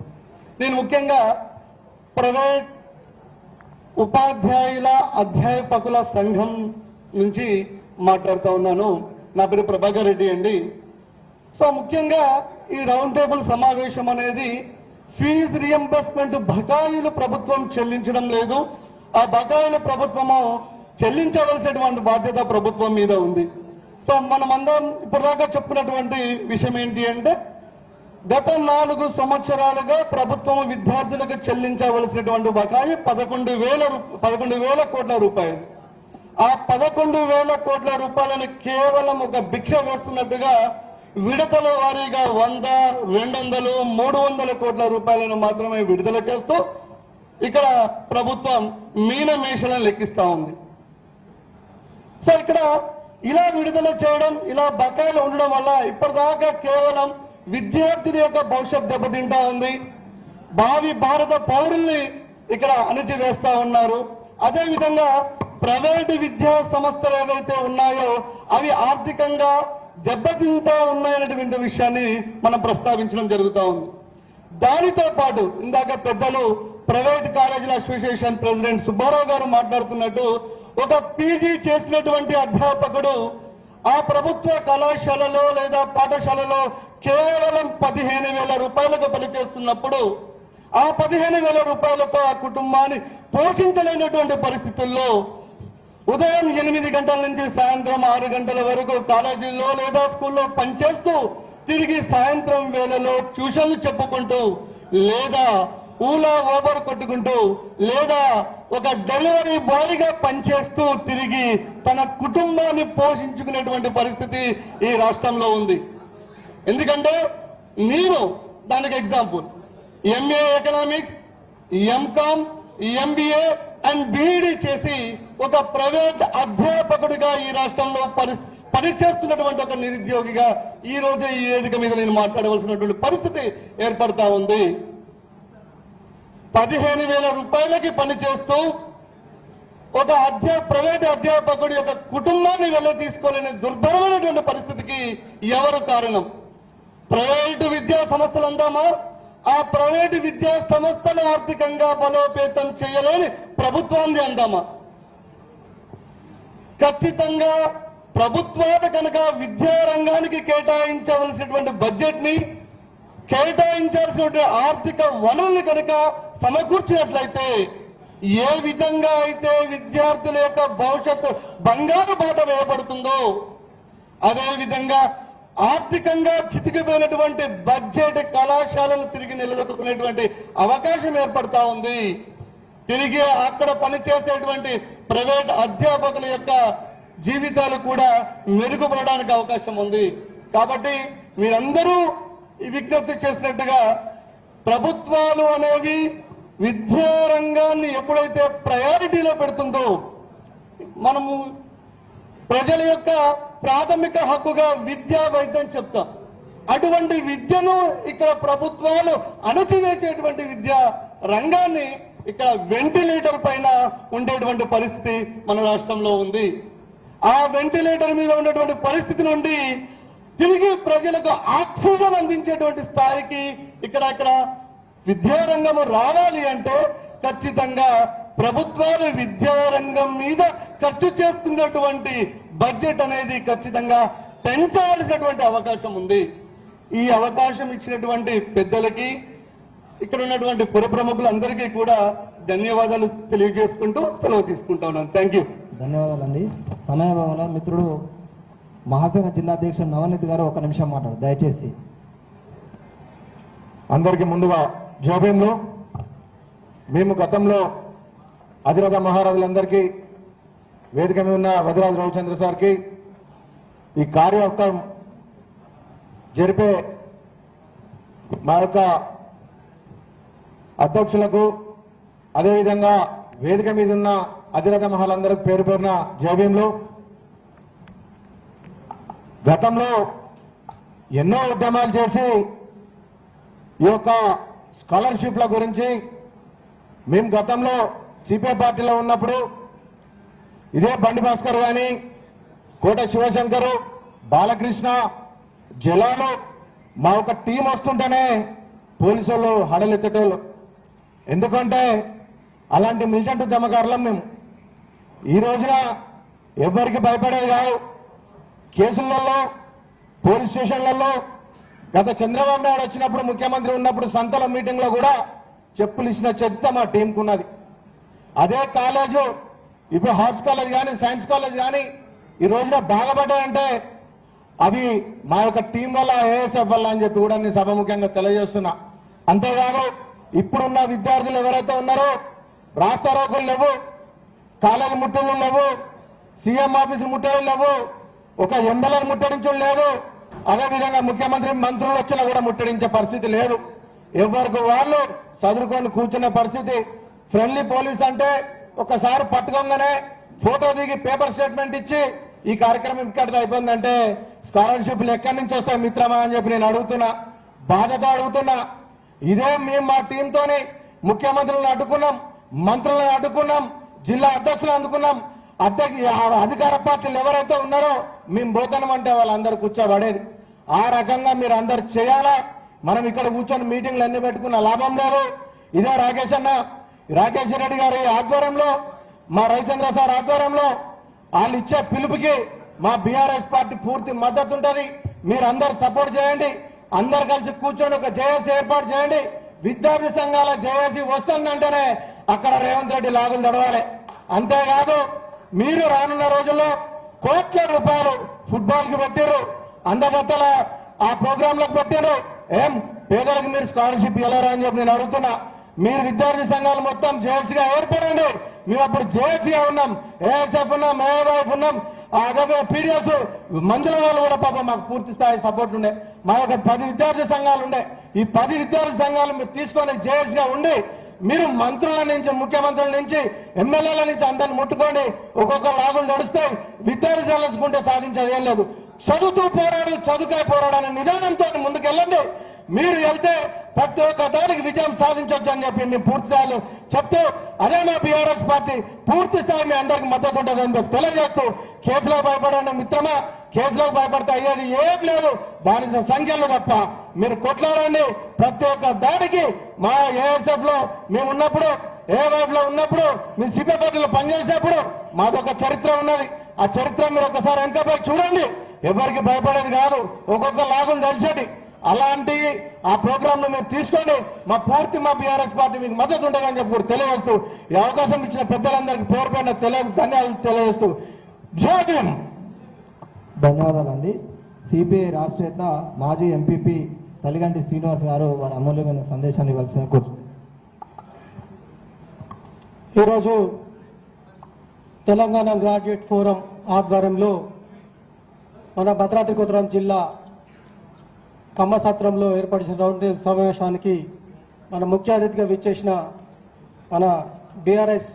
నేను ముఖ్యంగా ప్రైవేట్ ఉపాధ్యాయుల అధ్యాపకుల సంఘం నుంచి మాట్లాడుతూ ఉన్నాను. నా పేరు ప్రభాకర్ రెడ్డి అండి. సో ముఖ్యంగా ఈ రౌండ్ టేబుల్ సమావేశం అనేది ఫీజు రియంబర్స్మెంట్ బకాయిలు ప్రభుత్వం చెల్లించడం లేదు, ఆ బకాయిలు ప్రభుత్వము చెల్లించవలసినటువంటి బాధ్యత ప్రభుత్వం మీద ఉంది. సో మనమందరం ఇప్పటిదాకా చెప్పుకున్నటువంటి విషయం ఏంటి అంటే, గత 4 సంవత్సరాలుగా ప్రభుత్వం విద్యార్థులకు చెల్లించవలసినటువంటి బకాయి 11,000 కోట్ల రూపాయలు. ఆ 11,000 కోట్ల రూపాయలను కేవలం ఒక భిక్ష వేస్తున్నట్టుగా విడతల వారీగా 100, 200, 300 కోట్ల రూపాయలను మాత్రమే విడుదల చేస్తూ ఇక్కడ ప్రభుత్వం మీనమేషలను లెక్కిస్తా ఉంది. సో ఇక్కడ ఇలా విడుదల చేయడం, ఇలా బకాయిలు ఉండడం వల్ల ఇప్పటిదాకా కేవలం విద్యార్థుల యొక్క భవిష్యత్ దెబ్బతింటా ఉంది. భావి భారత పౌరుల్ని ఇక్కడ అణిచివేస్తా ఉన్నారు. అదేవిధంగా ప్రైవేటు విద్యా సంస్థలు ఏవైతే ఉన్నాయో అవి ఆర్థికంగా దెబ్బతింటా ఉన్నాయనేటువంటి విషయాన్ని మనం ప్రస్తావించడం జరుగుతూ ఉంది. దానితో పాటు ఇందాక పెద్దలు ప్రైవేట్ కాలేజీల అసోసియేషన్ ప్రెసిడెంట్ సుబ్బారావు గారు మాట్లాడుతున్నట్టు ఒక పీజీ చేసినటువంటి అధ్యాపకుడు ఆ ప్రభుత్వ కళాశాలలో లేదా పాఠశాలలో కేవలం 15,000 రూపాయలకు పనిచేస్తున్నప్పుడు ఆ 15,000 రూపాయలతో ఆ కుటుంబాన్ని పోషించలేనటువంటి పరిస్థితుల్లో ఉదయం 8 గంటల నుంచి సాయంత్రం 6 గంటల వరకు కాలేజీల్లో లేదా స్కూల్లో పనిచేస్తూ తిరిగి సాయంత్రం వేళలో ట్యూషన్లు చెప్పుకుంటూ లేదా ఊలా ఓబర్ కొట్టుకుంటూ లేదా ఒక డెలివరీ బాయ్గా పనిచేస్తూ తిరిగి తన కుటుంబాన్ని పోషించుకునేటువంటి పరిస్థితి ఈ రాష్ట్రంలో ఉంది. ఎందుకంటే నేను దానికి example MA economics, MCom, MBA and BEd చేసి ఒక ప్రైవేట్ అధ్యాపకుడిగా ఈ రాష్ట్రంలో పనిచేస్తున్నటువంటి ఒక నిరుద్యోగిగా ఈ రోజే ఈ వేదిక మీద నేను మాట్లాడవలసినటువంటి పరిస్థితి ఏర్పడతా ఉంది. 15,000 రూపాయలకి పనిచేస్తూ ఒక ప్రైవేట్ అధ్యాపకుడి యొక్క కుటుంబాన్ని వెళ్ళ తీసుకోలేని దుర్భరమైనటువంటి పరిస్థితికి ఎవరు కారణం? ప్రైవేటు విద్యా సంస్థలు అందామా? ఆ ప్రైవేటు విద్యా సంస్థలు ఆర్థికంగా బలోపేతం చేయలేని ప్రభుత్వాన్ని అందామా? ఖచ్చితంగా ప్రభుత్వాలు కనుక విద్యా రంగానికి కేటాయించవలసినటువంటి బడ్జెట్ ని కేటాయించాల్సినటువంటి ఆర్థిక వనరుల్ని కనుక సమకూర్చినట్లయితే ఏ విధంగా అయితే విద్యార్థుల యొక్క భవిష్యత్తు బంగారు బాట వేయబడుతుందో అదే విధంగా ఆర్థికంగా చితికిపోయినటువంటి బడ్జెట్ కళాశాలలు తిరిగి నిలదొక్కునేటువంటి అవకాశం ఏర్పడతా ఉంది. తిరిగి అక్కడ పనిచేసేటువంటి ప్రైవేట్ అధ్యాపకుల యొక్క జీవితాలు కూడా మెరుగుపడడానికి అవకాశం ఉంది. కాబట్టి మీరందరూ ఈ విజ్ఞప్తి చేసినట్టుగా ప్రభుత్వాలు అనేవి విద్యా రంగాన్ని ఎప్పుడైతే ప్రయారిటీలో పెడుతుందో మనము ప్రజల యొక్క ప్రాథమిక హక్కుగా విద్యా వైద్యం చెప్తాం. అటువంటి విద్యను ఇక్కడ ప్రభుత్వాలు అణచివేసేటువంటి విద్యా రంగాన్ని ఇక్కడ వెంటిలేటర్ పైన ఉండేటువంటి పరిస్థితి మన రాష్ట్రంలో ఉంది. ఆ వెంటిలేటర్ మీద ఉన్నటువంటి పరిస్థితి నుండి తిరిగి ప్రజలకు ఆక్సిజన్ అందించేటువంటి స్థాయికి ఇక్కడ విద్యారంగం రావాలి అంటే ఖచ్చితంగా ప్రభుత్వాలు విద్యారంగం మీద ఖర్చు చేస్తున్నటువంటి బడ్జెట్ అనేది ఖచ్చితంగా పెంచవలసినటువంటి అవకాశం ఉంది. ఈ అవకాశం ఇచ్చినటువంటి పెద్దలకి ఇక్కడ ఉన్నటువంటి పుర ప్రముఖులందరికీ కూడా ధన్యవాదాలు తెలియజేసుకుంటూ సెలవు తీసుకుంటా ఉన్నాను. Thank you. ధన్యవాదాలండి. సమయభావంలో మిత్రుడు మహాసేన జిల్లా అధ్యక్షుడు నవనీత్ గారు 1 నిమిషం మాట్లాడు దయచేసి. అందరికీ ముందుగా జోబేంలో మేము గతంలో అధిరథ మహారాజులందరికీ వేదిక మీద ఉన్న వదిరాజు రవిచంద్ర సార్కి ఈ కార్యక్రమం జరిపే మా యొక్క అధ్యక్షులకు అదేవిధంగా వేదిక మీద ఉన్న అధిరథ మహాలందరికీ పేరు పేరున జోబేంలో గతంలో ఎన్నో ఉద్యమాలు చేసి ఈ యొక్క స్కాలర్షిప్ల గురించి మేము గతంలో సిపిఐ పార్టీలో ఉన్నప్పుడు ఇదే బండి భాస్కర్ కానీ కోట శివశంకరు బాలకృష్ణ జలాలు మా ఒక టీం వస్తుంటేనే పోలీసు వాళ్ళు హడలెత్తేటోళ్ళు. ఎందుకంటే అలాంటి మిలిటెంట్ ఉద్యమకారులం మేము. ఈ రోజున ఎవరికి భయపడేది కాదు. కేసులలో పోలీస్ స్టేషన్లలో గత చంద్రబాబు నాయుడు వచ్చినప్పుడు ముఖ్యమంత్రి ఉన్నప్పుడు సంతల మీటింగ్ లో కూడా చెప్పులు ఇచ్చిన చెత్త మా టీంకు ఉన్నది. అదే కాలేజు ఇప్పుడు ఆర్ట్స్ కాలేజ్ కానీ సైన్స్ కాలేజ్ కానీ ఈ రోజున బాగుపడ్డాయంటే అవి మా యొక్క టీం వల్ల ఏఎస్ఎఫ్ వల్ల అని చెప్పి కూడా నేను సభముఖ్యంగా తెలియజేస్తున్నా. అంతేకాదు ఇప్పుడున్న విద్యార్థులు ఎవరైతే ఉన్నారో రాస్తా రోగులు లేవు, కాలేజీ ముట్టలు లేవు, సీఎం ఆఫీసులు ముట్టలు లేవు, ఒక ఎమ్మెల్యే ముట్టడించడం లేదు, అదేవిధంగా ముఖ్యమంత్రి మంత్రులు వచ్చినా కూడా ముట్టడించే పరిస్థితి లేదు. ఎవరికి వాళ్ళు చదువుకొని కూర్చునే పరిస్థితి. ఫ్రెండ్లీ పోలీస్ అంటే ఒకసారి పట్టుకోగానే ఫోటో దిగి పేపర్ స్టేట్మెంట్ ఇచ్చి ఈ కార్యక్రమం ఇక్కడితో అయిపోయిందంటే స్కాలర్షిప్లు ఎక్కడి నుంచి వస్తాయి మిత్రమా అని చెప్పి నేను అడుగుతున్నా, బాధతో అడుగుతున్నా. ఇదే మేము మా టీంతోని ముఖ్యమంత్రులను అడ్డుకున్నాం, మంత్రులను అడ్డుకున్నాం, జిల్లా అధ్యక్షులు అందుకున్నాం. అధికార పార్టీలు ఎవరైతే ఉన్నారో మేము పోతామంటే వాళ్ళందరూ కూర్చోబడేది. ఆ రకంగా మీరు అందరు చేయాలా. మనం ఇక్కడ కూర్చొని మీటింగ్లు అన్ని పెట్టుకున్న లాభం లేదు. ఇదే రాకేష్ రెడ్డి గారి ఆధ్వర్యంలో, మా రవిచంద్ర సార్ ఆధ్వర్యంలో వాళ్ళు ఇచ్చే పిలుపుకి మా బీఆర్ఎస్ పార్టీ పూర్తి మద్దతు ఉంటుంది. మీరు అందరు సపోర్ట్ చేయండి. అందరు కలిసి కూర్చొని ఒక జేఏసీ ఏర్పాటు చేయండి. విద్యార్థి సంఘాల జేఏసీ వస్తుందంటేనే అక్కడ రేవంత్ రెడ్డి లాగులు తడవాలి. అంతేకాదు మీరు రానున్న రోజుల్లో కోట్ల రూపాయలు ఫుట్బాల్ కి పెట్టారు, అందగత్తల ఆ ప్రోగ్రాంలకు పెట్టారు. ఏం పేదలకు మీరు స్కాలర్షిప్ ఇవ్వలేరా అని చెప్పి నేను అడుగుతున్నా. మీరు విద్యార్థి సంఘాలు మొత్తం జేఏసీగా ఏర్పడండి. మేము అప్పుడు జేఏసీగా ఉన్నాం, ఏఎస్ఎఫ్ ఉన్నాం, ఏఐవైఎఫ్ ఉన్నాం, పీడిఎస్ మంజుల వాళ్ళు కూడా పాపం మాకు పూర్తి స్థాయి సపోర్ట్ ఉండే. మా యొక్క 10 విద్యార్థి సంఘాలు ఉండే. ఈ 10 విద్యార్థి సంఘాలు మీరు తీసుకొని జేఏసీగా ఉండి మీరు మంత్రుల నుంచి, ముఖ్యమంత్రుల నుంచి, ఎమ్మెల్యేల నుంచి అందరిని ముట్టుకొని ఒక్కొక్క లాగులు నడుస్తాయి. విద్యార్థి చెల్లించుకుంటే సాధించేది ఏం లేదు. చదువుతూ పోరాడు, చదువుకే పోరాడనే నిదానంతో ముందుకెళ్ళండి. మీరు వెళ్తే ప్రతి ఒక్క దానికి విజయం సాధించవచ్చు అని చెప్పి మేము పూర్తి స్థాయిలో చెప్తూ, అదే మా బీఆర్ఎస్ పార్టీ పూర్తి స్థాయి మీ అందరికి మద్దతు ఉంటుందని చెప్పి తెలియజేస్తూ, కేసులో భయపడండి మిత్రమా, కేసులో భయపడితే అయ్యేది ఏం లేదు, బానిస సంఖ్యలు తప్ప. మీరు కొట్లాడండి. ప్రతి ఒక్క దానికి మా ఏఎస్ఎఫ్ లో మేము ఉన్నప్పుడు, ఏవైఎఫ్ లో ఉన్నప్పుడు, మీ సిపి పార్టీలో పనిచేసేప్పుడు మాదొక చరిత్ర ఉన్నది. ఆ చరిత్ర మీరు ఒకసారి వెనకపై చూడండి. ఎవరికి భయపడేది కాదు, ఒక్కొక్క లాగులు తెలిసేది. అలాంటి ఆ ప్రోగ్రామ్ ను మీరు తీసుకోండి. మా బీఆర్ఎస్ పార్టీ మీకు మద్దతు ఉంటుందని చెప్పి కూడా తెలియజేస్తూ, ఈ అవకాశం ఇచ్చిన పెద్దలందరికీ పేరు పైన ధన్యవాదాలు తెలియజేస్తూ జై భీమ్. ధన్యవాదాలండి. సిపిఐ రాష్ట్ర నేత మాజీ ఎంపీపీ సలిగంటి శ్రీనివాస్ గారు వారి అమూల్యమైన సందేశాన్ని ఇవ్వాల్సిన కోరు. ఈరోజు తెలంగాణ గ్రాడ్యుయేట్ ఫోరం ఆధ్వర్యంలో మన భద్రాద్రి కొత్తగూడెం జిల్లా కమ్మసత్రంలో ఏర్పాటు చేసిన రౌండ్ టేబుల్ సమావేశానికి మన ముఖ్య అతిథిగా విచ్చేసిన మన బీఆర్ఎస్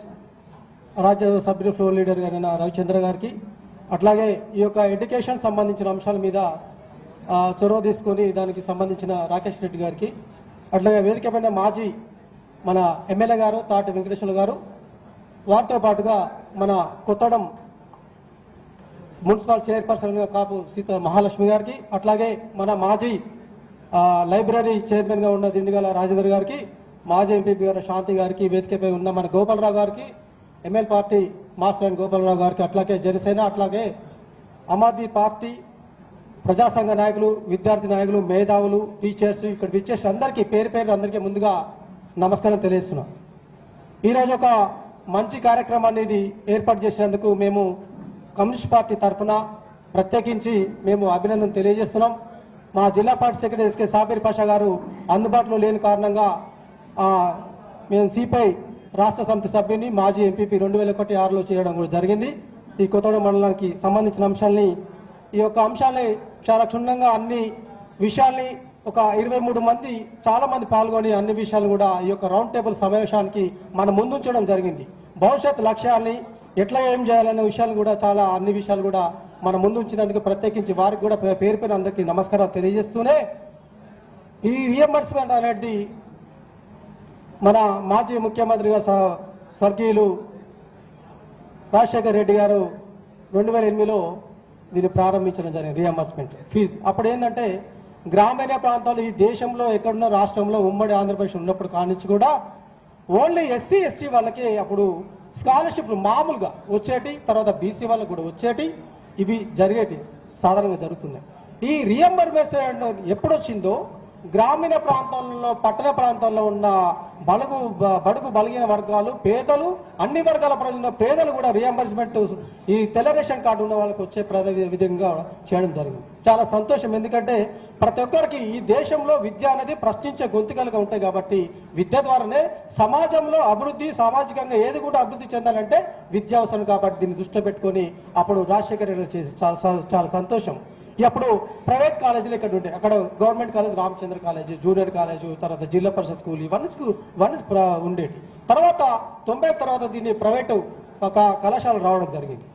రాజ్యసభ సభ్యులు ఫ్లోర్ లీడర్ గారైన రవిచంద్ర గారికి, అట్లాగే ఈ యొక్క ఎడ్యుకేషన్ సంబంధించిన అంశాల మీద చొరవ తీసుకొని దానికి సంబంధించిన రాకేష్ రెడ్డి గారికి, అట్లాగే వేదిక పైన మాజీ మన ఎమ్మెల్యే గారు తాటి వెంకటేశ్వర గారు, వారితో పాటుగా మన కొత్తడం మున్సిపల్ చైర్పర్సన్ కాపు సీత మహాలక్ష్మి గారికి, అట్లాగే మన మాజీ లైబ్రరీ చైర్మన్గా ఉన్న దిండిగల రాజేందర్ గారికి, మాజీ ఎంపీ గారు శాంతి గారికి, వేదికపై ఉన్న మన గోపాలరావు గారికి, ML party master and Gopalarao గారికి, అట్లాగే జనసేన, అట్లాగే ఆమ్ ఆద్మీ పార్టీ ప్రజాసంఘ నాయకులు, విద్యార్థి నాయకులు, మేధావులు, టీచర్స్, ఇక్కడ విచ్చేసిన అందరికీ పేరు పేరు అందరికీ ముందుగా నమస్కారం తెలియజేస్తున్నాం. ఈరోజు ఒక మంచి కార్యక్రమాన్ని ఇది ఏర్పాటు చేసినందుకు మేము కమ్యూనిస్ట్ పార్టీ తరఫున ప్రత్యేకించి మేము అభినందన తెలియజేస్తున్నాం. మా జిల్లా party secretary SK Sabir Pasha గారు అందుబాటులో లేని కారణంగా మేము సిపిఐ రాష్ట్ర సమితి సభ్యుని మాజీ ఎంపీపీ 2001-6లో చేయడం కూడా జరిగింది. ఈ కొత్తగూడెం మండలానికి సంబంధించిన అంశాలని, ఈ యొక్క అంశాలని చాలా క్షుణ్ణంగా అన్ని విషయాల్ని ఒక 23 మంది చాలా మంది పాల్గొని అన్ని విషయాలు కూడా ఈ యొక్క రౌండ్ టేబుల్ సమావేశానికి మన ముందుంచడం జరిగింది. భవిష్యత్ లక్ష్యాన్ని ఎట్లా ఏం చేయాలనే విషయాలు కూడా చాలా అన్ని విషయాలు కూడా మన ముందు ఉంచినందుకు ప్రత్యేకించి వారికి కూడా పేరు పేరు అందరికీ నమస్కారాలు తెలియజేస్తూనే, ఈ రియంబర్స్మెంట్ అనేది మన మాజీ ముఖ్యమంత్రిగా స్వర్గీయులు రాజశేఖర్ రెడ్డి గారు 2008లో దీన్ని ప్రారంభించడం జరిగింది. రియంబర్స్మెంట్ ఫీజు అప్పుడు ఏంటంటే గ్రామీణ ప్రాంతాలు ఈ దేశంలో ఎక్కడున్న రాష్ట్రంలో ఉమ్మడి ఆంధ్రప్రదేశ్ ఉన్నప్పుడు కానించి కూడా ఓన్లీ ఎస్సీ ఎస్టీ వాళ్ళకి అప్పుడు స్కాలర్షిప్లు మామూలుగా వచ్చేటి, తర్వాత బీసీ వాళ్ళకి కూడా వచ్చేటి, ఇవి జరిగేటి సాధారణంగా జరుగుతున్నాయి. ఈ రియంబర్స్మెంట్ ఎప్పుడు వచ్చిందో గ్రామీణ ప్రాంతాల్లో, పట్టణ ప్రాంతాల్లో ఉన్న బడుగు బలిగిన వర్గాలు, పేదలు, అన్ని వర్గాల ప్రజలు పేదలు కూడా రియంబర్స్మెంట్ ఈ తెల్ల రేషన్ కార్డు ఉన్న వాళ్ళకి వచ్చే విధంగా చేయడం జరిగింది. చాలా సంతోషం. ఎందుకంటే ప్రతి ఒక్కరికి ఈ దేశంలో విద్య అనేది ప్రశ్నించే గొంతుకలుగా ఉంటాయి కాబట్టి విద్య ద్వారానే సమాజంలో అభివృద్ధి, సామాజికంగా ఏది కూడా అభివృద్ధి చెందాలంటే విద్య అవసరం కాబట్టి దీన్ని దృష్టిలో పెట్టుకొని అప్పుడు రాజశేఖర్ రెడ్డి చేసి చాలా సంతోషం. అప్పుడు ప్రైవేట్ కాలేజీలు ఇక్కడ ఉంటాయి. అక్కడ government college Ramachandra college, junior college, తర్వాత జిల్లా పరిషత్ స్కూల్, ఇవన్నీ ఉండేవి. తర్వాత 90 తర్వాత దీన్ని ప్రైవేటు ఒక కళాశాల రావడం జరిగింది.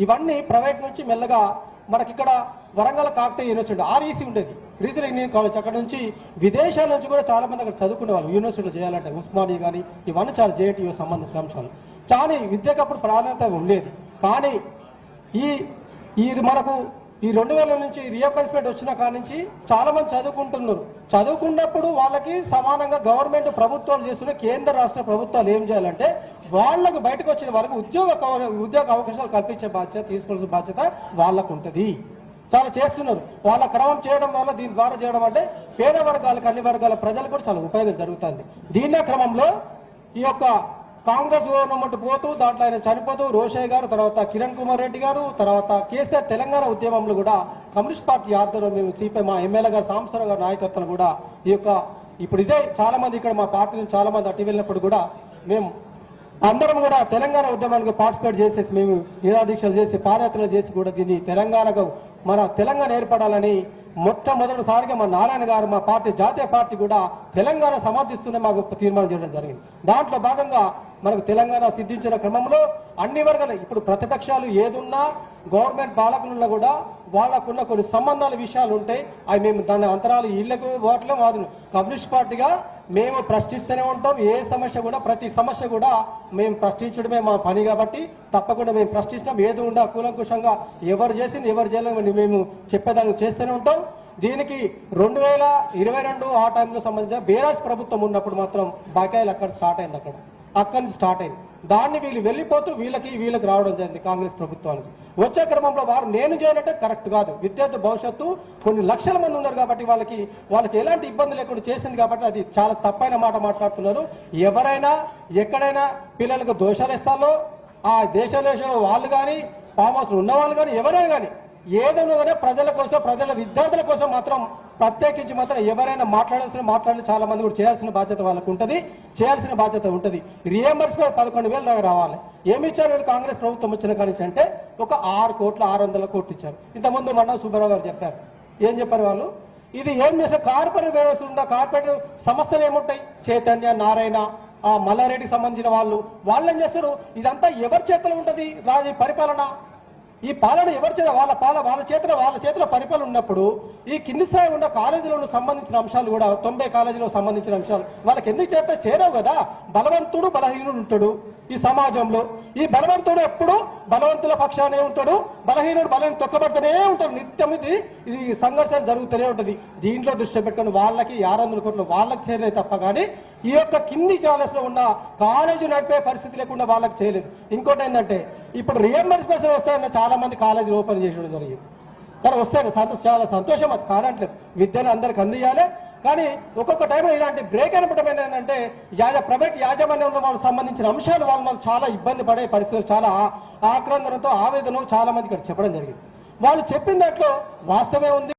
ఇవన్నీ ప్రైవేట్ నుంచి మెల్లగా మనకి ఇక్కడ వరంగల్ కాకతీయ యూనివర్సిటీ ఆర్ఈసీ ఉండేది, రీజనల్ ఇంజనీరింగ్ కాలేజ్. అక్కడ నుంచి విదేశాల నుంచి కూడా చాలా మంది అక్కడ చదువుకునే వాళ్ళు యూనివర్సిటీలో చేయాలంటే ఉస్మానియా కానీ ఇవన్నీ చాలా జేఎన్టీయూ సంబంధించిన అంశాలు. చాలా విద్యకు అప్పుడు ప్రాధాన్యత ఉండేది. కానీ ఈ మనకు ఈ 2000 నుంచి రీఎంబర్స్మెంట్ వచ్చిన కాడి నుంచి చాలా మంది చదువుకుంటున్నారు. చదువుకున్నప్పుడు వాళ్ళకి సమానంగా గవర్నమెంట్ ప్రభుత్వాలు చేస్తున్న కేంద్ర రాష్ట్ర ప్రభుత్వాలు ఏం చేయాలంటే వాళ్ళకు బయటకు వచ్చిన వాళ్ళకి ఉద్యోగ అవకాశాలు కల్పించే బాధ్యత, తీసుకోవాల్సిన బాధ్యత వాళ్ళకు ఉంటుంది. చాలా చేస్తున్నారు. వాళ్ళ క్రమం చేయడం వల్ల దీని ద్వారా చేయడం అంటే పేద వర్గాలకు, అన్ని వర్గాల ప్రజలకు కూడా చాలా ఉపయోగం జరుగుతుంది. దీన్నే క్రమంలో ఈ యొక్క కాంగ్రెస్ గవర్నమెంట్ పోతూ దాంట్లో ఆయన చనిపోతూ రోషయ్య గారు, తర్వాత కిరణ్ కుమార్ రెడ్డి గారు, తర్వాత కేసీఆర్ తెలంగాణ ఉద్యమంలో కూడా కమ్యూనిస్ట్ పార్టీ ఆధ్వర్యంలో మేము సిపిఐ మా ఎమ్మెల్యే గారు సాంబశివరావు గారి నాయకత్వం కూడా ఈ యొక్క ఇప్పుడు ఇదే చాలా మంది ఇక్కడ మా పార్టీ నుంచి చాలా మంది అటు వెళ్ళినప్పుడు కూడా మేము అందరం కూడా తెలంగాణ ఉద్యమానికి పార్టిసిపేట్ చేసేసి మేము నిరాదీక్షలు చేసి పాదయాత్రలు చేసి కూడా దీన్ని తెలంగాణకు మన తెలంగాణ ఏర్పడాలని మొట్టమొదటిసారిగా మా నారాయణ గారు మా పార్టీ జాతీయ పార్టీ కూడా తెలంగాణ సమర్థిస్తూనే మాకు తీర్మానం చేయడం జరిగింది. దాంట్లో భాగంగా మనకు తెలంగాణ సిద్ధించిన క్రమంలో అన్ని వర్గాలు ఇప్పుడు ప్రతిపక్షాలు ఏదున్నా గవర్నమెంట్ పాలకులున్నా కూడా వాళ్ళకున్న కొన్ని సంబంధాల విషయాలు ఉంటాయి. అవి మేము దాని అంతరాలు ఇళ్లకు ఓట్లే వాదును కమ్యూనిస్ట్ పార్టీగా మేము ప్రశ్నిస్తూనే ఉంటాం. ఏ సమస్య కూడా ప్రతి సమస్య కూడా మేము ప్రశ్నించడమే మా పని కాబట్టి తప్పకుండా మేము ప్రశ్నిస్తాం. ఏది ఉండా కూలంకుషంగా ఎవరు చేసింది ఎవరు చేయలేని మేము చెప్పేదానికి చేస్తూనే ఉంటాం. దీనికి 2022 ఆ టైంలో సంబంధించిన బీఆర్ఎస్ ప్రభుత్వం ఉన్నప్పుడు మాత్రం బకాయిలు అక్కడ స్టార్ట్ అయింది. అక్కడి నుంచి స్టార్ట్ అయింది. దాన్ని వీళ్ళు వెళ్ళిపోతూ వీళ్ళకి రావడం జరిగింది కాంగ్రెస్ ప్రభుత్వానికి. వచ్చే క్రమంలో వారు నేను చేయాలంటే కరెక్ట్ కాదు. విద్యార్థి భవిష్యత్తు కొన్ని లక్షల మంది ఉన్నారు కాబట్టి వాళ్ళకి ఎలాంటి ఇబ్బంది లేకుండా చేసింది కాబట్టి అది చాలా తప్పైన మాట మాట్లాడుతున్నారు. ఎవరైనా ఎక్కడైనా పిల్లలకు దోషాలు ఇస్తాలో ఆ దేశంలో వాళ్ళు కానీ ఫామ్ హౌస్ ఉన్న వాళ్ళు కానీ ఎవరైనా కానీ ఏదైనా కానీ ప్రజల కోసం ప్రజల విద్యార్థుల కోసం మాత్రం ప్రత్యేకించి మాత్రం ఎవరైనా మాట్లాడి చాలా మంది కూడా చేయాల్సిన బాధ్యత వాళ్ళకు ఉంటుంది, చేయాల్సిన బాధ్యత ఉంటుంది. రీఎంబర్స్మెంట్ 11,000 రావాలి. ఏమి ఇచ్చారు వీళ్ళు కాంగ్రెస్ ప్రభుత్వం వచ్చిన కాడి నుంచి అంటే ఒక 6,600 కోట్లు ఇచ్చారు. ఇంతకుముందు మన సుబ్బారావు గారు చెప్పారు. ఏం చెప్పారు వాళ్ళు? ఇది ఏం చేస్తే కార్పొరేట్ వ్యవస్థ ఉందా, కార్పొరేట్ సంస్థలు ఏముంటాయి, చైతన్య, నారాయణ, మల్లారెడ్డికి సంబంధించిన వాళ్ళు ఏం చేస్తారు? ఇదంతా ఎవరి చేతిలో ఉంటుంది పరిపాలన? ఈ పాలన ఎవరి చేత వాళ్ళ చేతిలో పరిపాలన ఉన్నప్పుడు ఈ కింది స్థాయి ఉన్న కాలేజీలో సంబంధించిన అంశాలు కూడా 90 కాలేజీలో సంబంధించిన అంశాలు వాళ్ళకి ఎందుకు చేరవు కదా? బలవంతుడు బలహీనుడు ఉంటాడు ఈ సమాజంలో. ఈ బలవంతుడు ఎప్పుడు బలవంతుల పక్షానే ఉంటాడు, బలహీనుడు బలం తొక్కబడుతూనే ఉంటాడు. నిత్యం ఇది సంఘర్షణ జరుగుతూనే ఉంటుంది. దీంట్లో దృష్టి పెట్టుకుని వాళ్ళకి 600 కోట్లు వాళ్ళకి చేరలేదు తప్ప కానీ ఈ యొక్క కింది కాలేజ్లో ఉన్న కాలేజీ నడిపే పరిస్థితి లేకుండా వాళ్ళకి చేయలేదు. ఇంకోటి ఏంటంటే ఇప్పుడు రీఎంబర్స్మెంట్ వస్తాయన్న చాలా మంది కాలేజీలు ఓపెన్ చేయడం జరిగింది. సరే వస్తాయి, చాలా సంతోషం, అది కాదంటలేదు. విద్యను అందరికి అందియాలి. కానీ ఒక్కొక్క టైంలో ఇలాంటి బ్రేక్ అనపడం ఏంటంటే ప్రైవేట్ యాజమాన్యంలో వాళ్ళకి సంబంధించిన అంశాలు వాళ్ళు చాలా ఇబ్బంది పడే పరిస్థితులు, చాలా ఆక్రందనతో ఆవేదన చాలా మంది ఇక్కడ చెప్పడం జరిగింది. వాళ్ళు చెప్పిన దాంట్లో వాస్తవమే ఉంది.